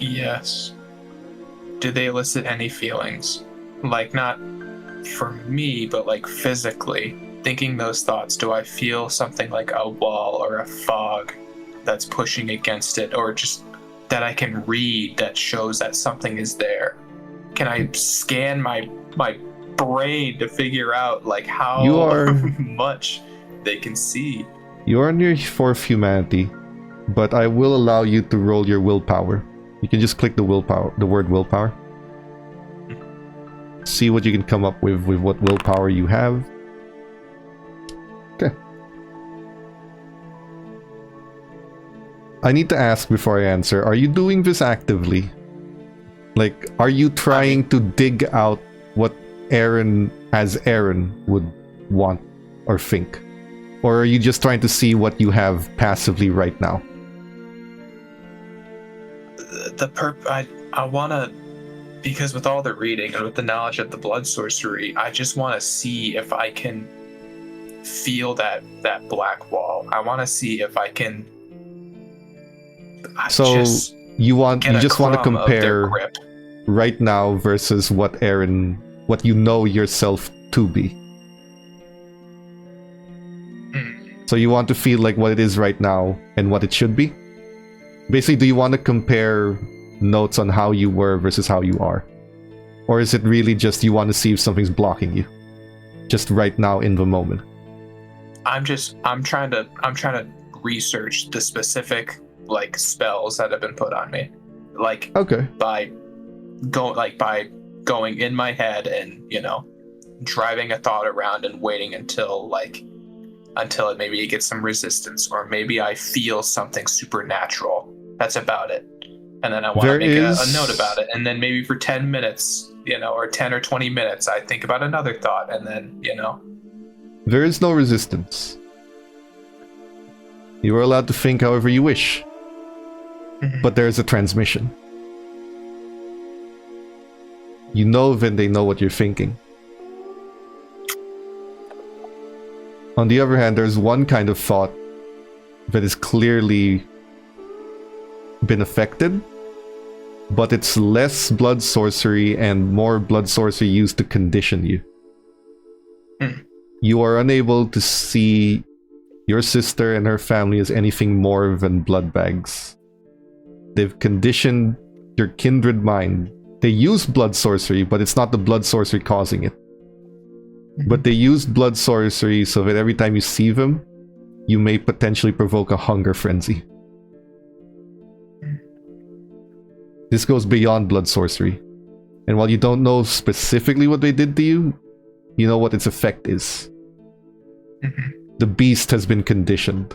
Yes. Do they elicit any feelings? Like, not for me, but like physically. Thinking those thoughts, do I feel something like a wall or a fog that's pushing against it, or just that I can read that shows that something is there? Can I scan my brain to figure out like how You are- much they can see? You are on your fourth humanity, but I will allow you to roll your willpower. You can just click the willpower, the word willpower. See what you can come up with what willpower you have. Okay. I need to ask before I answer, are you doing this actively? Like, are you trying to dig out what Aaron as Aaron would want or think? Or are you just trying to see what you have passively right now? I want to, because with all the reading and with the knowledge of the blood sorcery, I just want to see if I can feel that black wall. I want to see if I can. So you just want to compare right now versus what you know yourself to be. So you want to feel like what it is right now and what it should be? Basically, do you want to compare notes on how you were versus how you are? Or is it really just you want to see if something's blocking you? Just right now in the moment. I'm trying to research the specific like spells that have been put on me. Like, okay. by going in my head and, you know, driving a thought around and waiting until it maybe it gets some resistance, or maybe I feel something supernatural. That's about it. And then I want to make a note about it. And then maybe for 10 minutes, you know, or 10 or 20 minutes, I think about another thought. And then, you know. There is no resistance. You are allowed to think however you wish. But there is a transmission. You know when they know what you're thinking. On the other hand, there's one kind of thought that is clearly been affected, but it's less blood sorcery and more blood sorcery used to condition you. You are unable to see your sister and her family as anything more than blood bags. They've conditioned your kindred mind. They use blood sorcery, but it's not the blood sorcery causing it. But they use blood sorcery so that every time you see them, you may potentially provoke a hunger frenzy. This goes beyond blood sorcery. And while you don't know specifically what they did to you, you know what its effect is. The beast has been conditioned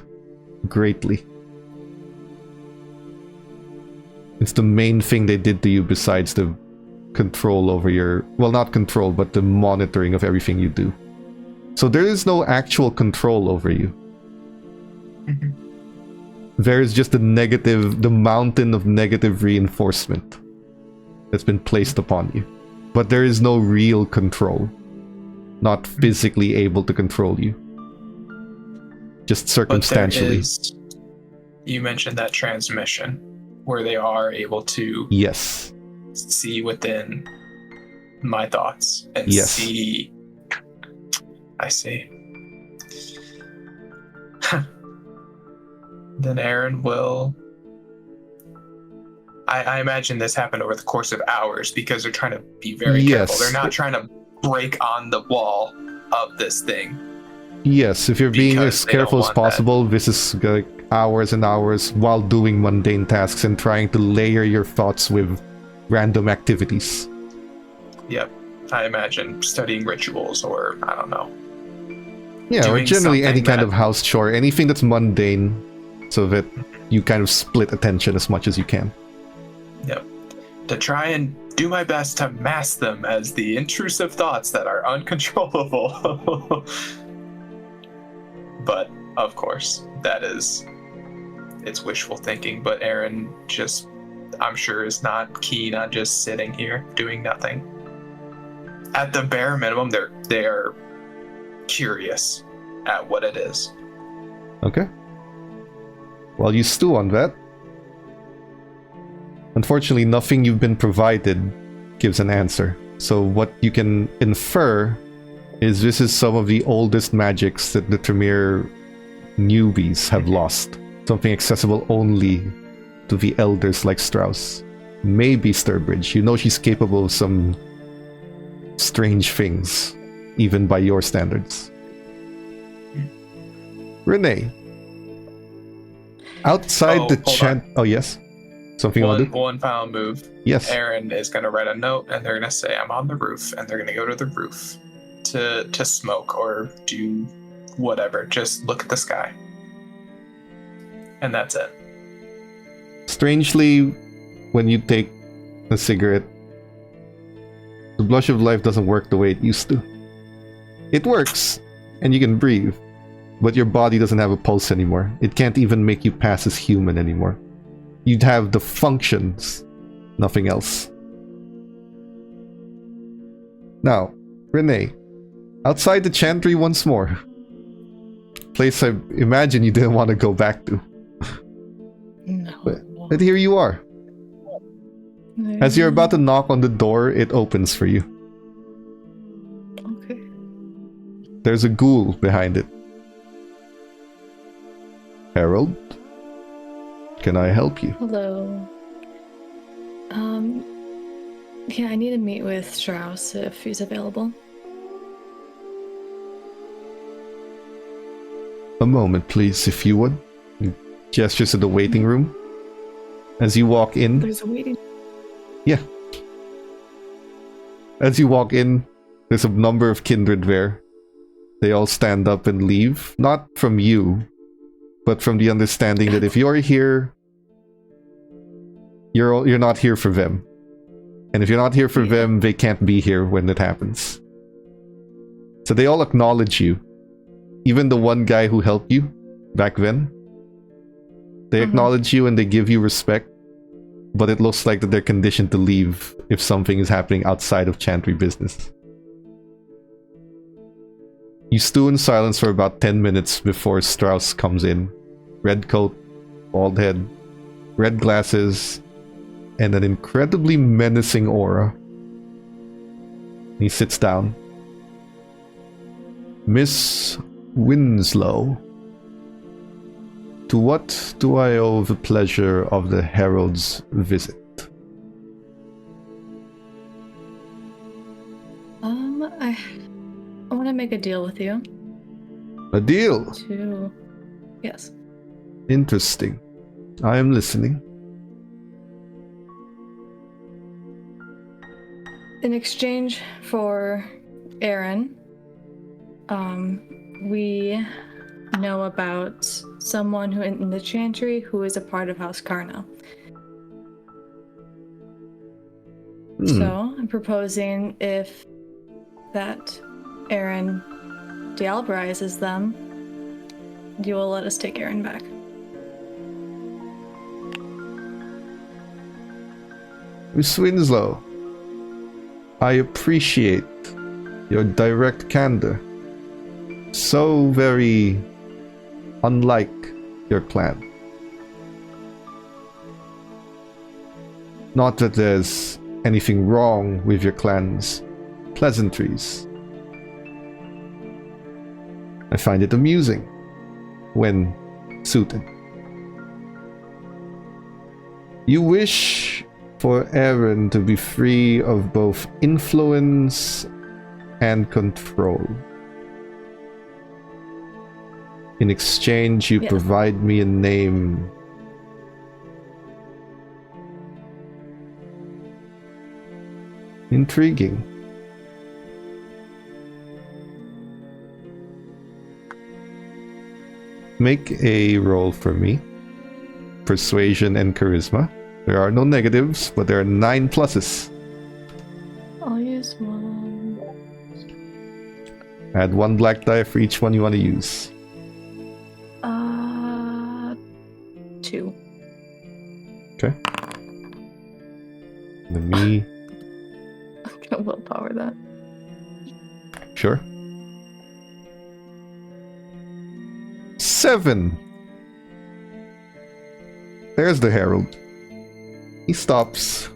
greatly. It's the main thing they did to you besides the control over your... Well, not control, but the monitoring of everything you do. So there is no actual control over you. There is just the mountain of negative reinforcement that's been placed upon you. But there is no real control. Not physically able to control you. Just circumstantially. You mentioned that transmission where they are able to yes, see within my thoughts and yes, see. I see. Then Aaron will. I imagine this happened over the course of hours because they're trying to be very careful. They're not trying to break on the wall of this thing. Yes, if you're being as careful as possible, this is like hours and hours while doing mundane tasks and trying to layer your thoughts with random activities. Yep, I imagine studying rituals or, I don't know. Yeah, or generally any kind of house chore, anything that's mundane, so that you kind of split attention as much as you can. Yep, to try and do my best to mask them as the intrusive thoughts that are uncontrollable. But, of course, it's wishful thinking, but Aaron just, I'm sure, is not keen on just sitting here doing nothing. At the bare minimum, they are curious at what it is. Okay. While you stew on that, unfortunately, nothing you've been provided gives an answer. So what you can infer is this is some of the oldest magics that the Tremere newbies have lost. Something accessible only to the elders like Strauss. Maybe Sturbridge. You know she's capable of some strange things, even by your standards. Renee. Outside the chant... Oh, yes? Something you want to do? One final move. Yes. Aaron is going to write a note, and they're going to say, I'm on the roof, and they're going to go to the roof to smoke or do whatever. Just look at the sky. And that's it. Strangely, when you take a cigarette, the blush of life doesn't work the way it used to. It works, and you can breathe, but your body doesn't have a pulse anymore. It can't even make you pass as human anymore. You'd have the functions, nothing else. Now, Renee, outside the chantry once more. Place I imagine you didn't want to go back to. No. But here you are. As you're about to knock on the door, it opens for you. Okay. There's a ghoul behind it. Harold? Can I help you? Hello. Yeah, I need to meet with Strauss if he's available. A moment, please, if you would. He gestures to the waiting room. As you walk in... There's a waiting... Yeah. As you walk in, there's a number of kindred there. They all stand up and leave. Not from you, but from the understanding that if you're here, you're not here for them. And if you're not here for them, they can't be here when it happens. So they all acknowledge you. Even the one guy who helped you back then. They acknowledge you and they give you respect. But it looks like that they're conditioned to leave if something is happening outside of chantry business. You stew in silence for about 10 minutes before Strauss comes in. Red coat, bald head, red glasses, and an incredibly menacing aura. He sits down. Miss Winslow, to what do I owe the pleasure of the Herald's visit? I want to make a deal with you. A deal? Yes. Interesting. I am listening. In exchange for Aaron, we know about someone who in the Chantry who is a part of House Carno. So I'm proposing if that Aaron dealberizes them, you will let us take Aaron back. Miss Winslow, I appreciate your direct candor. So very unlike your clan. Not that there's anything wrong with your clan's pleasantries. I find it amusing when suited. You wish for Aaron to be free of both influence and control. In exchange, you provide me a name. Intriguing. Make a roll for me. Persuasion and charisma. There are no negatives, but there are 9 pluses. I'll use one. Add 1 black die for each one you want to use. 2. Okay. Let me... I'm gonna willpower that. Sure. 7. There's the Herald. He stops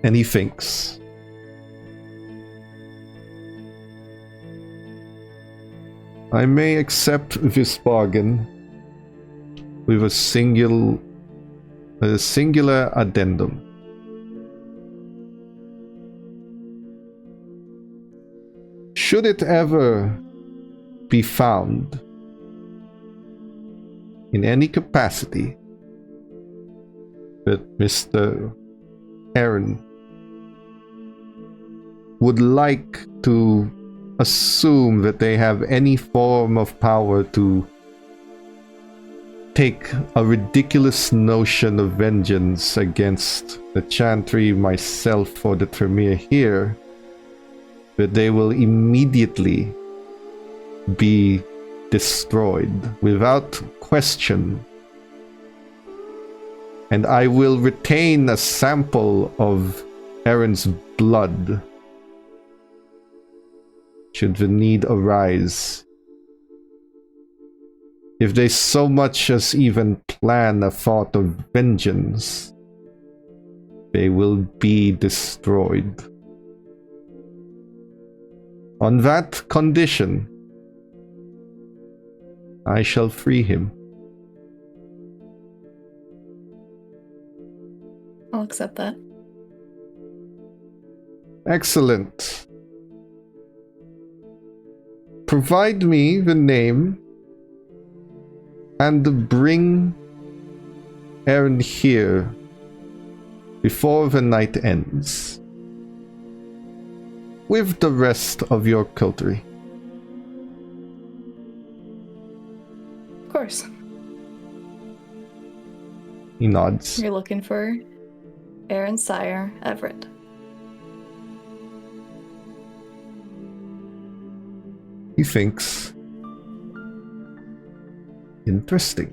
and he thinks. I may accept this bargain with a singular addendum. Should it ever be found in any capacity that Mr. Aaron would like to assume that they have any form of power to take a ridiculous notion of vengeance against the Chantry, myself, or the Tremere here, that they will immediately be destroyed without question. And I will retain a sample of Aaron's blood should the need arise. If they so much as even plan a thought of vengeance, they will be destroyed. On that condition, I shall free him. I'll accept that. Excellent. Provide me the name and bring Aaron here before the night ends with the rest of your coterie. Of course. He nods. You're looking for Aaron's sire, Everett. He thinks. Interesting.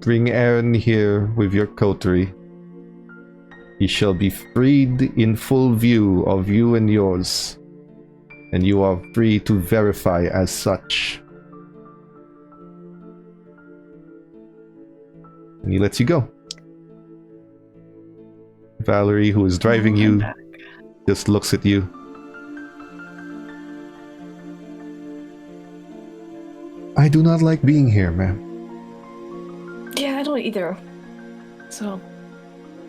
Bring Aaron here with your coterie. He shall be freed in full view of you and yours, and you are free to verify as such. And he lets you go. Valerie, who is driving I'm you, back. just looks at you. I do not like being here, ma'am. Yeah, I don't either. So,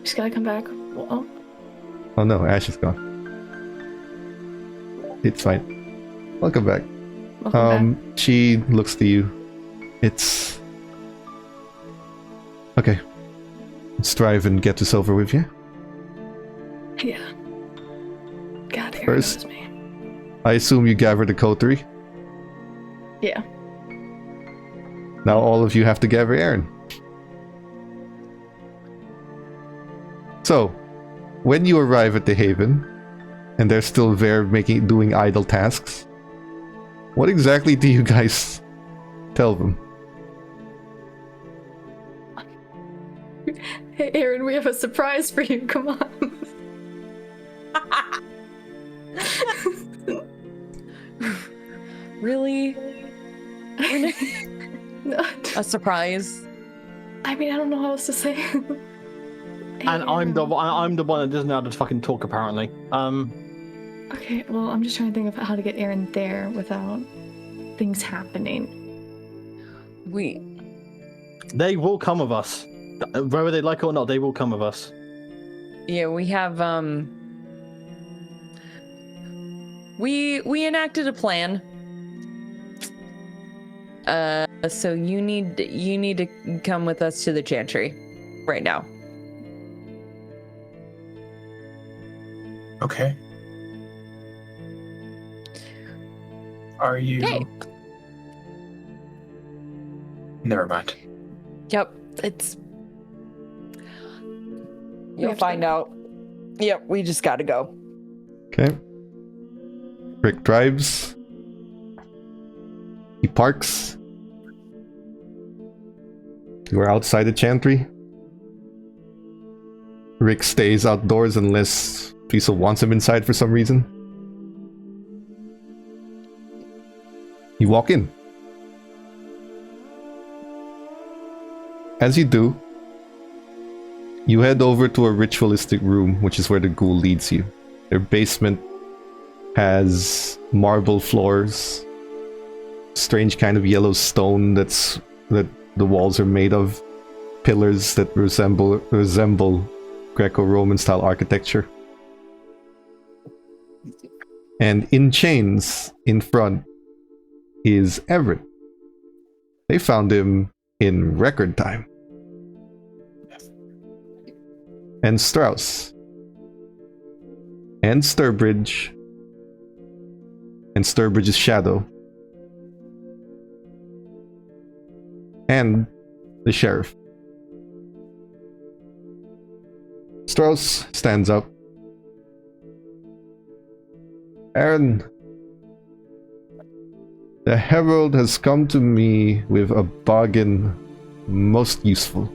just gotta come back. Well, Oh no, Ash is gone. It's fine. Welcome back. welcome back. She looks to you. It's... Okay. Let's drive and get this over with, yeah? Yeah. God, Aaron First- knows me. I assume you gathered the coterie. Yeah. Now all of you have to gather Aaron. So, when you arrive at the Haven, and they're still there doing idle tasks, what exactly do you guys tell them? Hey, Aaron, we have a surprise for you. Come on. Really? No, A surprise? I mean, I don't know how else to say. Hey, And I'm the Aaron. one that doesn't know how to fucking talk apparently. Okay, well, I'm just trying to think of how to get Aaron there without things happening. They will come with us. Whether they like it or not, they will come with us. Yeah, we have we enacted a plan. So you need to come with us to the Chantry right now. Okay. Are you? Okay. Never mind. Yep, it's We you'll have to find go. out. Yep, we just gotta go. Okay. Rick drives. He parks. You are outside the Chantry. Rick stays outdoors unless Fiesel wants him inside for some reason. You walk in. As you do, you head over to a ritualistic room, which is where the ghoul leads you. Their basement has marble floors, strange kind of yellow stone that the walls are made of, pillars that resemble Greco-Roman style architecture. And in chains in front is Everett. They found him in record time. And Strauss. And Sturbridge. And Sturbridge's shadow. And the sheriff. Strauss stands up. Aaron, the herald has come to me with a bargain most useful.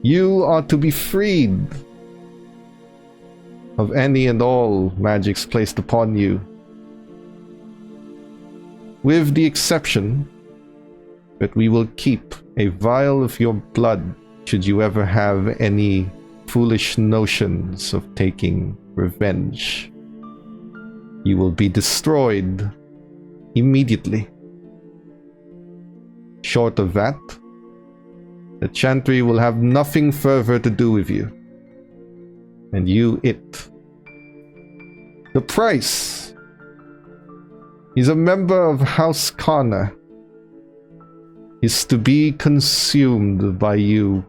You are to be freed of any and all magics placed upon you, with the exception that we will keep a vial of your blood should you ever have any foolish notions of taking revenge. You will be destroyed immediately. Short of that, the Chantry will have nothing further to do with you. And you it. The price. He's a member of House Connor. Is to be consumed by you.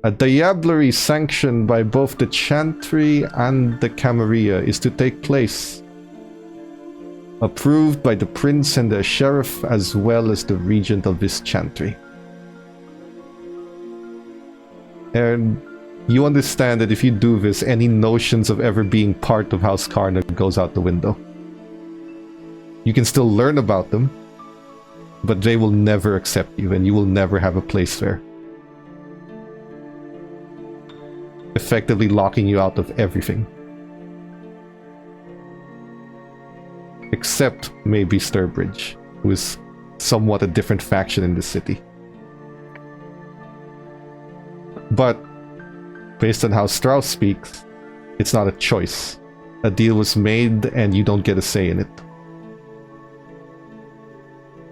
A diablerie sanctioned by both the Chantry and the Camarilla is to take place. Approved by the Prince and the Sheriff as well as the Regent of this Chantry. And you understand that if you do this, any notions of ever being part of House Connor goes out the window. You can still learn about them, but they will never accept you and you will never have a place there. Effectively locking you out of everything. Except maybe Sturbridge, who is somewhat a different faction in this city. But based on how Strauss speaks, it's not a choice. A deal was made and you don't get a say in it.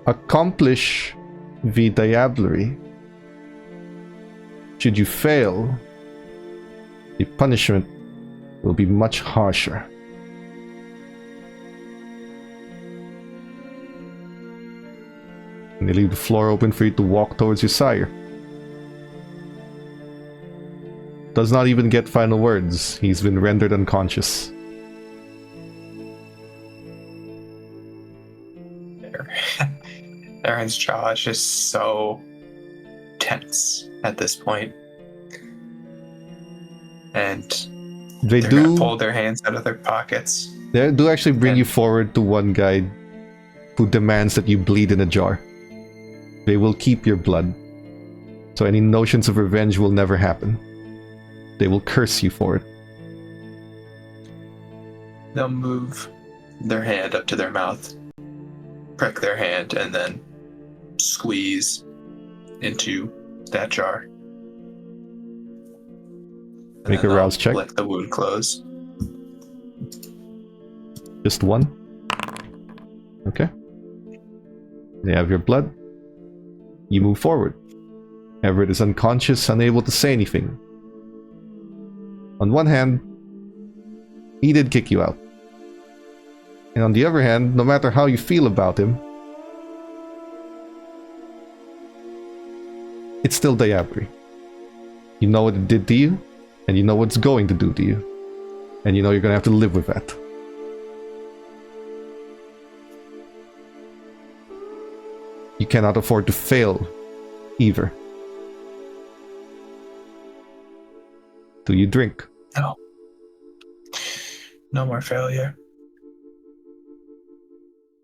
Accomplish the diablerie. Should you fail, the punishment will be much harsher. And they leave the floor open for you to walk towards your sire. Does not even get final words. He's been rendered unconscious. Aaron's jaw is just so tense at this point. And They they're do gonna pull their hands out of their pockets. They do actually bring you forward to one guy who demands that you bleed in a jar. They will keep your blood, so any notions of revenge will never happen. They will curse you for it. They'll move their hand up to their mouth, prick their hand, and then squeeze into that jar. And Make then a they'll rouse check. Let the wound close. Just one. Okay. They have your blood. You move forward. Everett is unconscious, unable to say anything. On one hand, he did kick you out. And on the other hand, no matter how you feel about him, it's still diablerie. You know what it did to you, and you know what it's going to do to you. And you know you're gonna have to live with that. You cannot afford to fail, either. Do you drink? No. No more failure.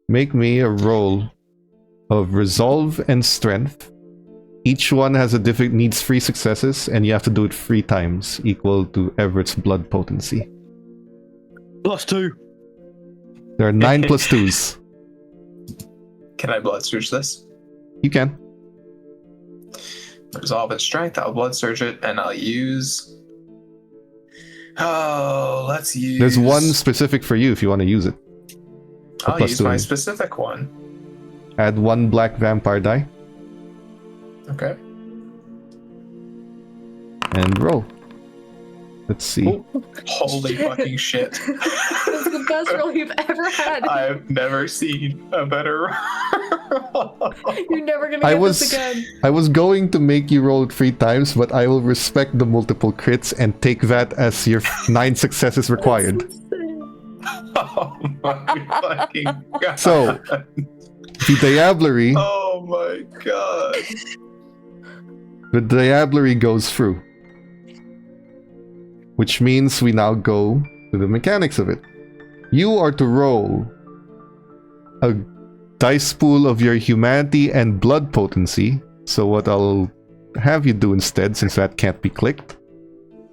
Make me a roll of resolve and strength. Each one has a needs 3 successes, and you have to do it 3 times, equal to Everett's blood potency. +2. There are 9 plus 2s. Can I blood surge this? You can. Resolve and strength. I'll blood surge it, and I'll use. Oh, let's use. There's one specific for you if you want to use it. A I'll plus use 2. my specific one. Add 1 black vampire die Okay. and roll. Let's see. Oh. Holy fucking shit. That's the best roll you've ever had. I've never seen a better roll. You're never gonna I get was this again. I was going to make you roll it 3 times, but I will respect the multiple crits and take that as your 9 successes required. Oh my fucking god. So, the diablerie, Oh my god. goes through. Which means we now go to the mechanics of it. You are to roll a dice pool of your humanity and blood potency. So what I'll have you do instead, since that can't be clicked,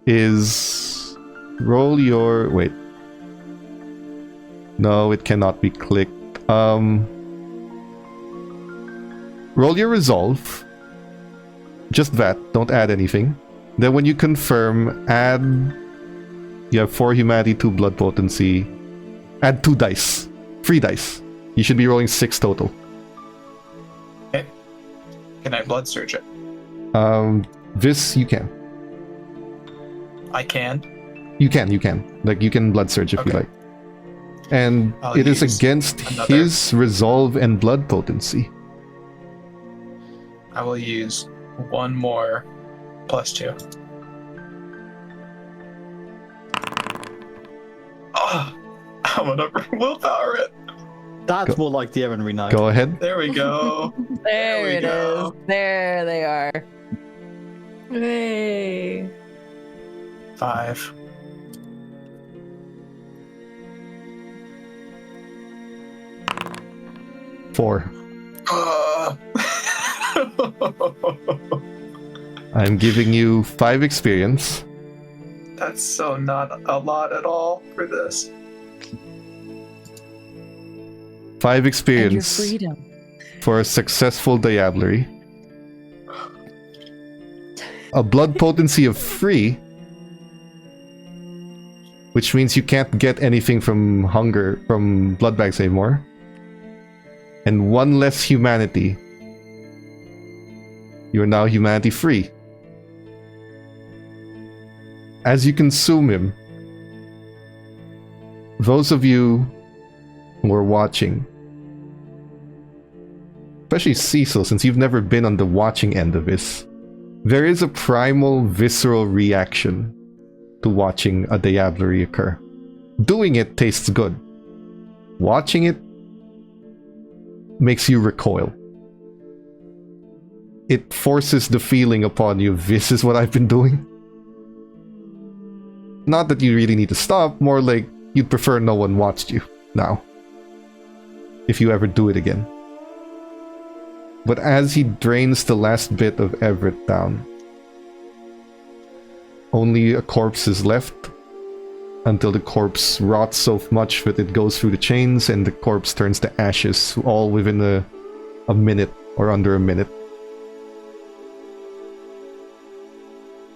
is roll your... wait. No, it cannot be clicked. Roll your resolve. Just that. Don't add anything. Then when you confirm, add... you have 4 humanity, 2 blood potency. Add 2 dice. 3 dice. You should be rolling 6 total. Okay. Can I blood surge it? This you can. I can. You can. Like, you can blood surge if you Okay. like. And I'll it is use against another- his resolve and blood potency. I will use 1 more +2. Oh, I'm gonna willpower it. That's Go- more like the Evanry now. Go ahead. There we go. There we it go. is. There they are. Hey. 5. Four. Uh. I'm giving you 5 experience. That's so not a lot at all for this. 5 And your experience freedom. for a successful diablerie. a blood potency of 3, which means you can't get anything from blood bags anymore, and 1 less humanity. You're now humanity free. As you consume him, those of you who are watching, especially Cecil, since you've never been on the watching end of this, there is a primal, visceral reaction to watching a diablerie occur. Doing it tastes good. Watching it makes you recoil. It forces the feeling upon you, this is what I've been doing. Not that you really need to stop, more like you'd prefer no one watched you now, if you ever do it again. But as he drains the last bit of Everett down, only a corpse is left, until the corpse rots so much that it goes through the chains and the corpse turns to ashes, all within a minute or under a minute.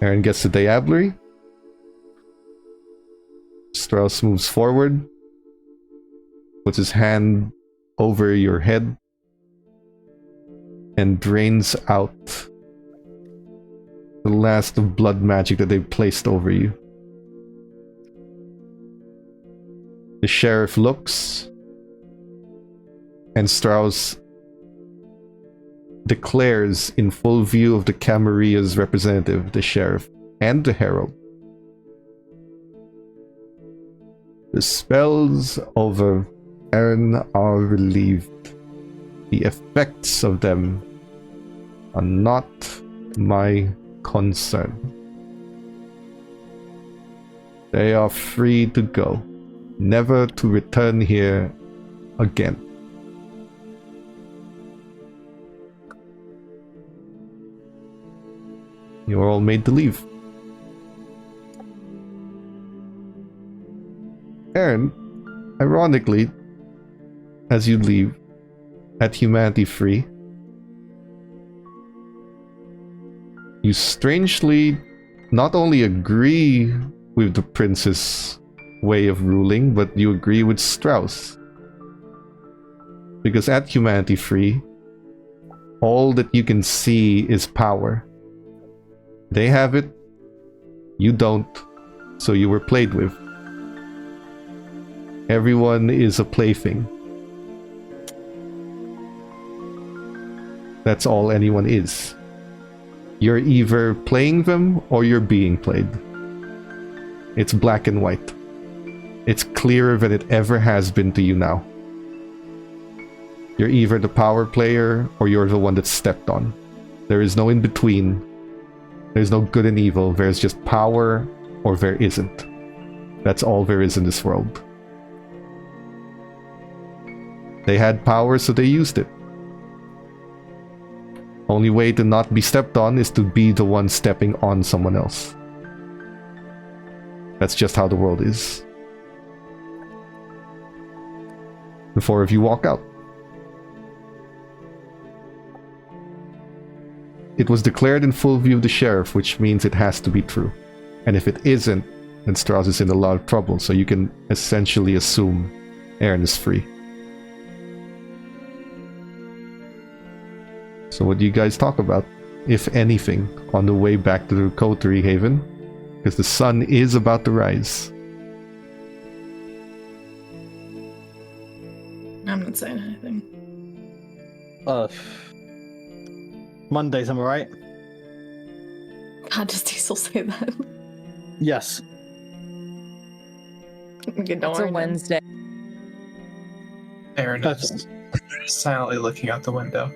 Aaron gets the diablerie. Strauss moves forward, puts his hand over your head, and drains out the last of blood magic that they've placed over you. The sheriff looks, and Strauss declares in full view of the Camarilla's representative, the sheriff, and the herald. The spells over Aaron are relieved. The effects of them are not my concern. They are free to go, never to return here again. You are all made to leave. Aaron, ironically, as you leave at humanity free, you strangely not only agree with the prince's way of ruling, but you agree with Strauss. Because at humanity free, all that you can see is power. They have it, you don't, so you were played with. Everyone is a plaything. That's all anyone is. You're either playing them or you're being played. It's black and white. It's clearer than it ever has been to you now. You're either the power player or you're the one that's stepped on. There is no in between. There's no good and evil. There's just power or there isn't. That's all there is in this world. They had power, so they used it. Only way to not be stepped on is to be the one stepping on someone else. That's just how the world is. The 4 of you walk out. It was declared in full view of the sheriff, which means it has to be true. And if it isn't, then Strauss is in a lot of trouble, so you can essentially assume Aaron is free. So what do you guys talk about, if anything, on the way back to the Coterie Haven? Because the sun is about to rise. I'm not saying anything. Mondays, am I right? God, does Diesel say that? Yes. It's a Wednesday. Aaron is silently looking out the window.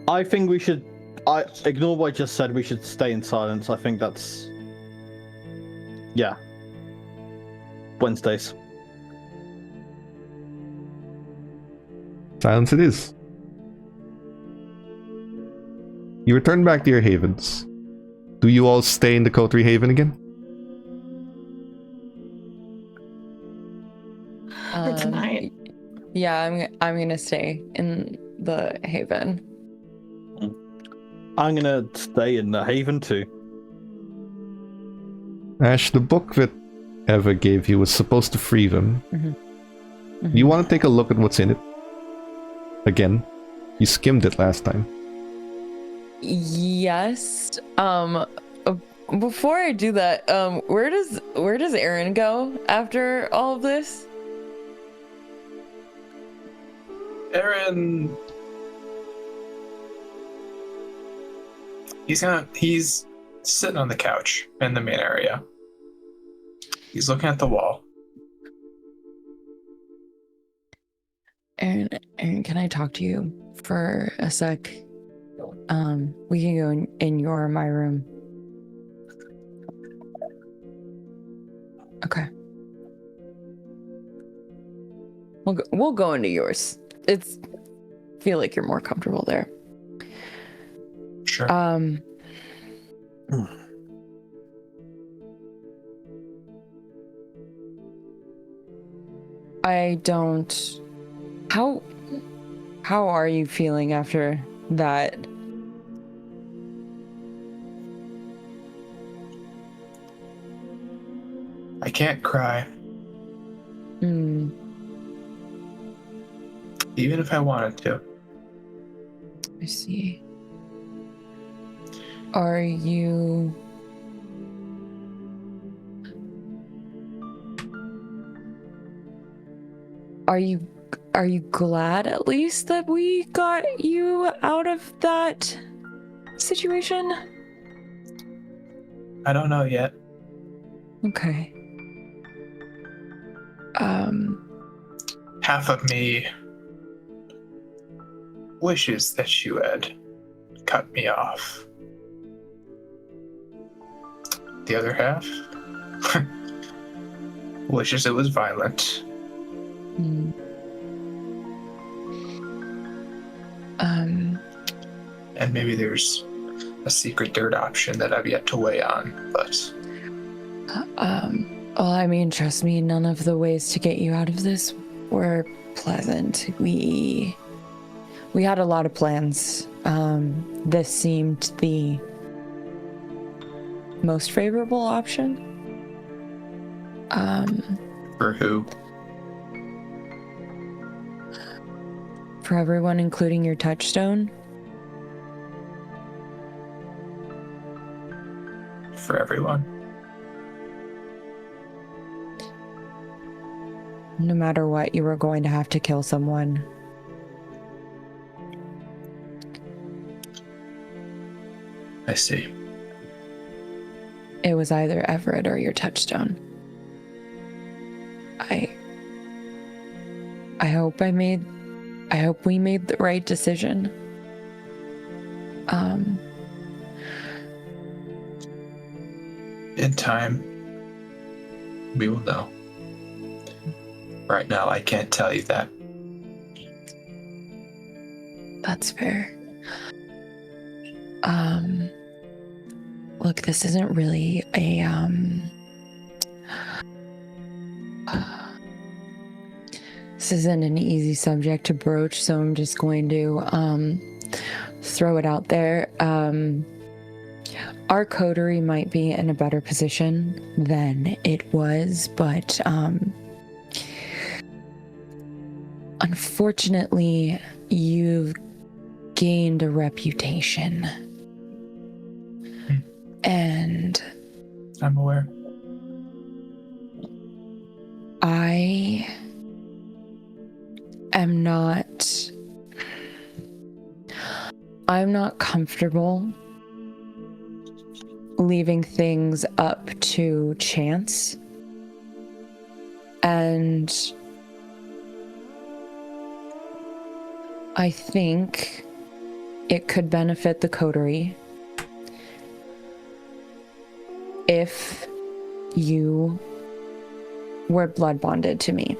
I think we should... ignore what I just said, we should stay in silence. I think that's... Yeah. Wednesdays. Silence it is. You return back to your havens. Do you all stay in the Coterie Haven again? For tonight. Yeah, I'm gonna stay in the Haven. I'm gonna stay in the haven too. Ash, the book that Eva gave you was supposed to free them. You want to take a look at what's in it? Again? You skimmed it last time. Yes. Before I do that, where does Aaron go after all of this? Aaron, he's sitting on the couch in the main area. He's looking at the wall. Aaron, can I talk to you for a sec? We can go in your or my room. Okay. We'll go into yours. Feel like you're more comfortable there. Sure. I don't. How are you feeling after that? I can't cry. Even if I wanted to. I see. Are you... Are you glad at least that we got you out of that situation? I don't know yet. Okay. Half of me wishes that you had cut me off. The other half wishes it was violent. And maybe there's a secret third option that I've yet to weigh on, but... Well, I mean, trust me, none of the ways to get you out of this were pleasant. We had a lot of plans. This seemed the most favorable option. For who? For everyone, including your touchstone. For everyone. No matter what, you were going to have to kill someone. I see. It was either Everett or your touchstone. I hope we made the right decision. In time, we will know. Right now, I can't tell you that. That's fair. Look, this isn't really a, this isn't an easy subject to broach, so I'm just going to, throw it out there. Our coterie might be in a better position than it was, but, unfortunately, you've gained a reputation. And I'm aware. I am I'm not comfortable leaving things up to chance. And I think it could benefit the coterie if you were blood bonded to me.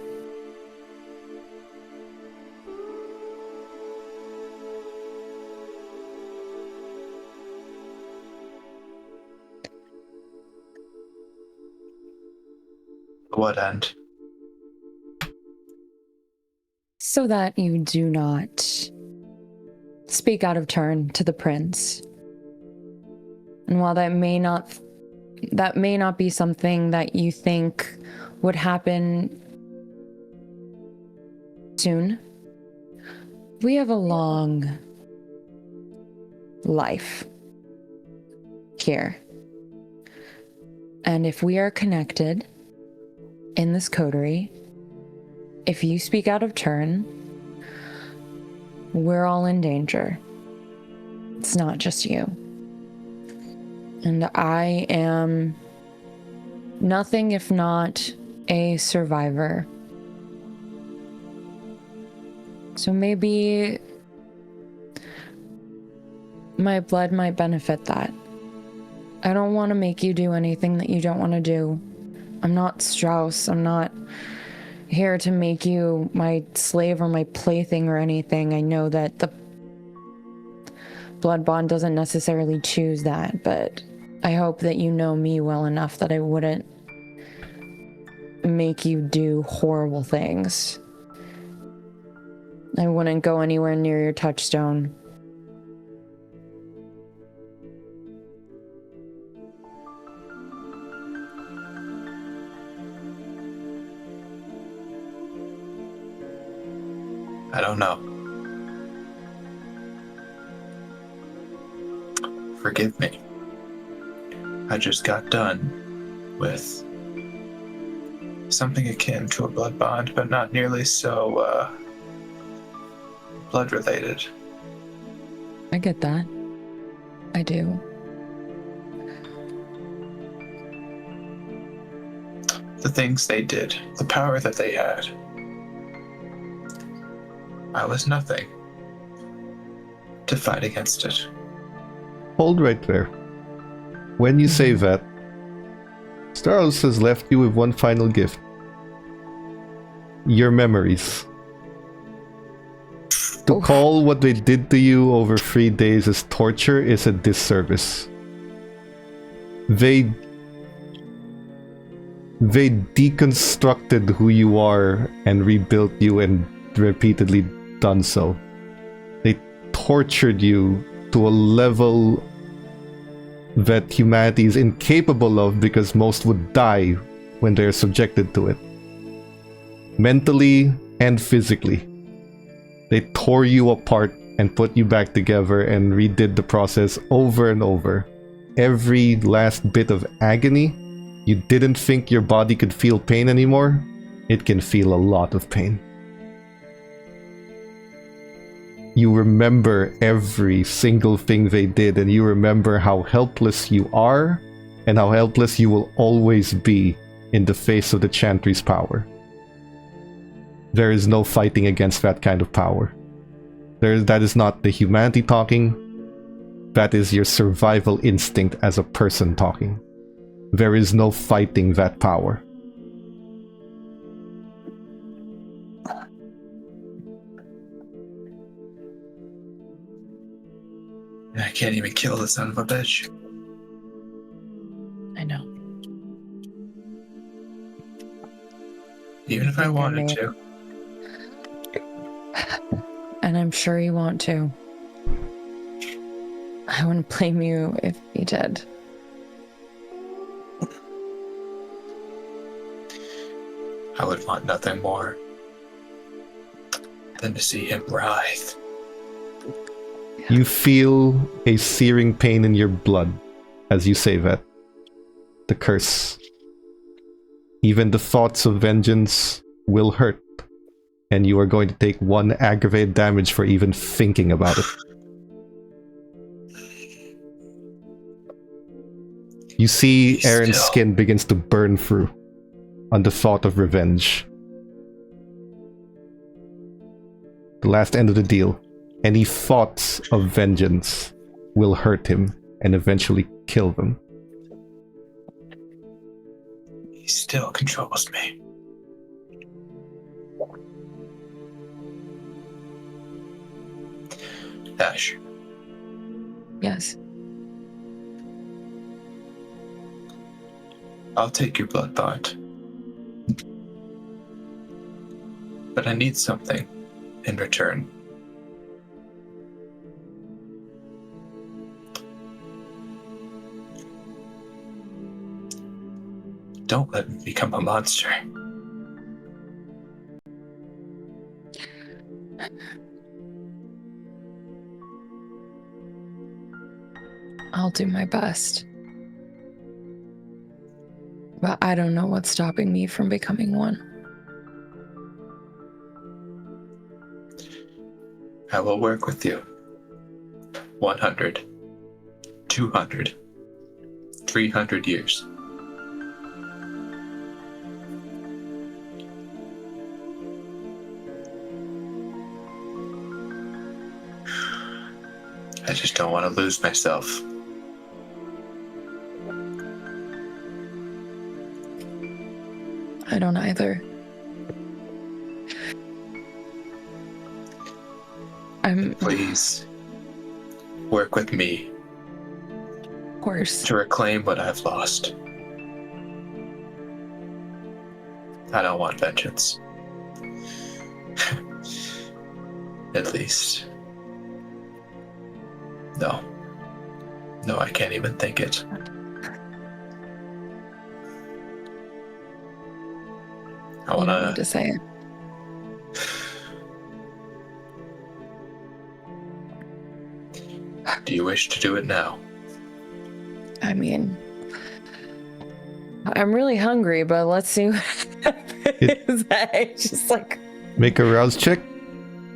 To what end? So that you do not speak out of turn to the prince And while that may not be something that you think would happen soon, we have a long life here. And if we are connected in this coterie, if you speak out of turn, we're all in danger. It's not just you. And I am nothing if not a survivor. So maybe my blood might benefit that. I don't want to make you do anything that you don't want to do. I'm not Strauss. I'm not here to make you my slave or my plaything or anything. I know that the blood bond doesn't necessarily choose that, but I hope that you know me well enough that I wouldn't make you do horrible things. I wouldn't go anywhere near your touchstone. I don't know. Forgive me. I just got done with something akin to a blood bond, but not nearly so, blood related. I get that. I do. The things they did, the power that they had. I was nothing to fight against it. Hold right there. When you say that, Staros has left you with one final gift. Your memories. To call what they did to you over 3 days as torture is a disservice. They deconstructed who you are and rebuilt you and repeatedly done so. They tortured you to a level that humanity is incapable of because most would die when they are subjected to it. Mentally and physically. They tore you apart and put you back together and redid the process over and over. Every last bit of agony, you didn't think your body could feel pain anymore, it can feel a lot of pain. You remember every single thing they did, and you remember how helpless you are and how helpless you will always be in the face of the Chantry's power. There is no fighting against that kind of power. That is not the humanity talking. That is your survival instinct as a person talking. There is no fighting that power. I can't even kill the son of a bitch. I know. Even if I wanted to. And I'm sure you want to. I wouldn't blame you if you did. I would want nothing more than to see him writhe. You feel a searing pain in your blood as you say that. The curse. Even the thoughts of vengeance will hurt, and you are going to take 1 aggravated damage for even thinking about it. You see Aaron's skin begins to burn through on the thought of revenge. The last end of the deal. Any thoughts of vengeance will hurt him and eventually kill them. He still controls me. Ash. Yes. I'll take your blood bond. But I need something in return. Don't let me become a monster. I'll do my best. But I don't know what's stopping me from becoming one. I will work with you. 100, 200, 300 years. I just don't want to lose myself. I don't either. Please work with me Of course. to reclaim what I've lost. I don't want vengeance. At least. No. No, I can't even think it. I You don't wanna. need to say it. Do you wish to do it now? I mean, I'm really hungry, but let's see what happens. I just like. Make a rouse check.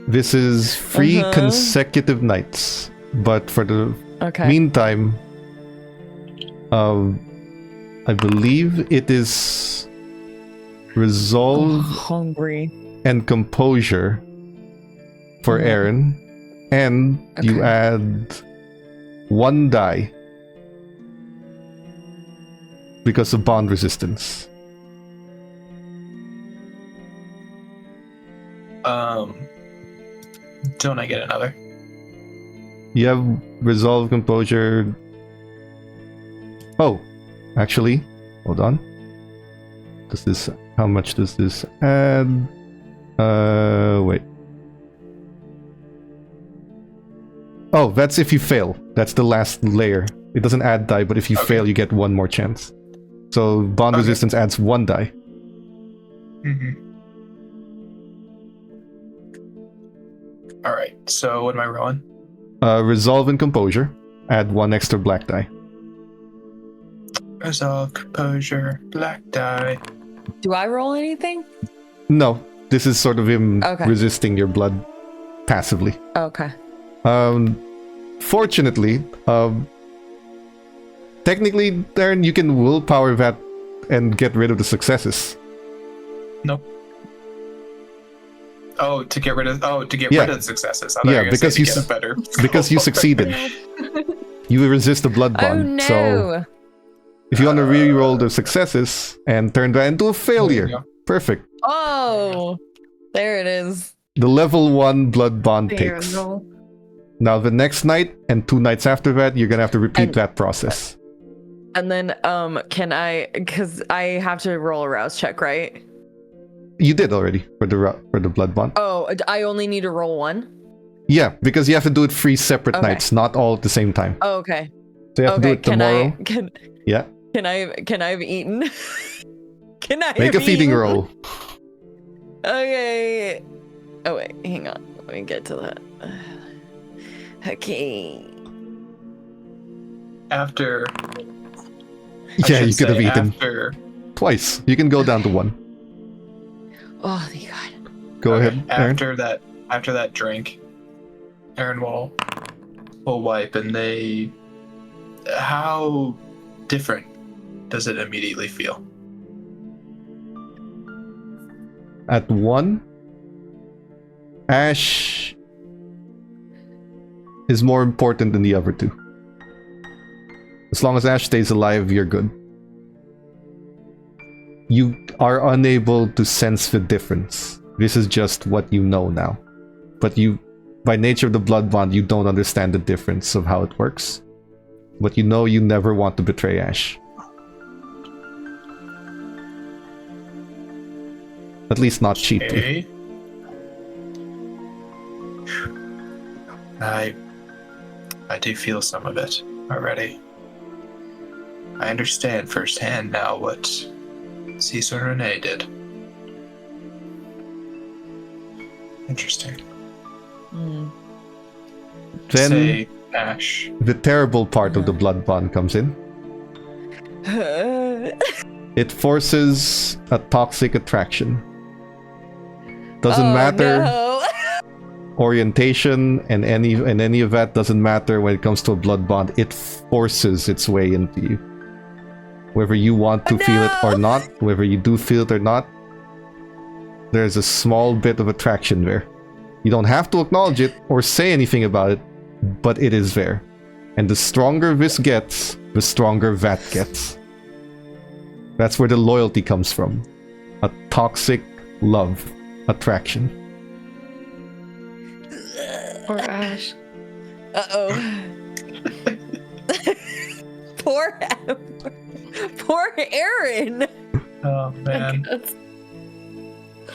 This is 3 consecutive nights, but for the Okay. meantime, I believe it is resolve hungry. and composure for Mhm. Aaron, and you Okay. add 1 die because of bond resistance. Don't I get another? You have resolve, composure. Oh, actually, hold on. Does this? How much does this add? Wait. Oh, that's if you fail. That's the last layer. It doesn't add die, but if you fail, you get 1 more chance. So bond resistance adds 1 die. Mm-hmm. All right. So what am I rolling? Resolve and composure. Add 1 extra black die. Resolve, composure, black die. Do I roll anything? No, this is sort of him Okay. resisting your blood passively. Okay. Fortunately, technically, Darren, you can willpower that and get rid of the successes. Nope. Oh, to get rid of Yeah. rid of the successes. I thought you Yeah, were gonna because say you to get s- a better. Because you succeeded. You resist the blood Oh bond. no! So if you want to re-roll the successes and turn that into a failure, There you go. perfect. Oh, there it is. The level 1 blood bond There takes. we go. Now the next night and 2 nights after that, you're gonna have to repeat And- that process. And then, can I? Because I have to roll a rouse check, right? You did already for the blood bond. Oh, I only need to roll 1. Yeah, because you have to do it 3 separate Okay. nights, not all at the same time. Oh, okay. So you have to do Okay. it tomorrow. Yeah. Can I have eaten? Can I Make a have feeding eaten? roll. Okay. Oh wait, hang on. Let me get to that. Okay. After. Yeah, you could have eaten After. twice. You can go down to 1. Oh, thank God. Go Okay, ahead, Aaron. After that drink, Aaron will wipe, and they. How different does it immediately feel? At 1, Ash is more important than the other 2. As long as Ash stays alive, you're good. You are unable to sense the difference. This is just what you know now. But you, by nature of the blood bond, you don't understand the difference of how it works. But you know you never want to betray Ash. At least not cheaply. Okay. I do feel some of it already. I understand firsthand now what Cecil and Renee did. Interesting. Then Say Ash. the terrible part of the blood bond comes in. It forces a toxic attraction. Doesn't matter. No. Orientation and any of that doesn't matter when it comes to a blood bond. It forces its way into you. Whether you want to feel it or not, whether you do feel it or not, there's a small bit of attraction there. You don't have to acknowledge it or say anything about it, but it is there. And the stronger this gets, the stronger that gets. That's where the loyalty comes from. A toxic love attraction. Or Ash. Uh-oh. Poor Aaron. Oh man.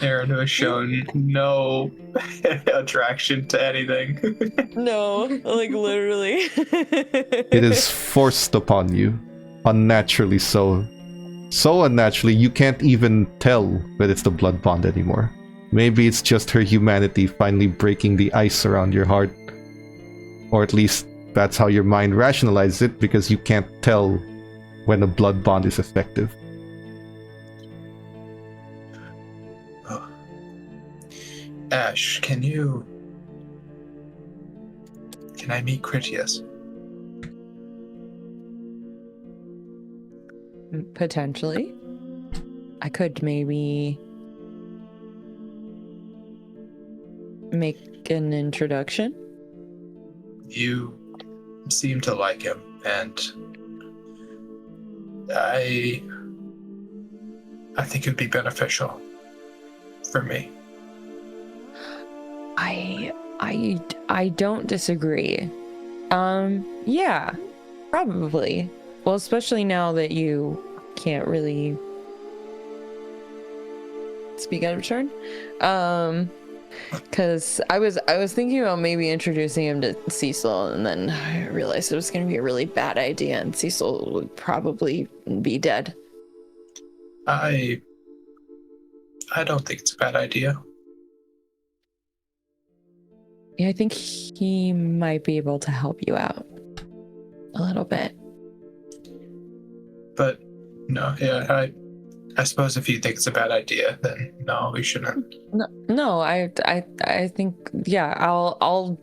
Aaron who has shown no attraction to anything. No, like literally. It is forced upon you. Unnaturally so. So unnaturally, you can't even tell that it's the blood bond anymore. Maybe it's just her humanity finally breaking the ice around your heart. Or at least that's how your mind rationalizes it, because you can't tell when a blood bond is effective. Ash, can I meet Critias? Potentially. I could maybe make an introduction. You seem to like him, and I think it'd be beneficial for me. I don't disagree. Yeah, probably. Well, especially now that you can't really speak out of turn. Because I was thinking about maybe introducing him to Cecil, and then I realized it was going to be a really bad idea, and Cecil would probably be dead. I don't think it's a bad idea. Yeah, I think he might be able to help you out a little bit. But no, yeah, I suppose if you think it's a bad idea, then no, we shouldn't. No, I think, yeah, I'll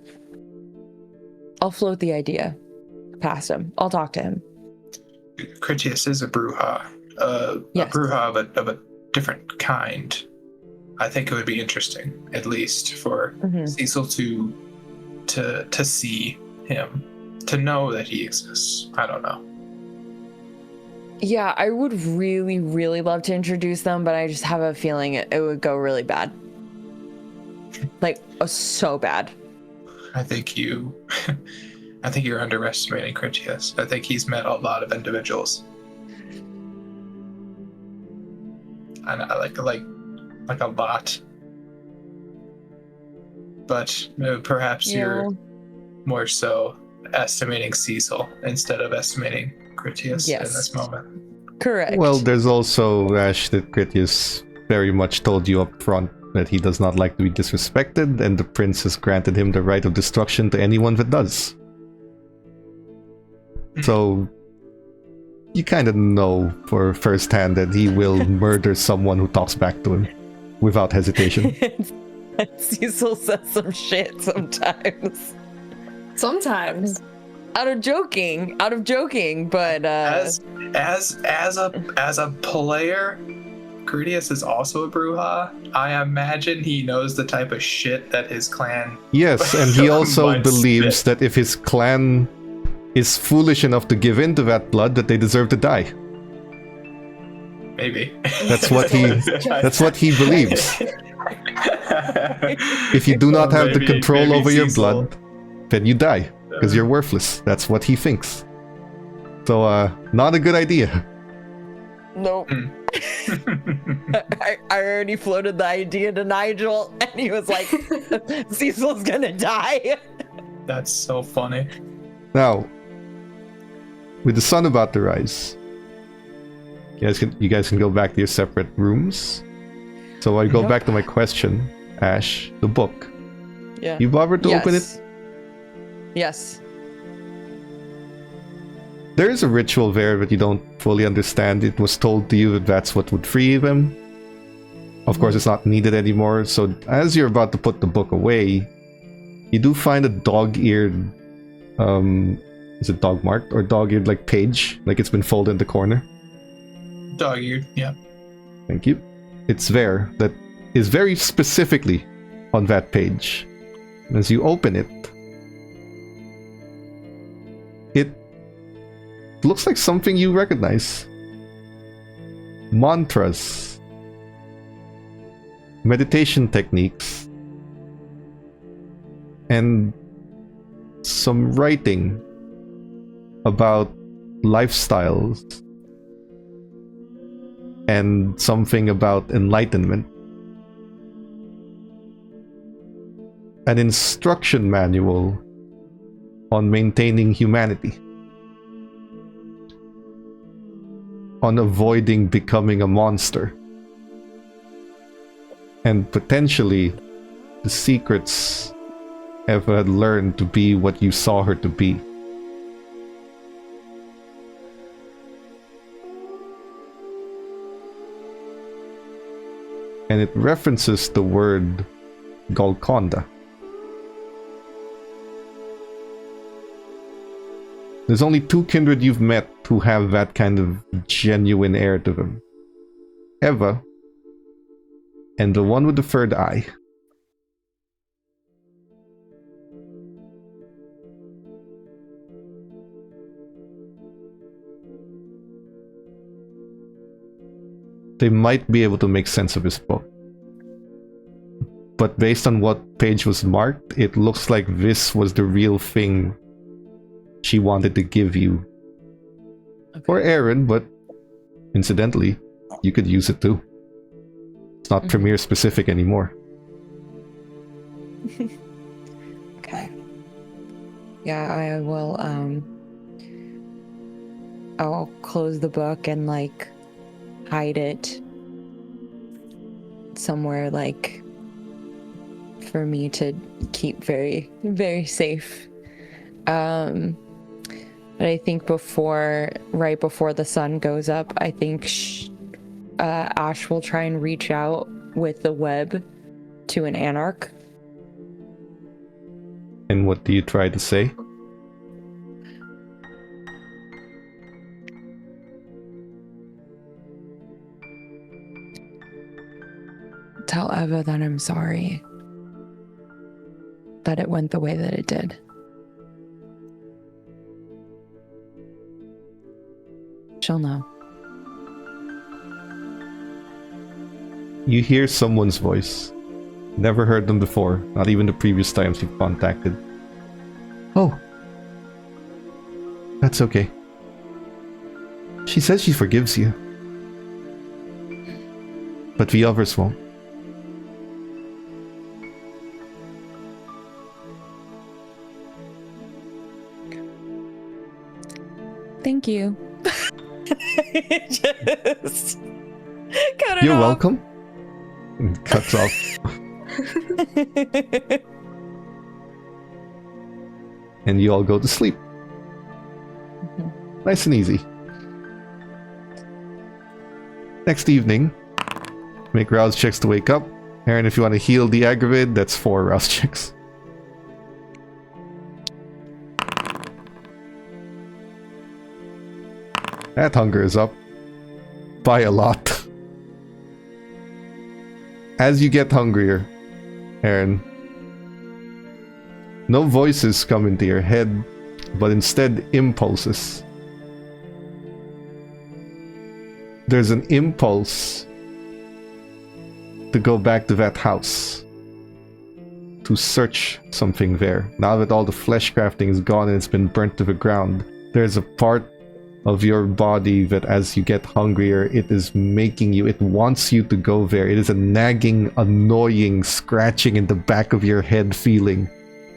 float the idea past him. I'll talk to him. Critias is a Bruja, Yes. a Bruja of a different kind. I think it would be interesting, at least for Cecil to see him, to know that he exists. I don't know. Yeah, I would really, really love to introduce them, but I just have a feeling it would go really bad. Like, so bad. I think you're underestimating Critias. I think he's met a lot of individuals. And I like a lot. But perhaps you're more so estimating Cecil instead of estimating Critias in this moment. Correct. Well, there's also Ash that Critias very much told you up front that he does not like to be disrespected, and the prince has granted him the right of destruction to anyone that does. So you kind of know for firsthand that he will murder someone who talks back to him without hesitation. Cecil says some shit sometimes. Sometimes. Out of joking, but as a player, Critias is also a Bruja. I imagine he knows the type of shit that his clan. Yes, and he also might believes spit. that if his clan is foolish enough to give in to that blood, that they deserve to die. Maybe. That's what he believes. If you do not have the control over your blood, then you die, because you're worthless. That's what he thinks. So, not a good idea. nope. I already floated the idea to Nigel, and he was like, Cecil's gonna die. That's so funny. Now, with the sun about to rise, You guys can go back to your separate rooms. So I go Yep. back to my question, Ash. The book. Yeah. You bothered to open it? Yes. There is a ritual there, but you don't fully understand. It was told to you that that's what would free them. Of course, it's not needed anymore. So as you're about to put the book away, you do find a dog-eared, is it dog marked or dog-eared like page, like it's been folded in the corner. Dog-eared, yeah. Thank you. It's there. That is very specifically on that page. And as you open it, it looks like something you recognize. Mantras. Meditation techniques. And some writing about lifestyles. And something about enlightenment. An instruction manual on maintaining humanity. On avoiding becoming a monster. And potentially the secrets Eva had learned to be what you saw her to be. And it references the word Golconda. There's only 2 kindred you've met who have that kind of genuine air to them. Eva and the one with the third eye. They might be able to make sense of this book. But based on what page was marked, it looks like this was the real thing she wanted to give you. Okay. Or Aaron, but incidentally, you could use it too. It's not Premiere specific anymore. Okay. Yeah, I will I'll close the book and like hide it somewhere like for me to keep very, very safe. But I think right before the sun goes up, I think Ash will try and reach out with the web to an anarch. And what do you try to say? Tell Eva that I'm sorry that it went the way that it did. She'll know. You hear someone's voice. Never heard them before, not even the previous times you've contacted. Oh. That's okay. She says she forgives you. But the others won't. Thank you. Just cut it You're off. welcome. And cuts off. And you all go to sleep. Nice and easy. Next evening, make rouse checks to wake up. Aaron, if you want to heal the aggravate, that's 4 rouse checks. That hunger is up. By a lot. As you get hungrier, Aaron, no voices come into your head, but instead impulses. There's an impulse to go back to that house, to search something there. Now that all the flesh crafting is gone and it's been burnt to the ground, there's a part of your body that as you get hungrier, it is making you, it wants you to go there. It is a nagging, annoying, scratching in the back of your head feeling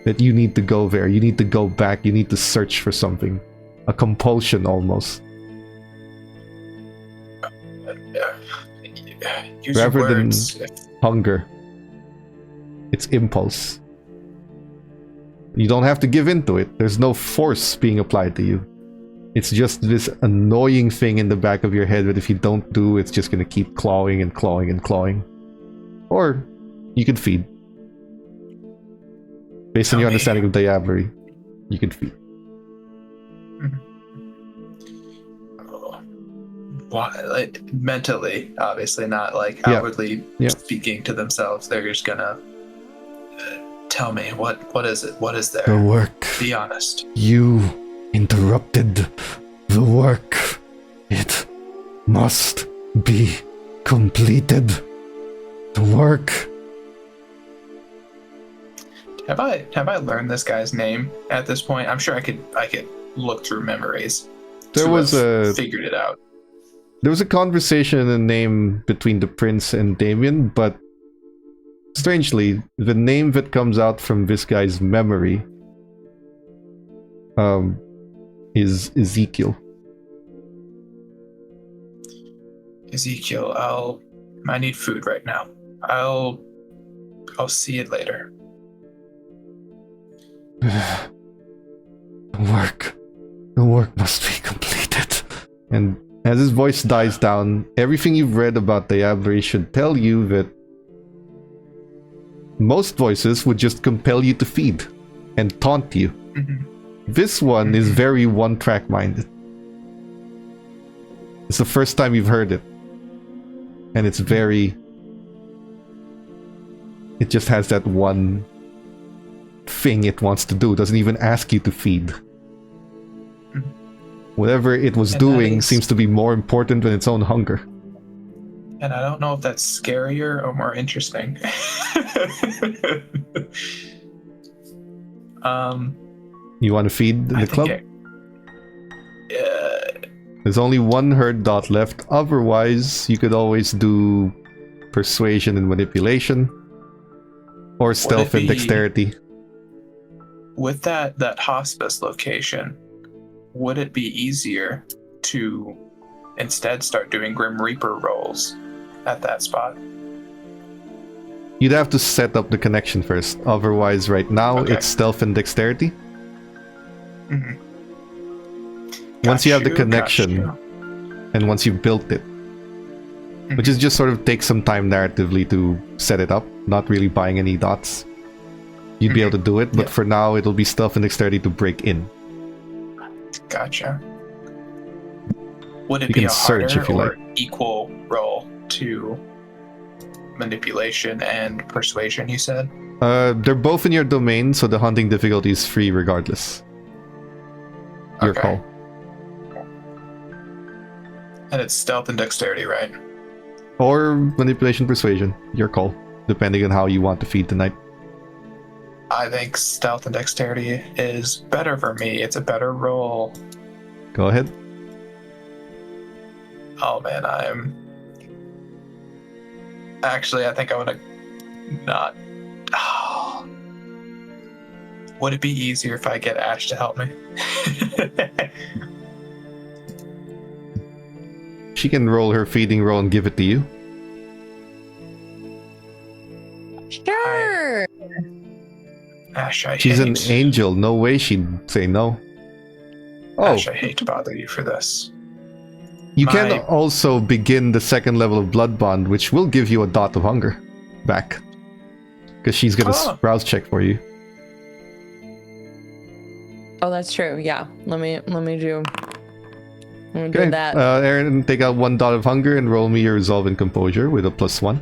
that you need to go there. You need to go back. You need to search for something. A compulsion almost. Use Rather your than words. hunger, it's impulse. You don't have to give into it. There's no force being applied to you. It's just this annoying thing in the back of your head that if you don't do, it's just gonna keep clawing and clawing and clawing. Or you can feed. Based on your understanding of diablerie, you can feed. Like, mentally, obviously, not like outwardly speaking to themselves. They're just gonna tell me what is it? What is there? The work. Be honest. You interrupted the work. It must be completed. The work. Have I learned this guy's name at this point? I'm sure I could look through memories. Figured it out. There was a conversation in the name between the prince and Damien, but strangely, the name that comes out from this guy's memory is Ezekiel. Ezekiel, I need food right now. I'll see it later. The work must be completed. And as his voice dies down, everything you've read about diablerie should tell you that most voices would just compel you to feed and taunt you. This one is very one-track minded. It's the first time you've heard it. And it's very... It just has that one thing it wants to do. It doesn't even ask you to feed. Whatever it was doing seems to be more important than its own hunger. And I don't know if that's scarier or more interesting. You want to feed the club? There's only one herd dot left. Otherwise, you could always do persuasion and manipulation. Or stealth and dexterity. With that hospice location, would it be easier to instead start doing Grim Reaper rolls at that spot? You'd have to set up the connection first. Otherwise, right now, it's stealth and dexterity. Once you have the connection, and once you've built it, which is just sort of take some time narratively to set it up, not really buying any dots, you'd be able to do it, but for now, it'll be stealth and dexterity to break in. Gotcha. Would it be a harder or equal roll to manipulation and persuasion, you said? They're both in your domain, so the hunting difficulty is free regardless. Your call. And it's stealth and dexterity, right? Or manipulation persuasion. Your call, depending on how you want to feed tonight. I think stealth and dexterity is better for me. It's a better roll. Go ahead. Oh man, Actually, I think I would have not... Oh. Would it be easier if I get Ash to help me? She can roll her feeding roll and give it to you. Sure. Ash, She's an angel. No way she'd say no. Ash, I hate to bother you for this. You can also begin the second level of Blood Bond, which will give you a dot of hunger back. Because she's gonna browse check for you. Oh, that's true. Yeah. Let me do that. Aaron, take out 1 dot of hunger and roll me your resolve and composure with a +1.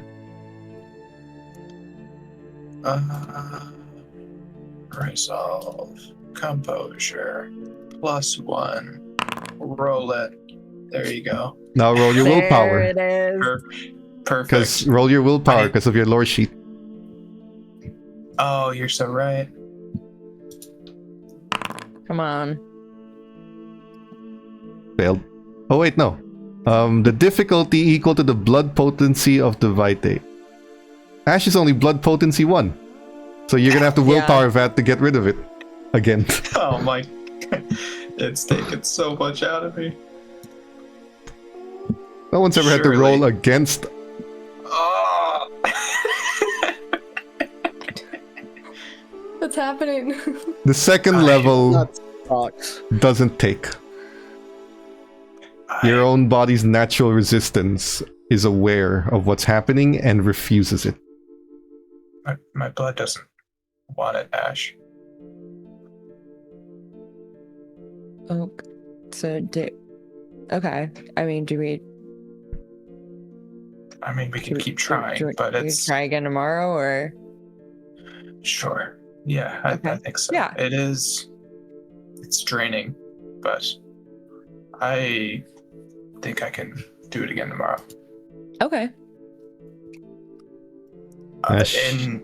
Resolve, composure, +1. Roll it. There you go. Now roll your willpower. It is. Perfect. Because roll your willpower because of your lore sheet. Oh, you're so right. Come on. Failed. Oh wait, no. The difficulty equal to the blood potency of the Vitae. Ash is only blood potency 1. So you're gonna have to willpower that to get rid of it. Again. Oh my... It's taken so much out of me. No one's ever had to Surely. roll against. Oh! What's happening? The second level That sucks. doesn't take. Your own body's natural resistance is aware of what's happening and refuses it. My blood doesn't want it, Ash. Oh, so okay. I mean, do we I mean, we can keep trying, but do we it's try again tomorrow or? sure. Yeah, I Okay. think so. Yeah. It is. It's draining, but I think I can do it again tomorrow. Okay. Ash. In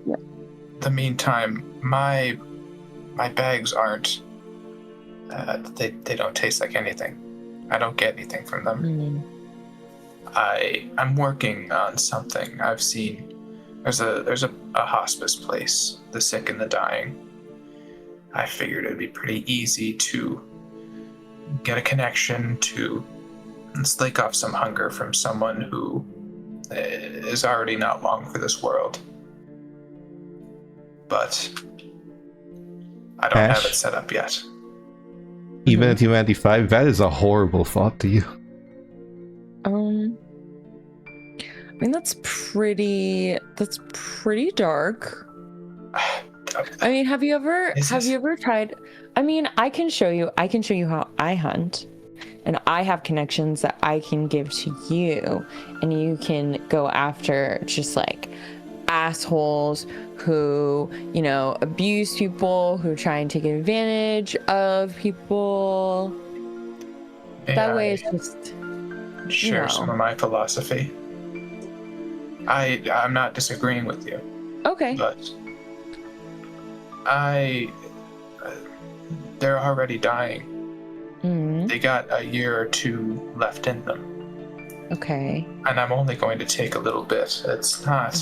the meantime, my bags aren't. They don't taste like anything. I don't get anything from them. Mm. I'm working on something. I've seen there's a hospice place, the sick and the dying. I figured it'd be pretty easy to get a connection to slake off some hunger from someone who is already not long for this world. But I don't have Ash? it set up yet. Even at Humanity 5, that is a horrible thought to you. I mean, that's pretty dark. I mean, have you ever tried? I mean, I can show you how I hunt, and I have connections that I can give to you, and you can go after just like assholes who, you know, abuse people, who try and take advantage of people. That way it's just share some of my philosophy. I'm not disagreeing with you, okay. but they're already dying. Mm, They got a year or two left in them, okay. and I'm only going to take a little bit. It's not.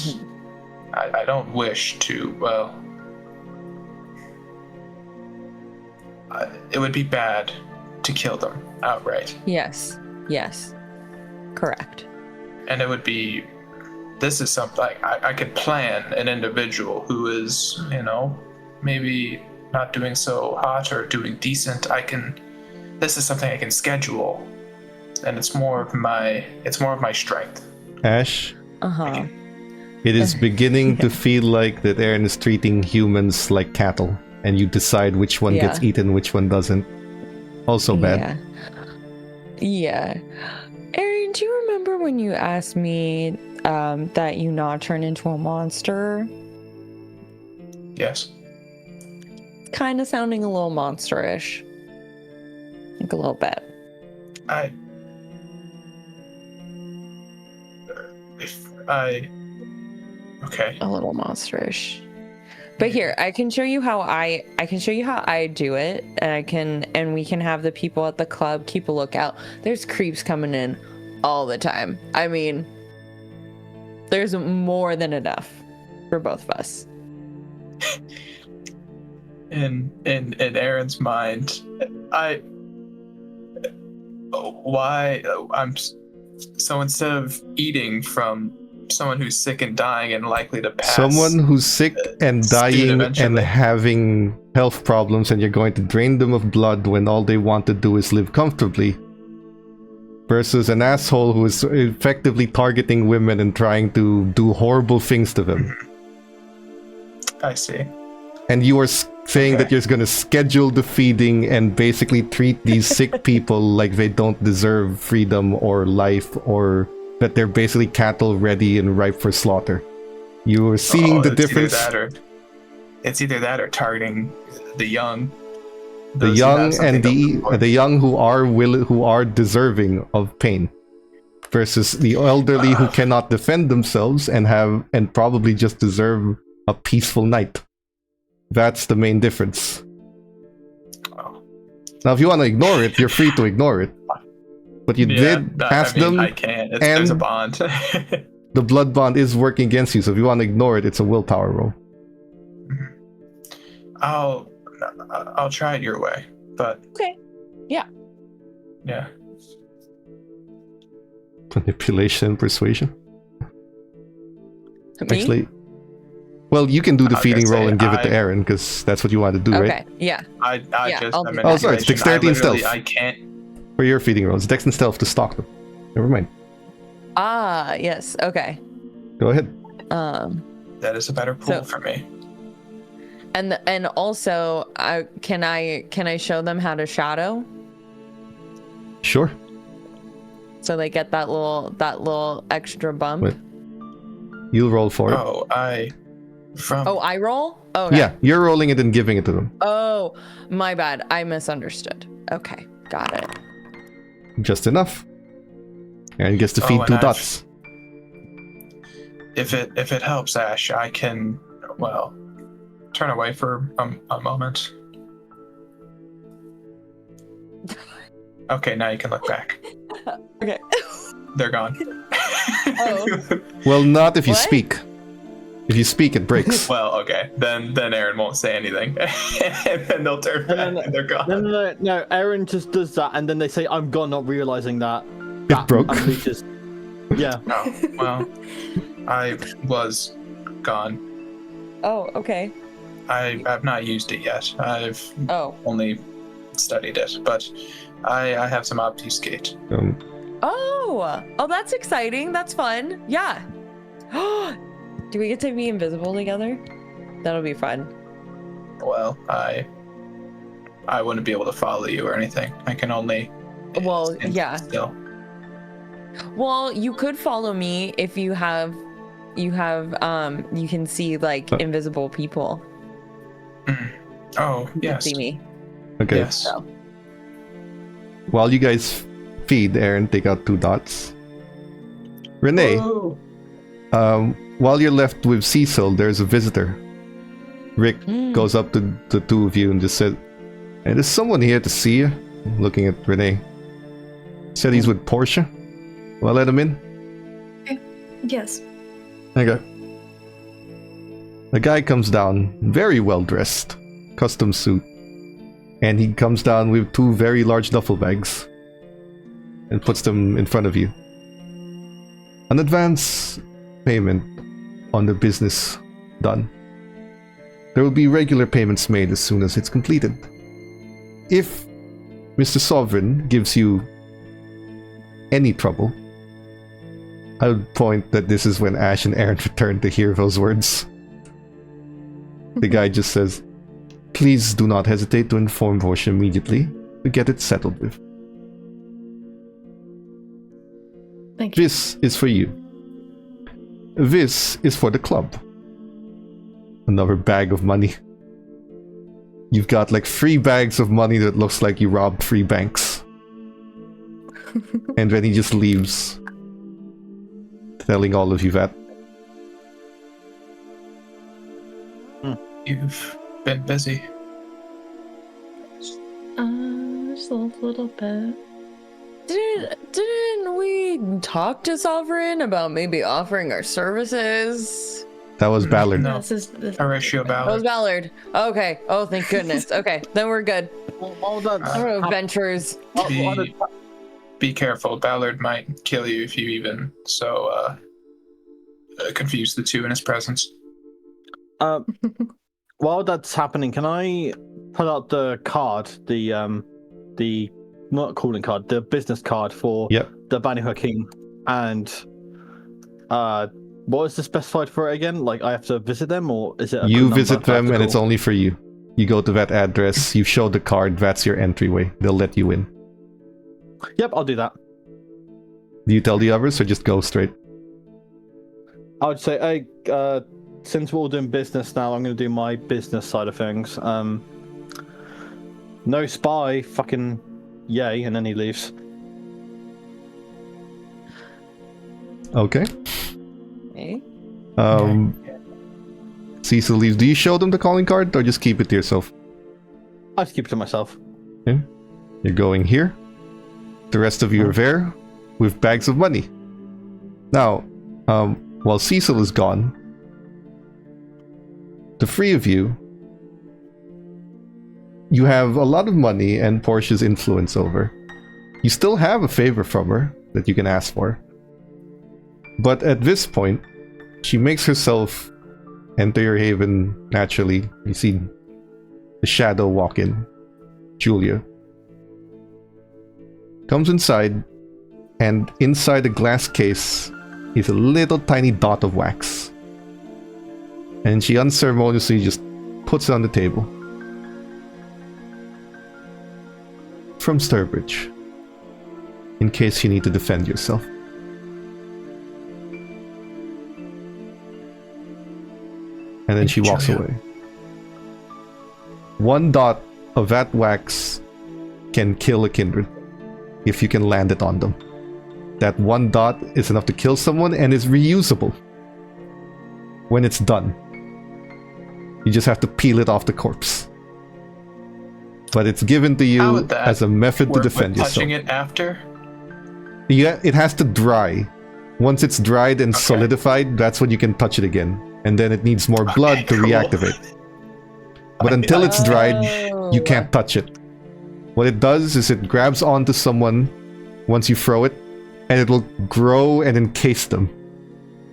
I don't wish to. Well, it would be bad to kill them outright, Yes. Correct. and it would be. This is something I could plan an individual who is, you know, maybe not doing so hot or doing decent. This is something I can schedule, and it's more of my strength. Ash, Uh-huh. it is beginning to feel like that Aaron is treating humans like cattle, and you decide which one gets eaten, which one doesn't. Also bad. Yeah. Aaron, do you remember when you asked me that you not turn into a monster? Yes. Kind of sounding a little monsterish. Like a little bit. Okay. A little monsterish. But here, I can show you how I do it, and we can have the people at the club keep a lookout. There's creeps coming in all the time. I mean, there's more than enough for both of us. In Aaron's mind, so instead of eating from someone who's sick and dying and likely to pass, Someone who's sick and dying and eventually. having health problems, and you're going to drain them of blood when all they want to do is live comfortably, versus an asshole who is effectively targeting women and trying to do horrible things to them. I see. And you are saying that you're going to schedule the feeding and basically treat these sick people like they don't deserve freedom or life, or that they're basically cattle ready and ripe for slaughter. You are seeing the difference. It's either that or targeting the young. The young and the young who are deserving of pain, versus the elderly who cannot defend themselves and probably just deserve a peaceful night. That's the main difference. Oh. Now, if you want to ignore it, you're free to ignore it. But you did ask them. I can't. There's a bond. The blood bond is working against you, so if you want to ignore it, it's a willpower roll. I'll try it your way, but Okay. Yeah. yeah. Manipulation, persuasion. Me? Actually, well, you can do the I was feeding gonna roll say, and give it to Aaron because that's what you want to do, Okay, right? yeah. I Yeah, just I'll I'm do in that. Oh, sorry, it's manipulation. dexterity and literally- stealth. I can't. For your feeding rolls, Dex and Stealth to stalk them. Never mind. Ah, yes. Okay. Go ahead. That is a better pool So- for me. And also, can I show them how to shadow Sure. so they get that little extra bump? Wait. You'll roll for it. Oh, I roll? Oh, okay. Yeah, you're rolling it and giving it to them. Oh, my bad. I misunderstood. Okay, got it. Just enough. Aaron gets to feed and 2 I've- dots. if it helps, Ash, I can turn away for a moment. Okay, now you can look back. Okay. They're gone. Oh. Well, not if you What? speak. If you speak, it breaks. Well, okay. Then Aaron won't say anything, and then they'll turn back and they're gone. No. Aaron just does that, and then they say, "I'm gone," not realizing that. It broke. And we just, yeah. Oh, well, I was gone. Oh, okay. I've not used it yet. I've Oh. only studied it, but I have some obfuscate. Oh, that's exciting. That's fun. Yeah. Do we get to be invisible together? That'll be fun. Well, I wouldn't be able to follow you or anything. I can only. Well, stand yeah. Still. Well, you could follow me if you can see like invisible people. Oh, You can yes. see me. Okay. Yes. So. While you guys feed Aaron, take out 2 dots. Renee, Whoa. while you're left with Cecil, there's a visitor. Rick goes up to the 2 of you and just said, "Hey, there's someone here to see you." Looking at Renee. Said he's with Portia. Will I let him in? Yes. Okay. The guy comes down, very well dressed, custom suit, and he comes down with 2 very large duffel bags and puts them in front of you. An advance payment on the business done. There will be regular payments made as soon as it's completed. If Mr. Sovereign gives you any trouble, I would point that this is when Ash and Aaron return to hear those words. The guy just says, "Please do not hesitate to inform Portia immediately to get it settled with. Thank you. This is for you. This is for the club." Another bag of money. You've got like 3 bags of money that looks like you robbed 3 banks. And then he just leaves, telling all of you that. You've been busy. Just a little bit. Didn't we talk to Sovereign about maybe offering our services? That was Ballard. No. This is Horatio That was Ballard. Ballard. Okay. Oh, thank goodness. Okay, then we're good. All that. I don't know, adventurers. Be careful. Ballard might kill you if you even confuse the 2 in his presence. While that's happening, can I pull out the card, the not calling card, the business card for the Banu Hakim, and what is the specified for it again? Like I have to visit them, or is it? You visit them and it's only for you. You go to that address, you show the card, that's your entryway. They'll let you in. Yep, I'll do that. Do you tell the others or just go straight? I would say, hey, since we're all doing business now, I'm going to do my business side of things. No spy, fucking yay, and then he leaves. Okay. Okay. Cecil leaves. Do you show them the calling card or just keep it to yourself? I just keep it to myself. Okay. You're going here. The rest of you are there with bags of money. Now, while Cecil is gone, the 3 of you, you have a lot of money and Portia's influence over. You still have a favor from her that you can ask for. But at this point, she makes herself enter your haven naturally. You see the shadow walk in. Julia comes inside, and inside the glass case is a little tiny dot of wax. And she unceremoniously just puts it on the table. From Sturbridge, in case you need to defend yourself. And then she walks away. One dot of that wax can kill a kindred if you can land it on them. That one dot is enough to kill someone and is reusable when it's done. You just have to peel it off the corpse. But it's given to How you would that as a method to work defend with yourself. touching it after? Yeah, it has to dry. Once it's dried and solidified, that's when you can touch it again. And then it needs more blood to cool. reactivate. But until it's dried, you can't touch it. What it does is it grabs onto someone once you throw it, and it will grow and encase them.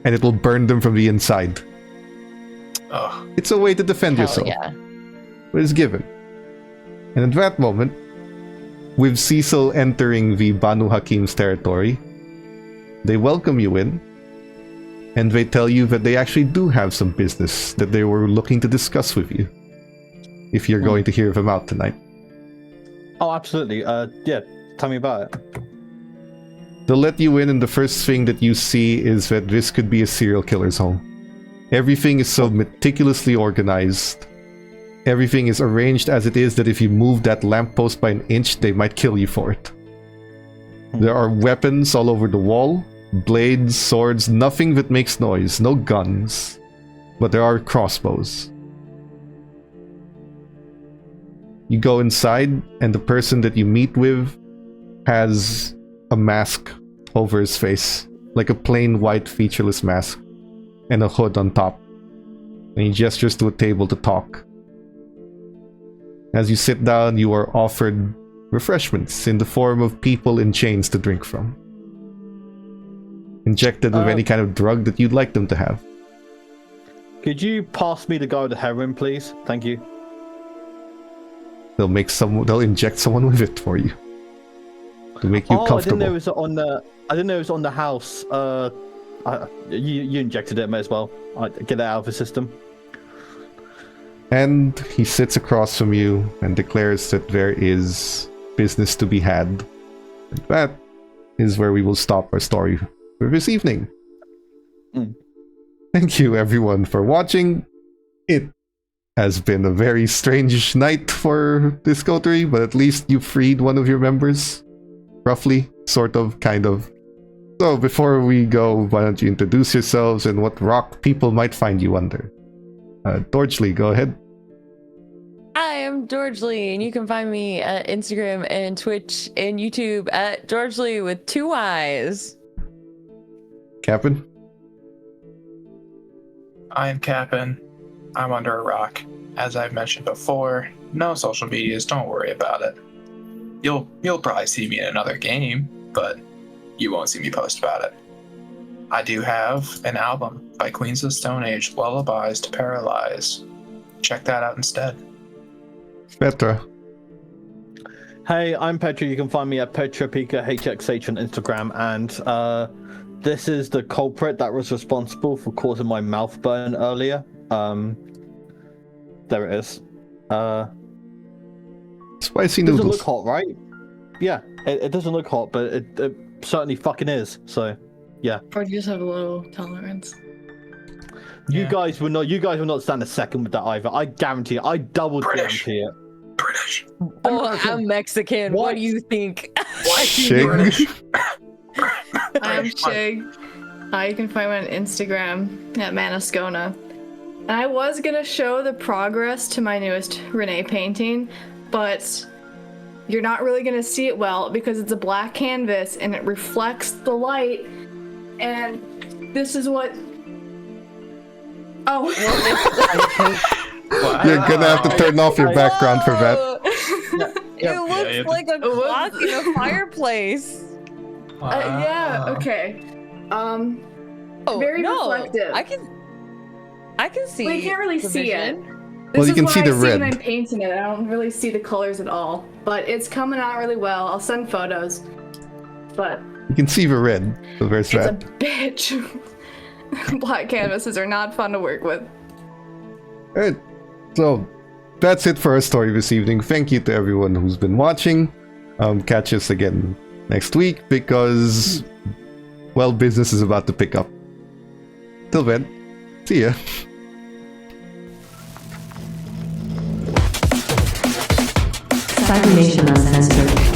And it will burn them from the inside. Oh, It's a way to defend Hell yourself. yeah. But it's given. And at that moment, with Cecil entering the Banu Hakim's territory, they welcome you in, and they tell you that they actually do have some business that they were looking to discuss with you. If you're going to hear them out tonight. Oh, absolutely. Yeah, tell me about it. They'll let you in, and the first thing that you see is that this could be a serial killer's home. Everything is so meticulously organized. Everything is arranged as it is that if you move that lamppost by an inch, they might kill you for it. There are weapons all over the wall. Blades, swords, nothing that makes noise. No guns. But there are crossbows. You go inside, and the person that you meet with has a mask over his face. Like a plain white featureless mask. And a hood on top. And he gestures to a table to talk. As you sit down, you are offered refreshments in the form of people in chains to drink from. Injected with any kind of drug that you'd like them to have. Could you pass me the guy with the heroin, please? Thank you. They'll inject someone with it for you. To make you comfortable. I didn't know it was on the house. You injected it, may as well. Get it out of the system. And he sits across from you and declares that there is business to be had. And that is where we will stop our story for this evening. Thank you everyone for watching. It has been a very strange night for this coterie, but at least you freed one of your members. Roughly, sort of, kind of. So before we go, why don't you introduce yourselves and what rock people might find you under? Dorgely, go ahead. I am Dorgely, and you can find me at Instagram and Twitch and YouTube at Dorgely with 2 Y's. Captain? I am Cap'n. I'm under a rock. As I've mentioned before, no social medias, don't worry about it. You'll probably see me in another game, but you won't see me post about it. I do have an album by Queens of the Stone Age, Lullabies to Paralyze. Check that out instead. Petra. Hey, I'm Petra. You can find me at PetraPikaHXH on Instagram, and this is the culprit that was responsible for causing my mouth burn earlier. There it is. Spicy It noodles. doesn't look hot, right? Yeah, it doesn't look hot, but it certainly fucking is. So, yeah. Or you just have a little tolerance. You Yeah. guys will not stand a second with that either. I guarantee it. I double British. guarantee it. British. Oh, I'm Mexican. What do you think? Shig. I'm Shig. You can find me on Instagram at Manascona. And I was gonna show the progress to my newest Renee painting, but you're not really gonna see it well because it's a black canvas and it reflects the light. And this is what. Oh. Wow. You're gonna have to turn off your background for that. It looks like a clock in a fireplace. Yeah, okay. very no, reflective. I can see. Well, you can't really the see it. vision. This Well, you is can what see I the see when red. I'm painting it. I don't really see the colors at all, but it's coming out really well. I'll send photos. But You can see the red. So there's it's a that. bitch. Black canvases are not fun to work with. Alright, so that's it for our story this evening. Thank you to everyone who's been watching. Catch us again next week because, well, business is about to pick up. Till then, see ya. Cybernation Uncensored.